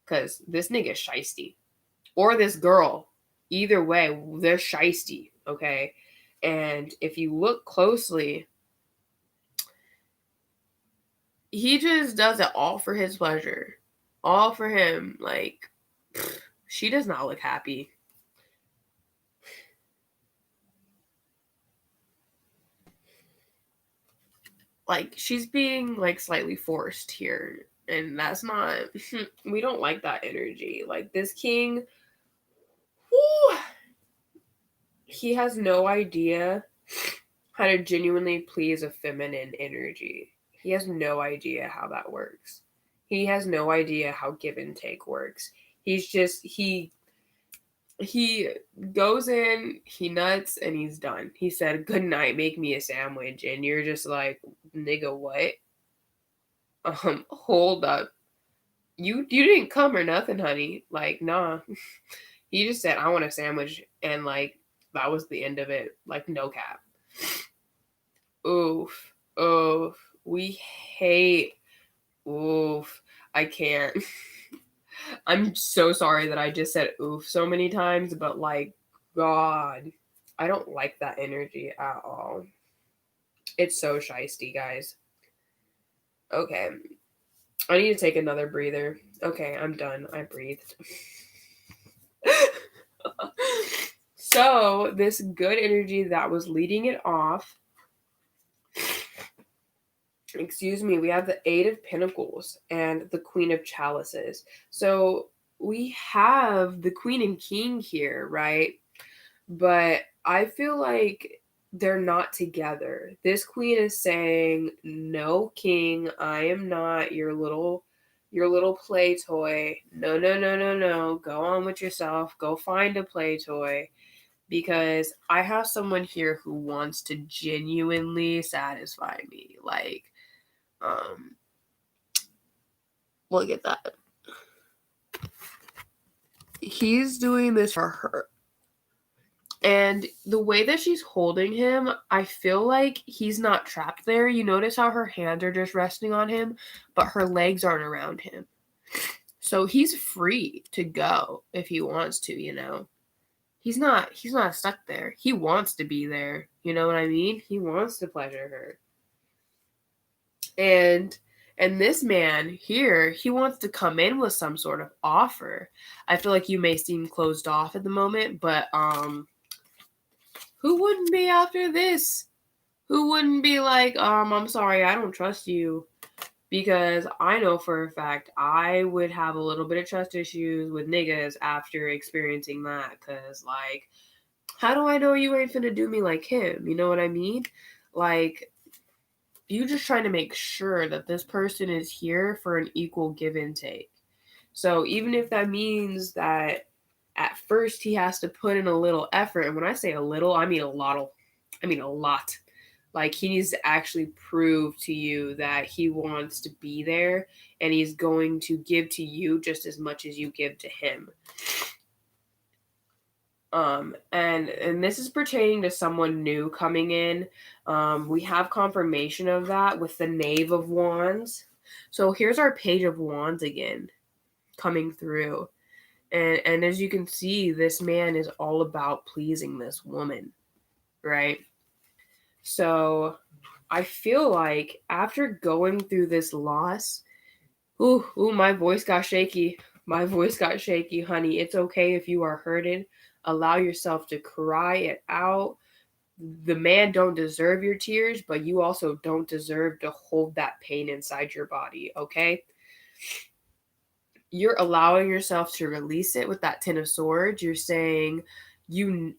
Cause this nigga's shiesty. Or this girl. Either way, they're shiesty, okay? And if you look closely, he just does it all for his pleasure. All for him. Like, she does not look happy. Like, she's being like slightly forced here, and that's not we don't like that energy. Like, this king, whew, he has no idea how to genuinely please a feminine energy. He has no idea how that works. He has no idea how give and take works. He's just he goes in, he nuts, and he's done. He said, "Good night, make me a sandwich," and you're just like, "Nigga, what?" Hold up. You didn't come or nothing, honey. Like, nah. He just said, "I want a sandwich," and like that was the end of it. Like, no cap. Oof. Oof. We hate. Oof. I can't. I'm so sorry that I just said oof so many times, but like, God, I don't like that energy at all. It's so shiesty, guys. Okay. I need to take another breather. Okay, I'm done. I breathed. So, this good energy that was leading it off, excuse me, we have the Eight of Pentacles and the Queen of Chalices. So, we have the Queen and King here, right? But I feel like they're not together. This queen is saying, "No, king, I am not your little play toy. No, no, no, no, no. Go on with yourself. Go find a play toy, because I have someone here who wants to genuinely satisfy me." Like, look at that. He's doing this for her. And the way that she's holding him, I feel like he's not trapped there. You notice how her hands are just resting on him, but her legs aren't around him. So he's free to go if he wants to, you know. He's not stuck there. He wants to be there. You know what I mean? He wants to pleasure her. And this man here, he wants to come in with some sort of offer. I feel like you may seem closed off at the moment, but who wouldn't be after this? Who wouldn't be like, I'm sorry, I don't trust you? Because I know for a fact I would have a little bit of trust issues with niggas after experiencing that. Because, like, how do I know you ain't finna do me like him? You know what I mean? Like, you just trying to make sure that this person is here for an equal give and take. So even if that means that at first he has to put in a little effort, and when I say a little, I mean a lot. Like, he needs to actually prove to you that he wants to be there, and he's going to give to you just as much as you give to him. And this is pertaining to someone new coming in. We have confirmation of that with the Knave of Wands. So here's our Page of Wands again coming through. And as you can see, this man is all about pleasing this woman, right? So I feel like after going through this loss, ooh, my voice got shaky. My voice got shaky, honey. It's okay if you are hurting. Allow yourself to cry it out. The man don't deserve your tears, but you also don't deserve to hold that pain inside your body, okay? You're allowing yourself to release it with that 10 of swords. You're saying,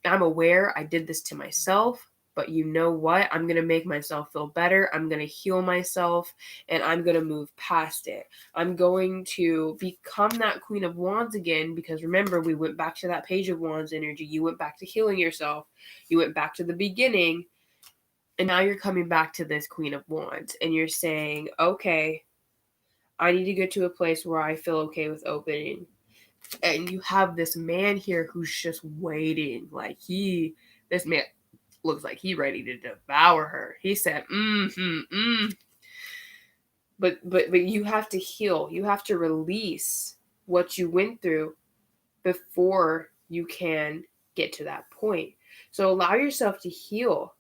I'm aware I did this to myself, but you know what? I'm going to make myself feel better. I'm going to heal myself, and I'm going to move past it. I'm going to become that Queen of Wands again, because remember, we went back to that Page of Wands energy. You went back to healing yourself. You went back to the beginning, and now you're coming back to this Queen of Wands, and you're saying, okay, I need to get to a place where I feel okay with opening. And you have this man here who's just waiting. Like this man looks like he ready to devour her. He said, But you have to heal. You have to release what you went through before you can get to that point. So allow yourself to heal.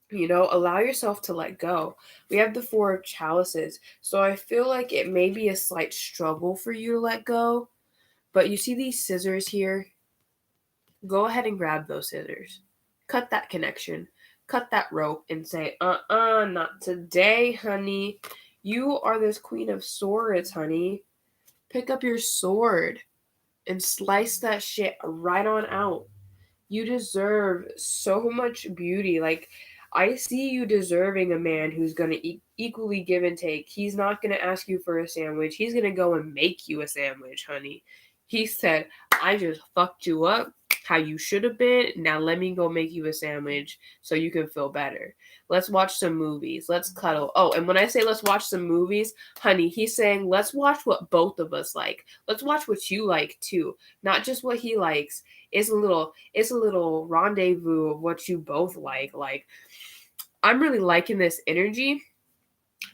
Allow yourself to let go. We have the Four of Chalices. So I feel like it may be a slight struggle for you to let go. But you see these scissors here? Go ahead and grab those scissors. Cut that connection. Cut that rope and say, not today, honey. You are this Queen of Swords, honey. Pick up your sword and slice that shit right on out. You deserve so much beauty. Like, I see you deserving a man who's going to equally give and take. He's not going to ask you for a sandwich. He's going to go and make you a sandwich, honey. He said, I just fucked you up how you should have been. Now let me go make you a sandwich so you can feel better. Let's watch some movies. Let's cuddle. Oh, and when I say let's watch some movies, honey, he's saying let's watch what both of us like. Let's watch what you like too, not just what he likes. It's a little rendezvous of what you both like. Like, I'm really liking this energy.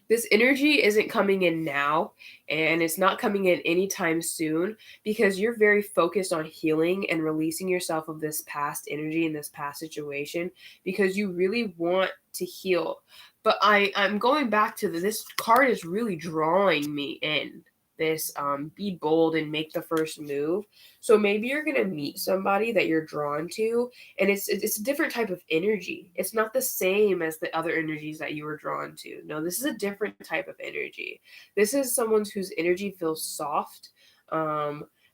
This energy isn't coming in now, and it's not coming in anytime soon, because you're very focused on healing and releasing yourself of this past energy and this past situation, because you really want to heal. But I'm going back to this card is really drawing me in this be bold and make the first move. So maybe you're gonna meet somebody that you're drawn to, and it's a different type of energy. It's not the same as the other energies that you were drawn to. No, this is a different type of energy. This is someone whose energy feels soft.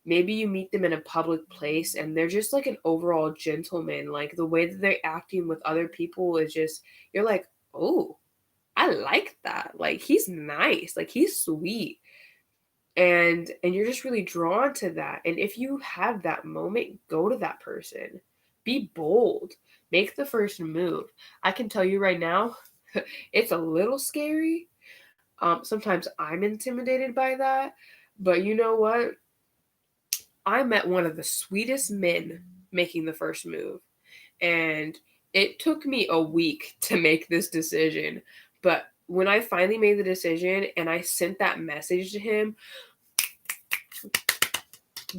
Maybe you meet them in a public place and they're just like an overall gentleman. Like, the way that they're acting with other people is just, you're like, oh, I like that. Like, he's nice. Like, he's sweet. And you're just really drawn to that. And if you have that moment, go to that person. Be bold. Make the first move. I can tell you right now, it's a little scary. Sometimes I'm intimidated by that. But you know what? I met one of the sweetest men making the first move. And it took me a week to make this decision. But when I finally made the decision and I sent that message to him,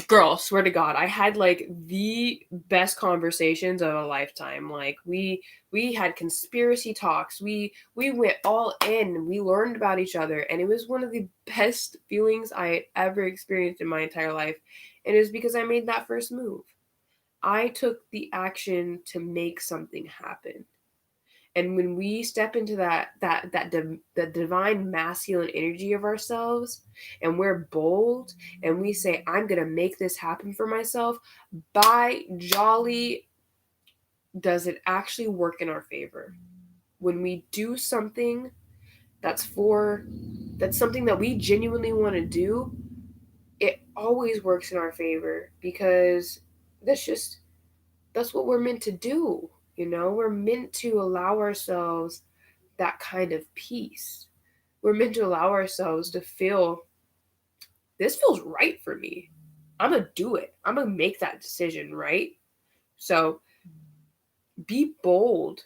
girl, swear to God, I had like the best conversations of a lifetime. Like, we had conspiracy talks. We went all in. We learned about each other, and it was one of the best feelings I had ever experienced in my entire life. And it was because I made that first move. I took the action to make something happen. And when we step into the divine masculine energy of ourselves, and we're bold, and we say, I'm going to make this happen for myself, by jolly, does it actually work in our favor. When we do something that's something that we genuinely want to do, it always works in our favor, because that's what we're meant to do. We're meant to allow ourselves that kind of peace. We're meant to allow ourselves to feel, this feels right for me. I'm going to do it. I'm going to make that decision, right? So be bold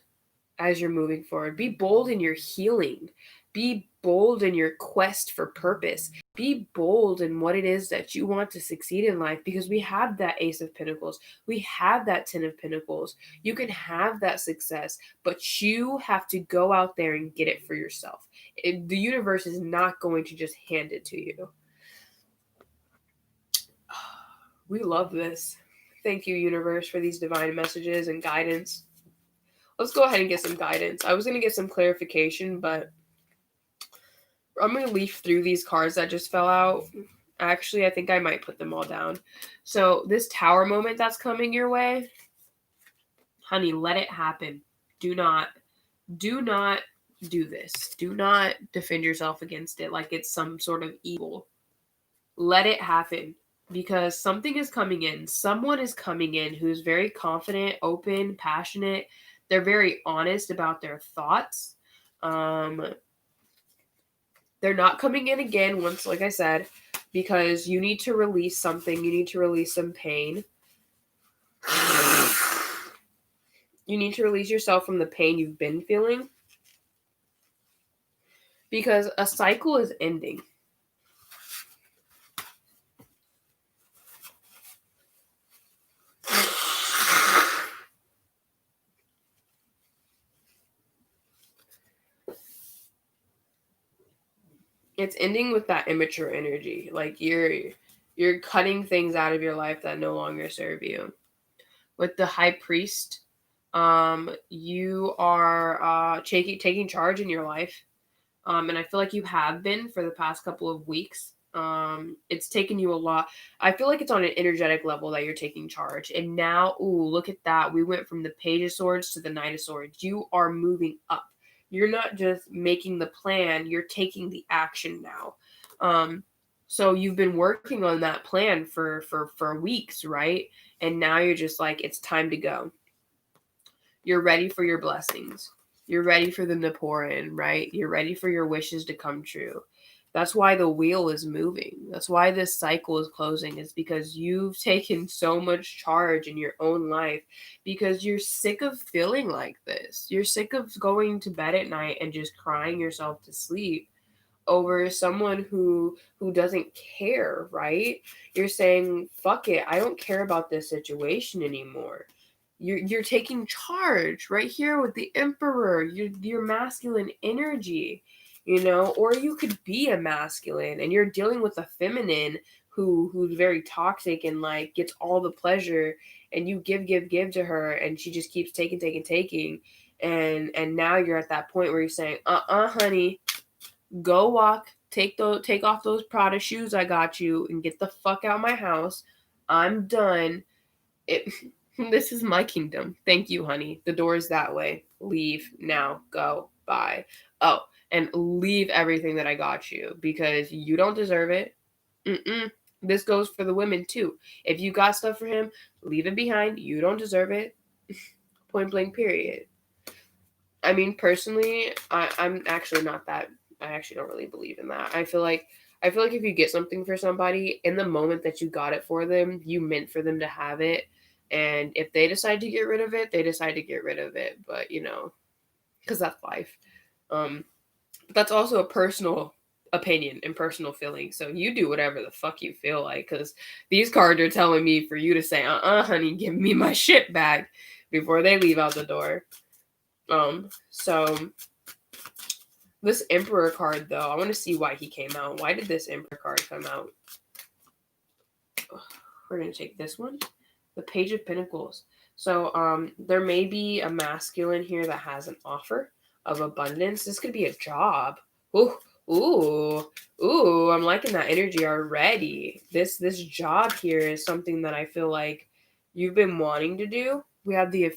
as you're moving forward. Be bold in your healing. Be bold in your quest for purpose. Be bold in what it is that you want to succeed in life, because we have that Ace of Pentacles. We have that Ten of Pentacles. You can have that success, but you have to go out there and get it for yourself. The universe is not going to just hand it to you. We love this. Thank you, universe, for these divine messages and guidance. Let's go ahead and get some guidance. I was going to get some clarification, but I'm going to leaf through these cards that just fell out. Actually, I think I might put them all down. So this Tower moment that's coming your way, honey, let it happen. Do not do this. Do not defend yourself against it like it's some sort of evil. Let it happen, because something is coming in. Someone is coming in who's very confident, open, passionate. They're very honest about their thoughts. They're not coming in again once, like I said, because you need to release something. You need to release some pain. You need to release yourself from the pain you've been feeling, because a cycle is ending. It's ending with that immature energy. Like you're cutting things out of your life that no longer serve you. With the High Priest, you are taking charge in your life. And I feel like you have been for the past couple of weeks. It's taken you a lot. I feel like it's on an energetic level that you're taking charge. And now, ooh, look at that. We went from the Page of Swords to the Knight of Swords. You are moving up. You're not just making the plan, you're taking the action now. So you've been working on that plan for weeks, right? And now you're just like, it's time to go. You're ready for your blessings. You're ready for them to pour in, right? You're ready for your wishes to come true. That's why the wheel is moving. That's why this cycle is closing. It's because you've taken so much charge in your own life, because you're sick of feeling like this. You're sick of going to bed at night and just crying yourself to sleep over someone who doesn't care, right? You're saying, fuck it, I don't care about this situation anymore. You're taking charge right here with the Emperor. Your masculine energy, or you could be a masculine and you're dealing with a feminine who's very toxic and like gets all the pleasure, and you give to her and she just keeps taking, and now you're at that point where you're saying, honey, go walk, take off those Prada shoes I got you, and get the fuck out of my house. I'm done. This is my kingdom. Thank you, honey. The door is that way. Leave now. Go. Bye. Oh, and leave everything that I got you, because you don't deserve it. This goes for the women too. If you got stuff for him, leave it behind. You don't deserve it. Point blank, period. I mean, personally, I'm actually not that. I actually don't really believe in that. I feel like if you get something for somebody, in the moment that you got it for them, you meant for them to have it. And if they decide to get rid of it, they decide to get rid of it. But because that's life. But that's also a personal opinion and personal feeling. So you do whatever the fuck you feel like. Because these cards are telling me for you to say, honey, give me my shit back before they leave out the door. So this Emperor card, though, I want to see why he came out. Why did this Emperor card come out? We're going to take this one. The Page of Pentacles. So there may be a masculine here that has an offer of abundance. This could be a job. Ooh, I'm liking that energy already. This job here is something that I feel like you've been wanting to do. We have the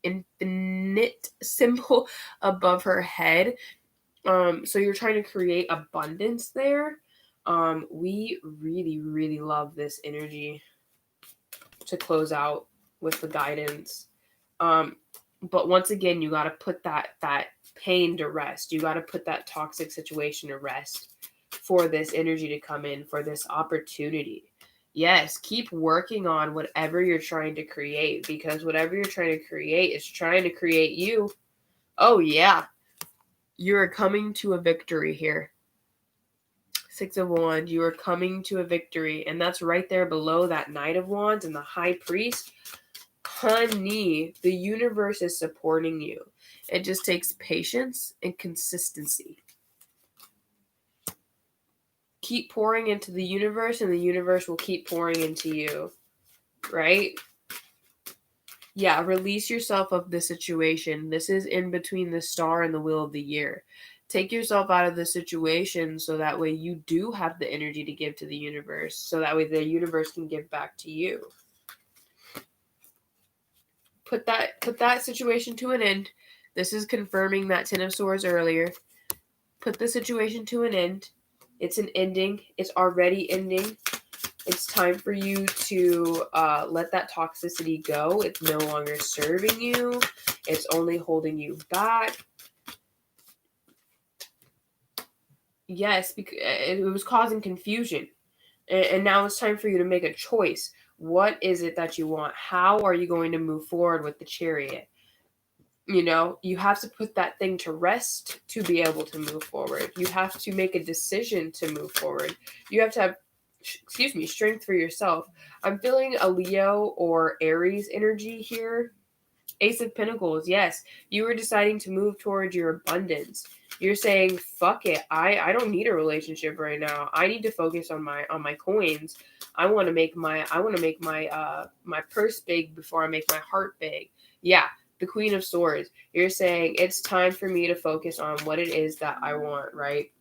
infinite symbol above her head. So you're trying to create abundance there. We really, really love this energy to close out with the guidance. But once again, you got to put that pain to rest. You got to put that toxic situation to rest for this energy to come in, for this opportunity. Yes, keep working on whatever you're trying to create, because whatever you're trying to create is trying to create you. Oh, yeah. You're coming to a victory here. Six of Wands, you are coming to a victory. And that's right there below that Knight of Wands and the High Priest. Honey, the universe is supporting you. It just takes patience and consistency. Keep pouring into the universe, and the universe will keep pouring into you. Right? Yeah, release yourself of the situation. This is in between the star and the wheel of the year. Take yourself out of the situation so that way you do have the energy to give to the universe, so that way the universe can give back to you. Put that situation to an end. This is confirming that Ten of Swords earlier. Put the situation to an end. It's an ending. It's already ending. It's time for you to let that toxicity go. It's no longer serving you. It's only holding you back. Yes, because it was causing confusion. And now it's time for you to make a choice. What is it that you want? How are you going to move forward with the chariot? You know, you have to put that thing to rest to be able to move forward. You have to make a decision to move forward. You have to have, strength for yourself. I'm feeling a Leo or Aries energy here. Ace of Pentacles, yes. You are deciding to move towards your abundance. You're saying, fuck it. I don't need a relationship right now. I need to focus on my coins. I want to make my my purse big before I make my heart big. Yeah, the Queen of Swords. You're saying it's time for me to focus on what it is that I want, right?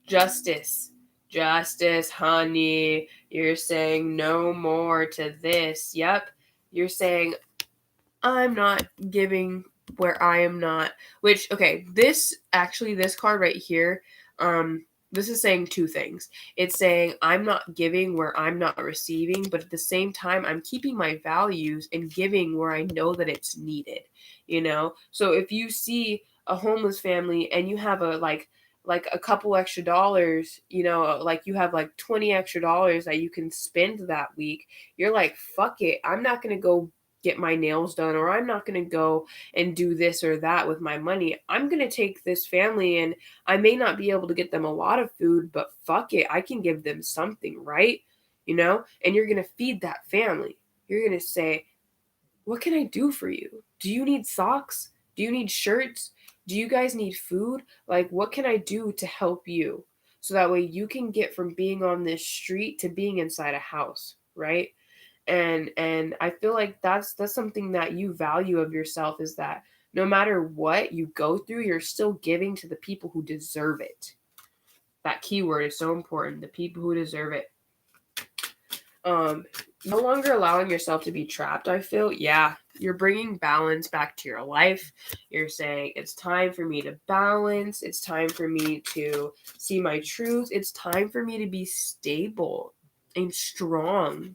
Justice. Justice, honey. You're saying no more to this. Yep. You're saying I'm not giving where I am not. Which, okay, this card right here, this is saying two things. It's saying I'm not giving where I'm not receiving, but at the same time, I'm keeping my values and giving where I know that it's needed. You know? So if you see a homeless family and you have like a couple extra dollars, you know, like you have like 20 extra dollars that you can spend that week, you're like, fuck it. I'm not going to go get my nails done, or I'm not going to go and do this or that with my money. I'm going to take this family, and I may not be able to get them a lot of food, but fuck it, I can give them something, right? You know, and you're going to feed that family. You're going to say, what can I do for you? Do you need socks? Do you need shirts? Do you guys need food? Like, what can I do to help you? So that way you can get from being on this street to being inside a house, right? And I feel like that's something that you value of yourself, is that no matter what you go through, you're still giving to the people who deserve it. That keyword is so important, the people who deserve it. No longer allowing yourself to be trapped, I feel. Yeah, you're bringing balance back to your life. You're saying it's time for me to balance. It's time for me to see my truth. It's time for me to be stable and strong.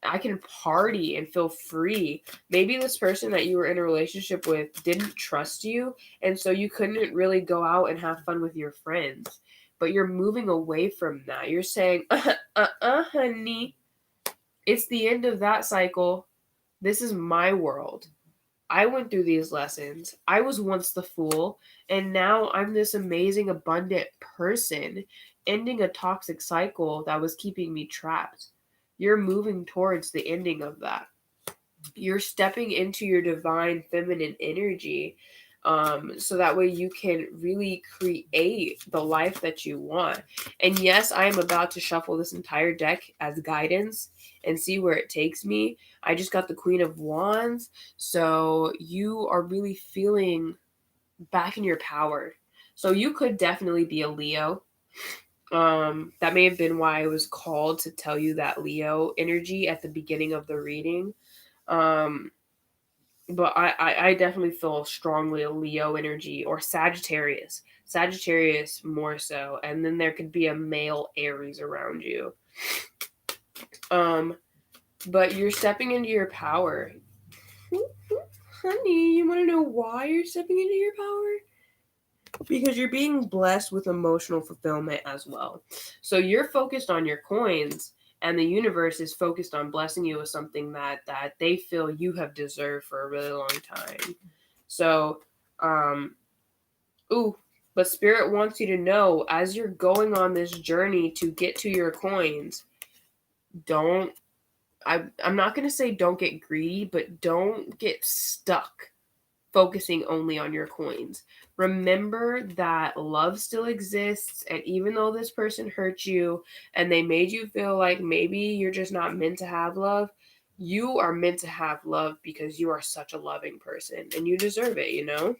I can party and feel free. Maybe this person that you were in a relationship with didn't trust you, and so you couldn't really go out and have fun with your friends. But you're moving away from that. You're saying, honey, it's the end of that cycle. This is my world. I went through these lessons. I was once the fool, and now I'm this amazing, abundant person, ending a toxic cycle that was keeping me trapped. You're moving towards the ending of that. You're stepping into your divine feminine energy, so that way you can really create the life that you want. And yes, I am about to shuffle this entire deck as guidance and see where it takes me. I just got the Queen of Wands, so you are really feeling back in your power. So you could definitely be a Leo. That may have been why I was called to tell you that Leo energy at the beginning of the reading. Um, but I definitely feel strongly a Leo energy, or Sagittarius. Sagittarius more so. And then there could be a male Aries around you. But you're stepping into your power. Honey, you want to know why you're stepping into your power? Because you're being blessed with emotional fulfillment as well. So you're focused on your coins, and the universe is focused on blessing you with something that they feel you have deserved for a really long time. So, ooh, But Spirit wants you to know, as you're going on this journey to get to your coins, don't, I'm not going to say don't get greedy, but don't get stuck focusing only on your coins. Remember that love still exists, and even though this person hurt you and they made you feel like maybe you're just not meant to have love, you are meant to have love because you are such a loving person and you deserve it, you know?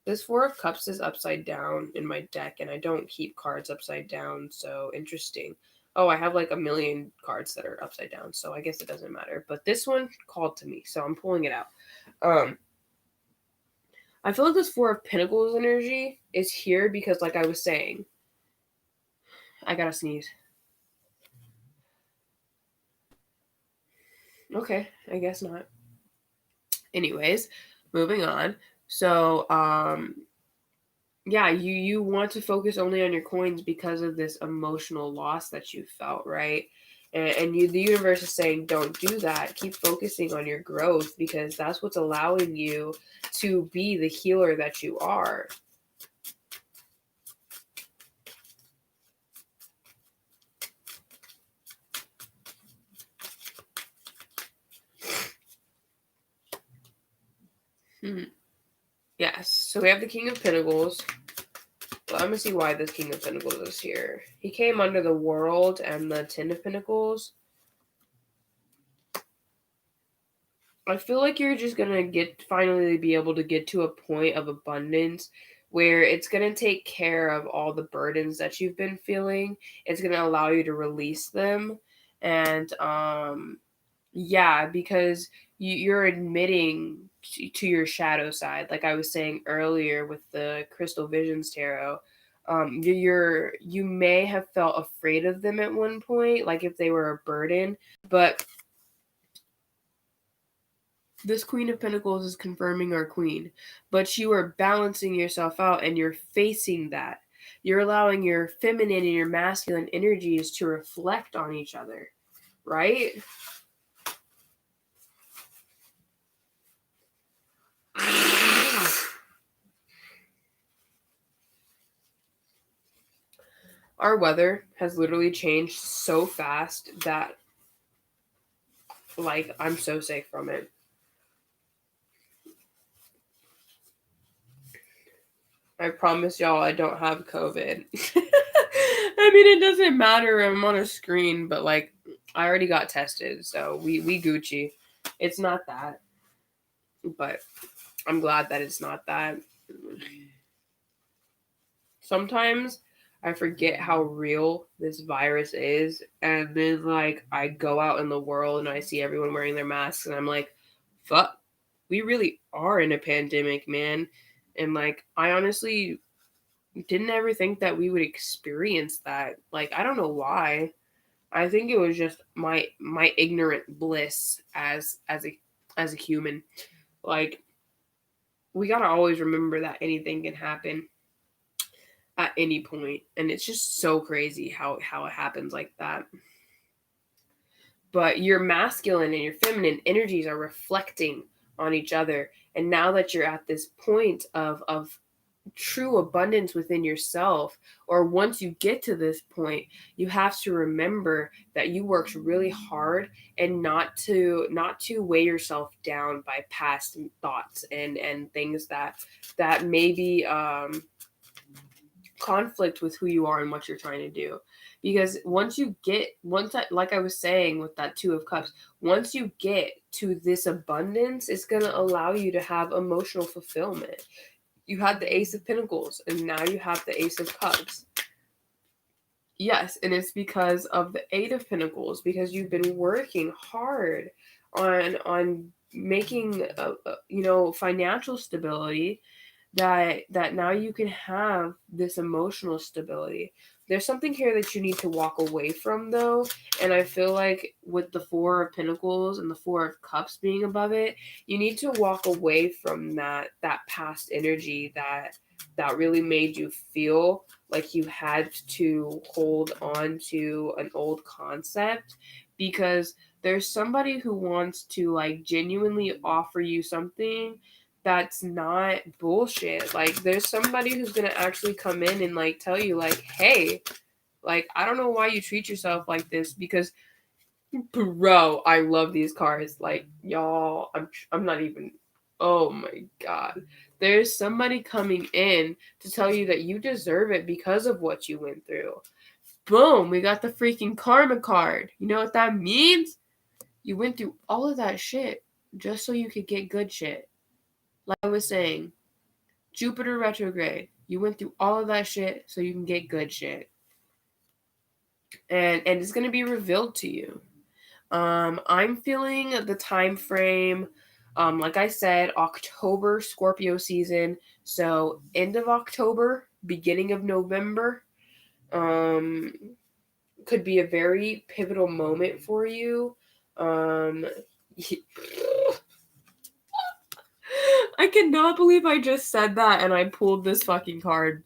This Four of Cups is upside down in my deck, and I don't keep cards upside down, so interesting. Oh, I have like a million cards that are upside down, so I guess it doesn't matter. But this one called to me, so I'm pulling it out. I feel like this Four of Pentacles energy is here because, like I was saying, I gotta sneeze. Okay, I guess not. Anyways, moving on. So, yeah, you want to focus only on your coins because of this emotional loss that you felt, right? And the universe is saying, don't do that. Keep focusing on your growth because that's what's allowing you to be the healer that you are. Yes. So we have the King of Pentacles. Well, I'm going to see why this King of Pentacles is here. He came under the World and the Ten of Pentacles. I feel like you're just going to finally be able to get to a point of abundance where it's going to take care of all the burdens that you've been feeling. It's going to allow you to release them. And, yeah, because you're admitting to your shadow side, like I was saying earlier with the Crystal Visions Tarot. You may have felt afraid of them at one point, like if they were a burden, but this Queen of Pentacles is confirming our Queen, but you are balancing yourself out and you're facing that. You're allowing your feminine and your masculine energies to reflect on each other, right? Our weather has literally changed so fast that, like, I'm so sick from it. I promise y'all I don't have COVID. I mean, it doesn't matter. I'm on a screen, but like, I already got tested, so we Gucci. It's not that, but I'm glad that it's not that. Sometimes I forget how real this virus is, and then like I go out in the world and I see everyone wearing their masks, and I'm like, fuck, we really are in a pandemic, man. And like, I honestly didn't ever think that we would experience that. Like, I don't know why. I think it was just my ignorant bliss as a human. Like, we gotta always remember that anything can happen at any point, and it's just so crazy how it happens like that. But your masculine and your feminine energies are reflecting on each other, and now that you're at this point of true abundance within yourself, or once you get to this point, you have to remember that you worked really hard, and not to weigh yourself down by past thoughts and things that maybe conflict with who you are and what you're trying to do. Because like I was saying with that Two of Cups, once you get to this abundance, it's going to allow you to have emotional fulfillment. You had the Ace of Pentacles, and now you have the Ace of Cups. Yes, and it's because of the Eight of Pentacles, because you've been working hard on making financial stability, that now you can have this emotional stability. There's something here that you need to walk away from, though, and I feel like with the Four of Pentacles and the Four of Cups being above it, you need to walk away from that past energy that really made you feel like you had to hold on to an old concept, because there's somebody who wants to like genuinely offer you something, that's not bullshit. Like, there's somebody who's gonna actually come in and like tell you like, hey, like, I don't know why you treat yourself like this, because bro, I love these cards. Like, y'all, I'm not even, oh my god. There's somebody coming in to tell you that you deserve it because of what you went through. Boom, we got the freaking karma card. You know what that means? You went through all of that shit just so you could get good shit. Like I was saying, Jupiter retrograde. You went through all of that shit so you can get good shit. And it's going to be revealed to you. I'm feeling the time frame, like I said, October Scorpio season. So end of October, beginning of November, could be a very pivotal moment for you. I cannot believe I just said that and I pulled this fucking card.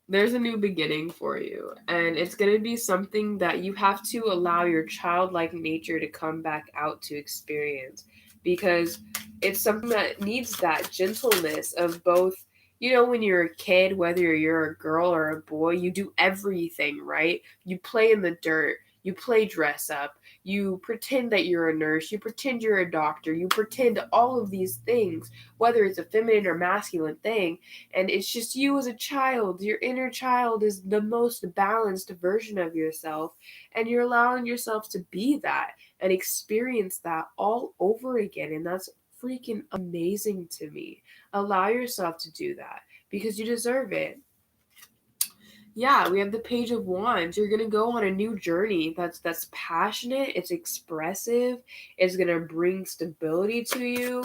There's a new beginning for you, and it's going to be something that you have to allow your childlike nature to come back out to experience, because it's something that needs that gentleness of both. You know, when you're a kid, whether you're a girl or a boy, you do everything, right? You play in the dirt, you play dress up, you pretend that you're a nurse, you pretend you're a doctor, you pretend all of these things, whether it's a feminine or masculine thing. And it's just you as a child. Your inner child is the most balanced version of yourself. And you're allowing yourself to be that and experience that all over again. And that's freaking amazing to me. Allow yourself to do that because you deserve it. Yeah, we have the Page of Wands. You're gonna go on a new journey that's passionate, it's expressive, it's gonna bring stability to you.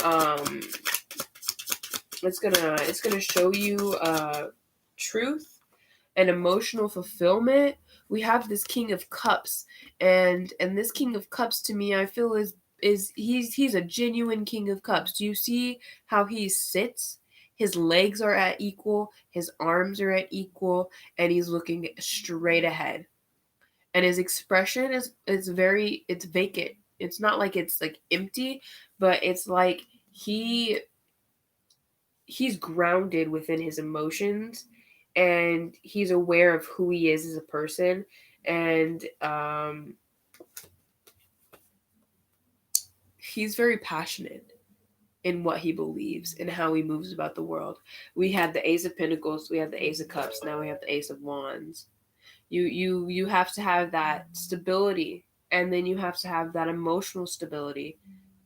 Um, it's gonna show you truth and emotional fulfillment. We have this King of Cups, and this King of Cups to me, I feel is he's a genuine King of Cups. Do you see how he sits? His legs are at equal, his arms are at equal, and he's looking straight ahead. And his expression is very, it's vacant. It's not like it's like empty, but it's like he's grounded within his emotions, and he's aware of who he is as a person, and he's very passionate in what he believes and how he moves about the world. We had the Ace of Pentacles, we had the Ace of Cups, now we have the Ace of Wands. You have to have that stability, and then you have to have that emotional stability,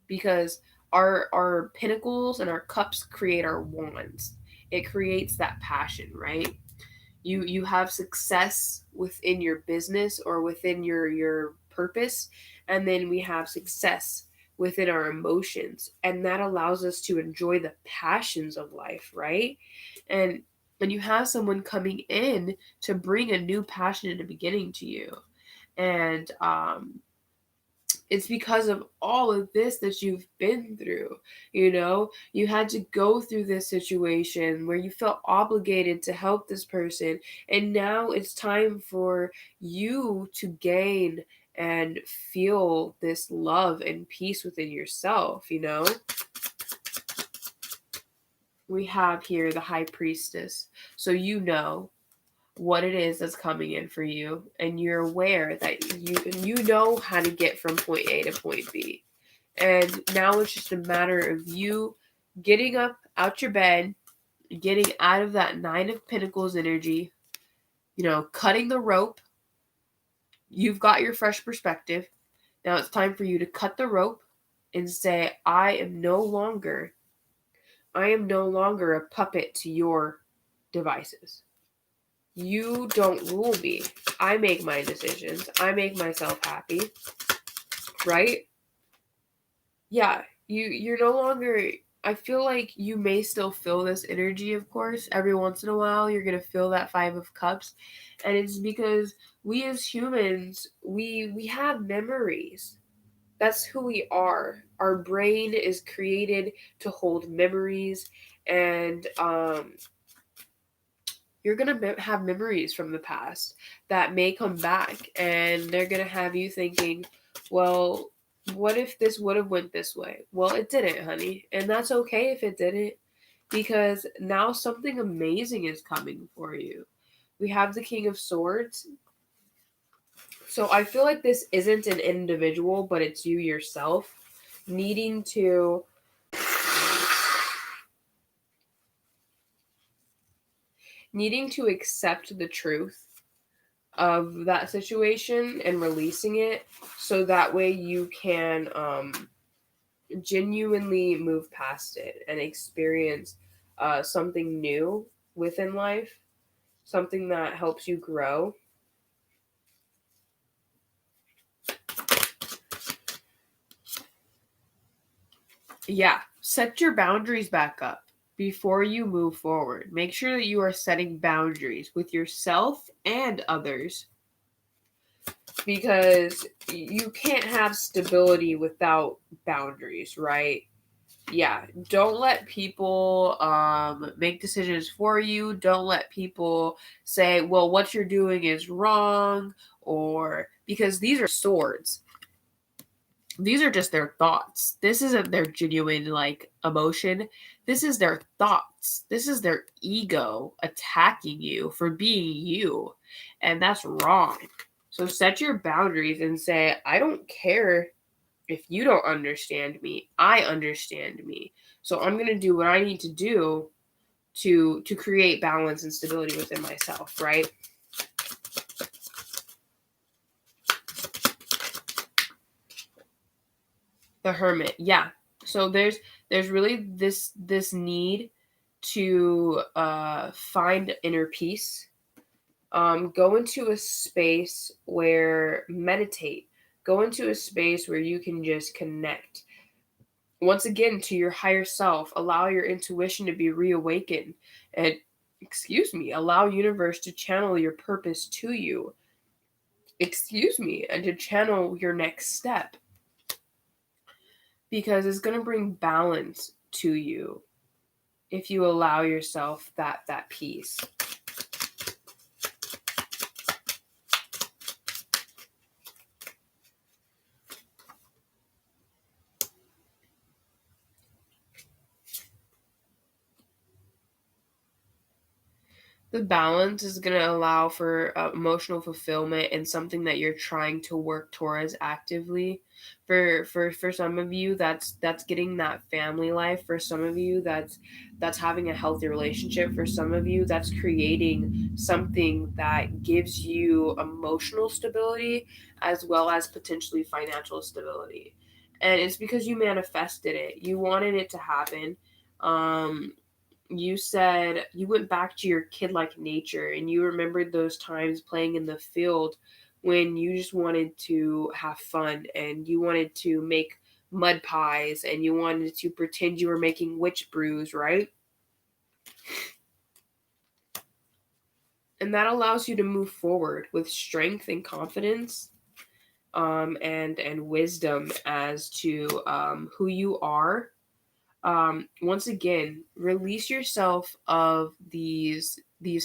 because our pinnacles and our cups create our wands. It creates that passion, right? You have success within your business or within your purpose, and then we have success within our emotions, and that allows us to enjoy the passions of life, right? and and you have someone coming in to bring a new passion in the beginning to you, and it's because of all of this that you've been through. You know, you had to go through this situation where you felt obligated to help this person, and now it's time for you to gain and feel this love and peace within yourself, you know? We have here the High Priestess. So you know what it is that's coming in for you, and you're aware that you know how to get from point A to point B. And now it's just a matter of you getting up out your bed, getting out of that Nine of Pentacles energy, you know, cutting the rope. You've got your fresh perspective. Now it's time for you to cut the rope and say, I am no longer a puppet to your devices. You don't rule me. I make my decisions. I make myself happy. Right? Yeah, you're no longer, I feel like you may still feel this energy, of course. Every once in a while you're going to feel that 5 of Cups, and it's because we as humans, we have memories. That's who we are. Our brain is created to hold memories, and you're going to have memories from the past that may come back, and they're going to have you thinking, well, What if this would have went this way? Well, it didn't, honey. And that's okay if it didn't, because now something amazing is coming for you. We have the King of Swords. So I feel like this isn't an individual, but it's you yourself needing to accept the truth of that situation and releasing it, so that way you can genuinely move past it and experience something new within life, something that helps you grow. Yeah, set your boundaries back up before you move forward. Make sure that you are setting boundaries with yourself and others, because you can't have stability without boundaries, right? Yeah, don't let people make decisions for you. Don't let people say, well, what you're doing is wrong, or because these are swords. These are just their thoughts. This isn't their genuine like emotion. This is their thoughts. This is their ego attacking you for being you. And that's wrong. So set your boundaries and say, I don't care if you don't understand me. I understand me. So I'm going to do what I need to do to create balance and stability within myself, right? The Hermit. Yeah. So there's really this need to find inner peace. Go into a space where meditate. Go into a space where you can just connect once again to your higher self. Allow your intuition to be reawakened, and allow universe to channel your purpose to you. And to channel your next step, because it's going to bring balance to you if you allow yourself that peace. The balance is going to allow for emotional fulfillment and something that you're trying to work towards actively. For some of you, that's getting that family life. For some of you, that's having a healthy relationship. For some of you, that's creating something that gives you emotional stability as well as potentially financial stability. And it's because you manifested it. You wanted it to happen. You said you went back to your kid like nature and you remembered those times playing in the field when you just wanted to have fun and you wanted to make mud pies and you wanted to pretend you were making witch brews, right? And that allows you to move forward with strength and confidence, and wisdom as to who you are. Once again, release yourself of these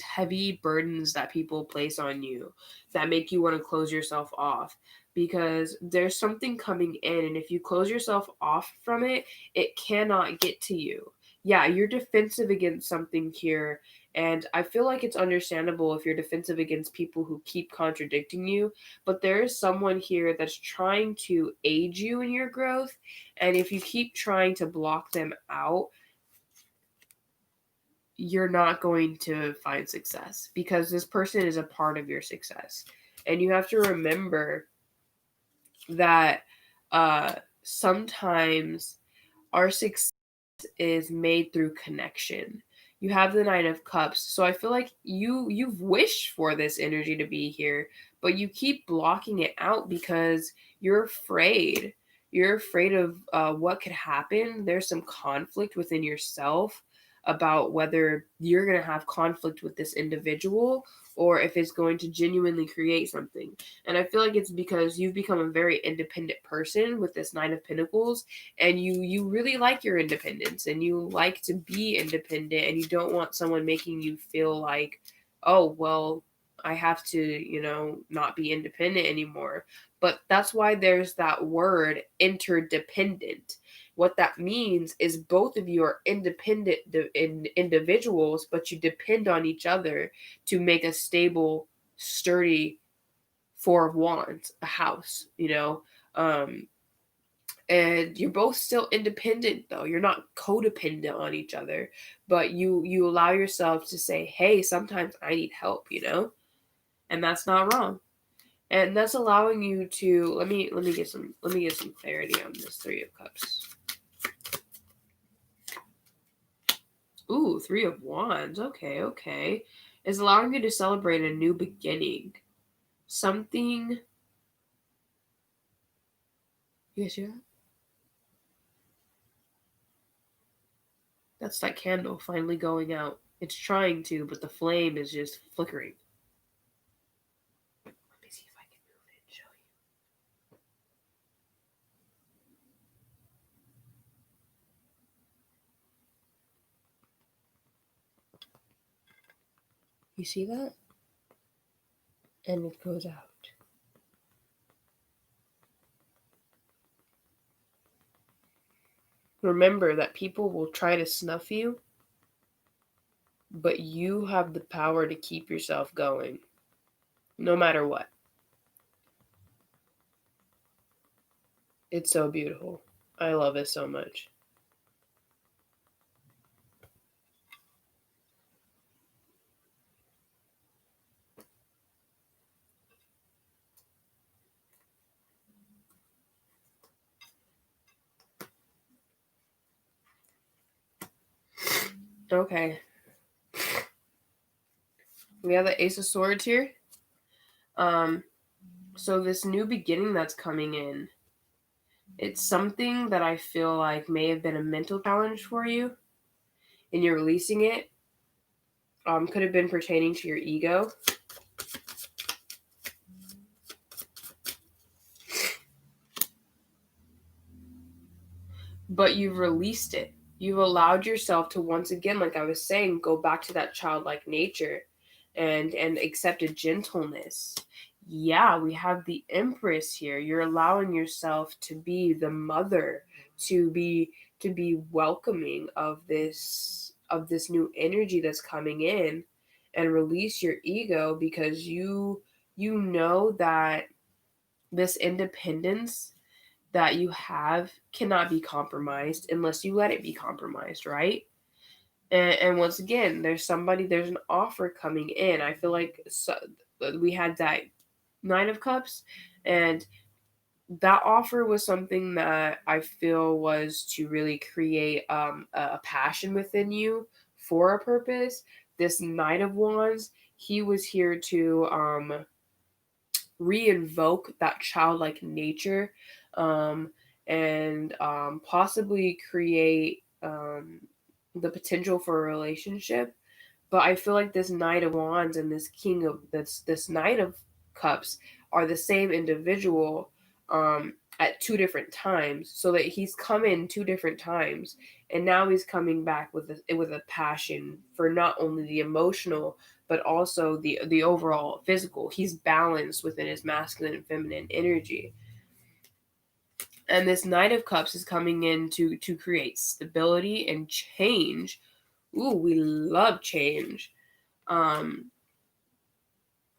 heavy burdens that people place on you that make you want to close yourself off, because there's something coming in, and if you close yourself off from it, it cannot get to you. Yeah, you're defensive against something here, and I feel like it's understandable if you're defensive against people who keep contradicting you, but there is someone here that's trying to aid you in your growth, and if you keep trying to block them out, you're not going to find success, because this person is a part of your success. And you have to remember that sometimes our success is made through connection. You have the Nine of Cups. So I feel like you've wished for this energy to be here, but you keep blocking it out because you're afraid. You're afraid of what could happen. There's some conflict within yourself about whether you're going to have conflict with this individual or if it's going to genuinely create something. And I feel like it's because you've become a very independent person with this Nine of Pentacles, and you really like your independence and you like to be independent, and you don't want someone making you feel like, oh well, I have to, not be independent anymore. But that's why there's that word interdependent. What that means is both of you are independent individuals, but you depend on each other to make a stable, sturdy Four of Wands, a house. Um, and you're both still independent though. You're not codependent on each other, but you allow yourself to say, hey, sometimes I need help. And that's not wrong. And that's allowing you to let me get some clarity on this Three of Cups. Ooh, Three of Wands. Okay. Is allowing you to celebrate a new beginning. Something. You guys hear that? That's that candle finally going out. It's trying to, but the flame is just flickering. Let me see if I can move it and show you. You see that? And it goes out. Remember that people will try to snuff you, but you have the power to keep yourself going, no matter what. It's so beautiful. I love it so much. Okay. We have the Ace of Swords here. So this new beginning that's coming in, it's something that I feel like may have been a mental challenge for you, and you're releasing it. Could have been pertaining to your ego. But you've released it. You've allowed yourself to once again, like I was saying, go back to that childlike nature and accept a gentleness. Yeah, we have the Empress here. You're allowing yourself to be the mother, to be welcoming of this new energy that's coming in, and release your ego, because you know that this independence that you have cannot be compromised unless you let it be compromised, right? And once again, there's an offer coming in. I feel like we had that Nine of Cups, and that offer was something that I feel was to really create a passion within you for a purpose. This Knight of Wands, he was here to reinvoke that childlike nature, um, and possibly create the potential for a relationship. But I feel like this Knight of Wands and this Knight of Cups are the same individual, at two different times, so that he's come in two different times, and now he's coming back with a passion for not only the emotional but also the overall physical. He's balanced within his masculine and feminine energy. And this Knight of Cups is coming in to create stability and change. Ooh, we love change. Um,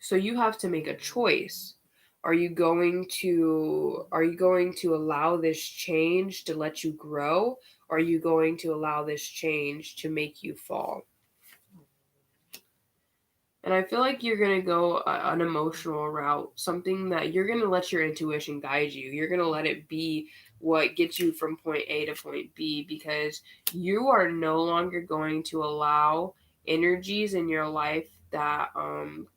so you have to make a choice. Are you going to allow this change to let you grow? Or are you going to allow this change to make you fall? And I feel like you're going to go an emotional route, something that you're going to let your intuition guide you. You're going to let it be what gets you from point A to point B, because you are no longer going to allow energies in your life that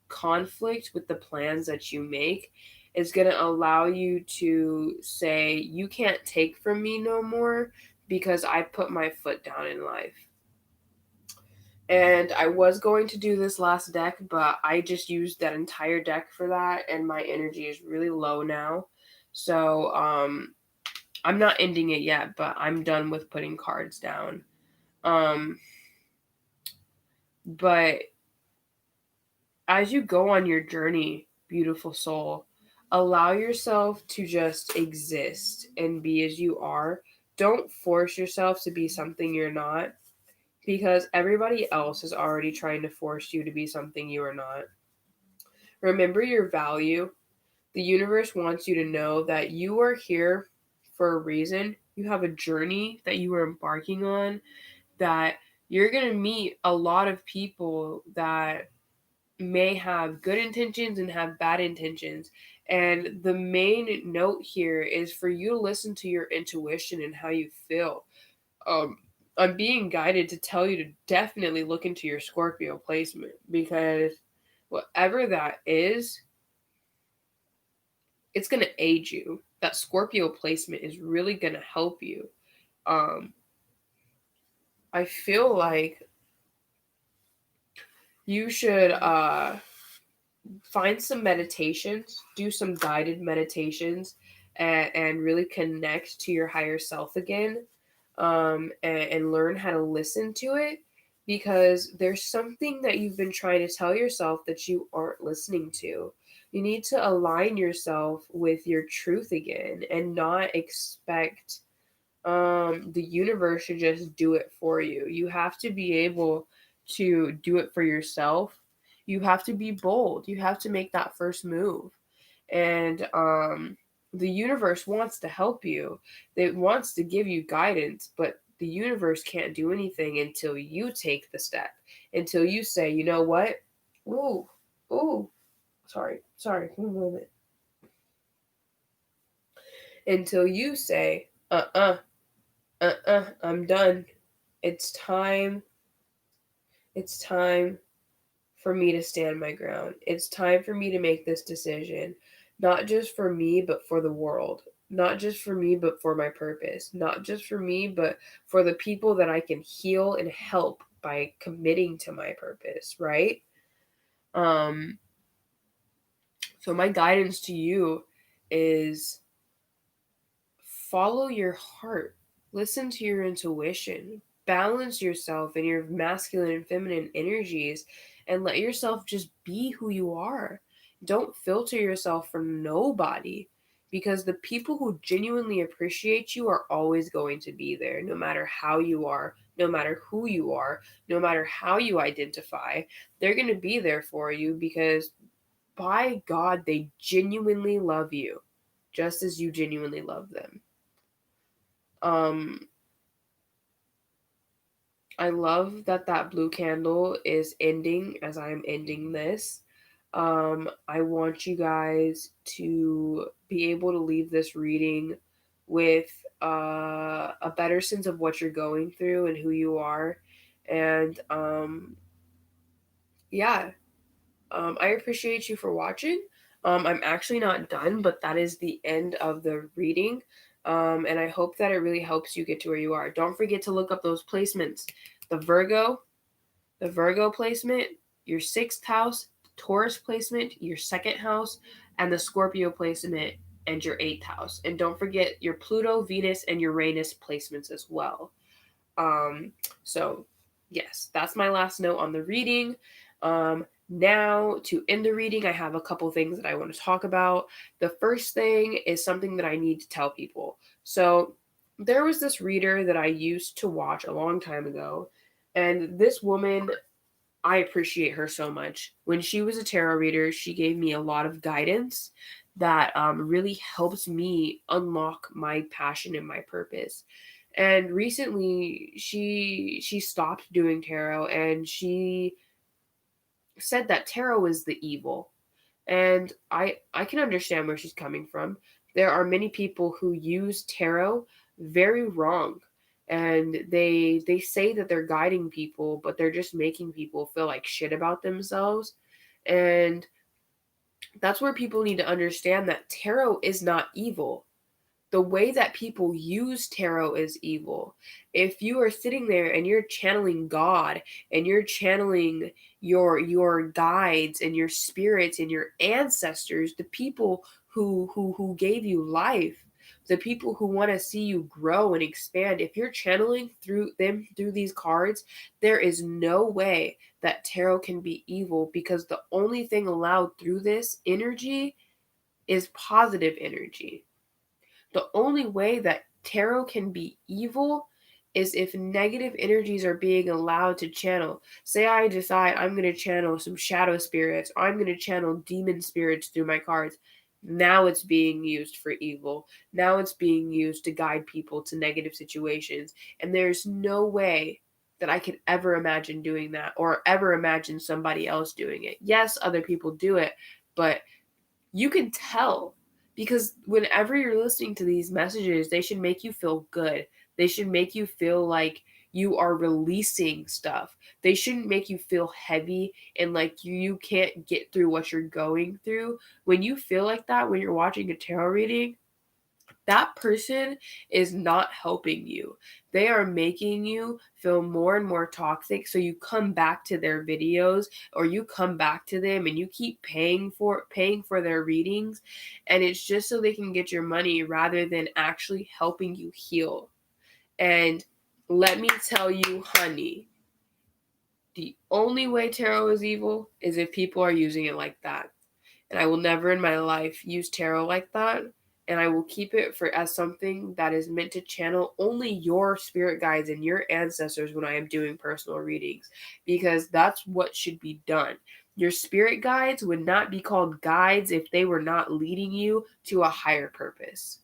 conflict with the plans that you make. It's going to allow you to say, you can't take from me no more, because I put my foot down in life. And I was going to do this last deck, but I just used that entire deck for that, and my energy is really low now. So I'm not ending it yet, but I'm done with putting cards down. But as you go on your journey, beautiful soul, allow yourself to just exist and be as you are. Don't force yourself to be something you're not, because everybody else is already trying to force you to be something you are not. Remember your value. The universe wants you to know that you are here for a reason. You have a journey that you are embarking on, that you're going to meet a lot of people that may have good intentions and have bad intentions. And the main note here is for you to listen to your intuition and how you feel. Um, I'm being guided to tell you to definitely look into your Scorpio placement, because whatever that is, it's going to aid you. That Scorpio placement is really going to help you. Um, I feel like you should find some meditations, do some guided meditations, and really connect to your higher self again, and learn how to listen to it, because there's something that you've been trying to tell yourself that you aren't listening to. You need to align yourself with your truth again and not expect the universe should just do it for you. You have to be able to do it for yourself. You have to be bold. You have to make that first move. And the universe wants to help you. It wants to give you guidance, but the universe can't do anything until you take the step. Until you say, you know what? Ooh, ooh. Sorry. One moment. Until you say, I'm done. It's time. It's time for me to stand my ground. It's time for me to make this decision, not just for me, but for the world. Not just for me, but for my purpose. Not just for me, but for the people that I can heal and help by committing to my purpose, right? Um, so my guidance to you is follow your heart, listen to your intuition, balance yourself and your masculine and feminine energies, and let yourself just be who you are. Don't filter yourself from nobody, because the people who genuinely appreciate you are always going to be there, no matter how you are, no matter who you are, no matter how you identify. They're going to be there for you because, by God, they genuinely love you just as you genuinely love them. Um, I love that that blue candle is ending as I'm ending this. I want you guys to be able to leave this reading with a better sense of what you're going through and who you are. And yeah, I appreciate you for watching. I'm actually not done, but that is the end of the reading. And I hope that it really helps you get to where you are. Don't forget to look up those placements. The Virgo placement, your sixth house, Taurus placement, your second house, and the Scorpio placement and your eighth house. And don't forget your Pluto, Venus, and Uranus placements as well. So yes, that's my last note on the reading. Now, to end the reading, I have a couple things that I want to talk about. The first thing is something that I need to tell people. So, there was this reader that I used to watch a long time ago, and this woman, I appreciate her so much. When she was a tarot reader, she gave me a lot of guidance that really helps me unlock my passion and my purpose. And recently, she stopped doing tarot, and she said that tarot is the evil. And I can understand where she's coming from. There are many people who use tarot very wrong, and they say that they're guiding people, but they're just making people feel like shit about themselves. And that's where people need to understand that tarot is not evil. The way that people use tarot is evil. If you are sitting there and you're channeling God and you're channeling your guides and your spirits and your ancestors, the people who gave you life, the people who want to see you grow and expand, if you're channeling through them through these cards, there is no way that tarot can be evil, because the only thing allowed through this energy is positive energy. The only way that tarot can be evil is if negative energies are being allowed to channel. Say I decide I'm going to channel some shadow spirits, or I'm going to channel demon spirits through my cards. Now it's being used for evil. Now it's being used to guide people to negative situations. And there's no way that I could ever imagine doing that, or ever imagine somebody else doing it. Yes, other people do it, but you can tell, because whenever you're listening to these messages, they should make you feel good. They should make you feel like you are releasing stuff. They shouldn't make you feel heavy and like you can't get through what you're going through. When you feel like that, when you're watching a tarot reading, that person is not helping you. They are making you feel more and more toxic. So you come back to their videos, or you come back to them and you keep paying for their readings, and it's just so they can get your money rather than actually helping you heal. And let me tell you, honey, the only way tarot is evil is if people are using it like that. And I will never in my life use tarot like that. And I will keep it for as something that is meant to channel only your spirit guides and your ancestors when I am doing personal readings, because that's what should be done. Your spirit guides would not be called guides if they were not leading you to a higher purpose.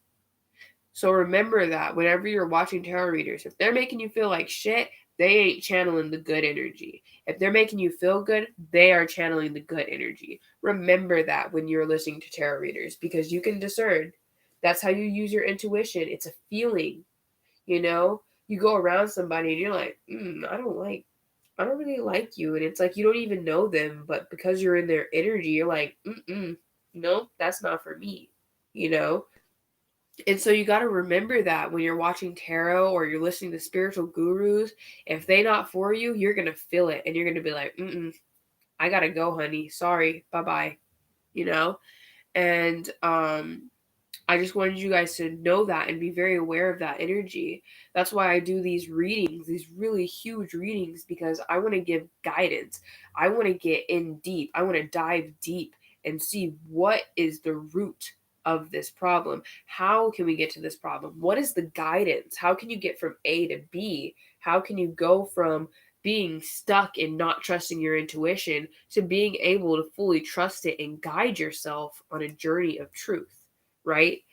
So remember that whenever you're watching tarot readers, if they're making you feel like shit, they ain't channeling the good energy. If they're making you feel good, they are channeling the good energy. Remember that when you're listening to tarot readers, because you can discern. That's how you use your intuition. It's a feeling, you know? You go around somebody and you're like, I don't really like you. And it's like you don't even know them, but because you're in their energy, you're like, no, that's not for me, you know? And so you got to remember that when you're watching tarot or you're listening to spiritual gurus, if they not for you, you're going to feel it and you're going to be like, I got to go, honey. Sorry. Bye-bye. You know? And I just wanted you guys to know that and be very aware of that energy. That's why I do these readings, these really huge readings, because I want to give guidance. I want to get in deep. I want to dive deep and see what is the root of this problem. How can we get to this problem? What is the guidance? How can you get from A to B? How can you go from being stuck and not trusting your intuition to being able to fully trust it and guide yourself on a journey of truth? Right?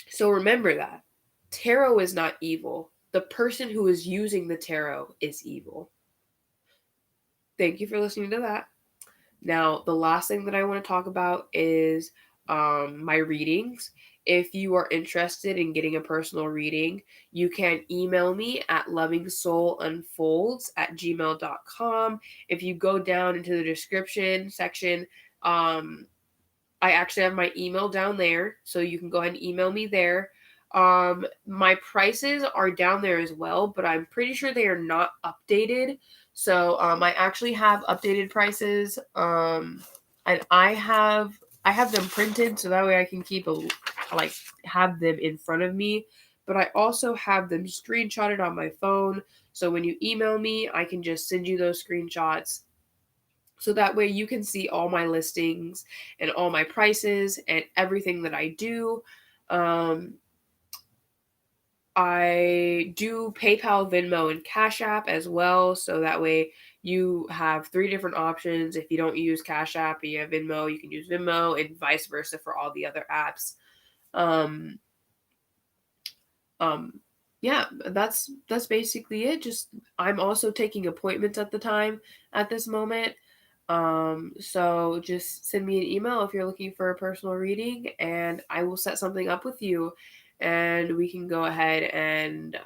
So remember that. Tarot is not evil. The person who is using the tarot is evil. Thank you for listening to that. Now, the last thing that I want to talk about is my readings. If you are interested in getting a personal reading, you can email me at lovingsoulunfolds@gmail.com. If you go down into the description section, I actually have my email down there, so you can go ahead and email me there. My prices are down there as well, but I'm pretty sure they are not updated. So I actually have updated prices, and I have them printed so that way I can have them in front of me. But I also have them screenshotted on my phone, so when you email me, I can just send you those screenshots. So that way you can see all my listings and all my prices and everything that I do. Um, I do PayPal, Venmo, and Cash App as well. So that way you have 3 different options. If you don't use Cash App and you have Venmo, you can use Venmo, and vice versa for all the other apps. Um, um, yeah, that's basically it. Just I'm also taking appointments at this moment. So just send me an email if you're looking for a personal reading, and I will set something up with you, and we can go ahead and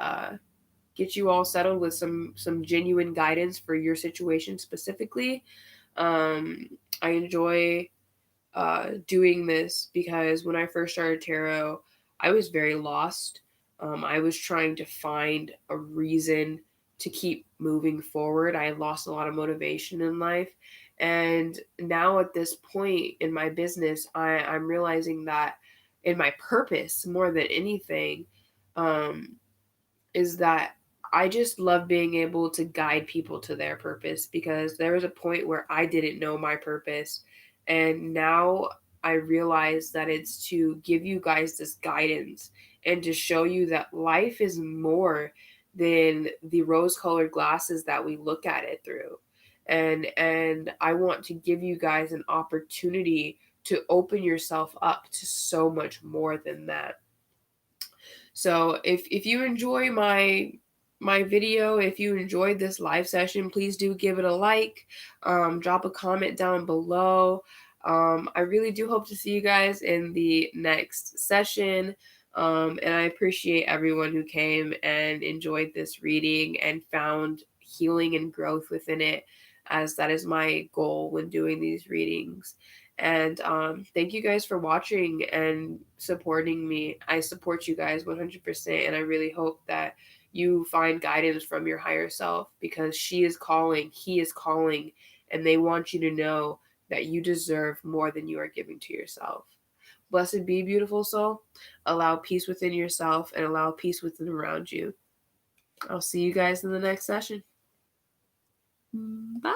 get you all settled with some genuine guidance for your situation specifically. I enjoy doing this because when I first started tarot, I was very lost. I was trying to find a reason to keep moving forward. I had lost a lot of motivation in life. And now at this point in my business, I'm realizing that in my purpose more than anything, is that I just love being able to guide people to their purpose, because there was a point where I didn't know my purpose. And now I realize that it's to give you guys this guidance and to show you that life is more than the rose colored glasses that we look at it through. And I want to give you guys an opportunity to open yourself up to so much more than that. So if you enjoy my video, if you enjoyed this live session, please do give it a like, drop a comment down below. I really do hope to see you guys in the next session. And I appreciate everyone who came and enjoyed this reading and found healing and growth within it, as that is my goal when doing these readings. And thank you guys for watching and supporting me. I support you guys 100%, and I really hope that you find guidance from your higher self, because she is calling, he is calling, and they want you to know that you deserve more than you are giving to yourself. Blessed be, beautiful soul. Allow peace within yourself and allow peace within around you. I'll see you guys in the next session. Bye.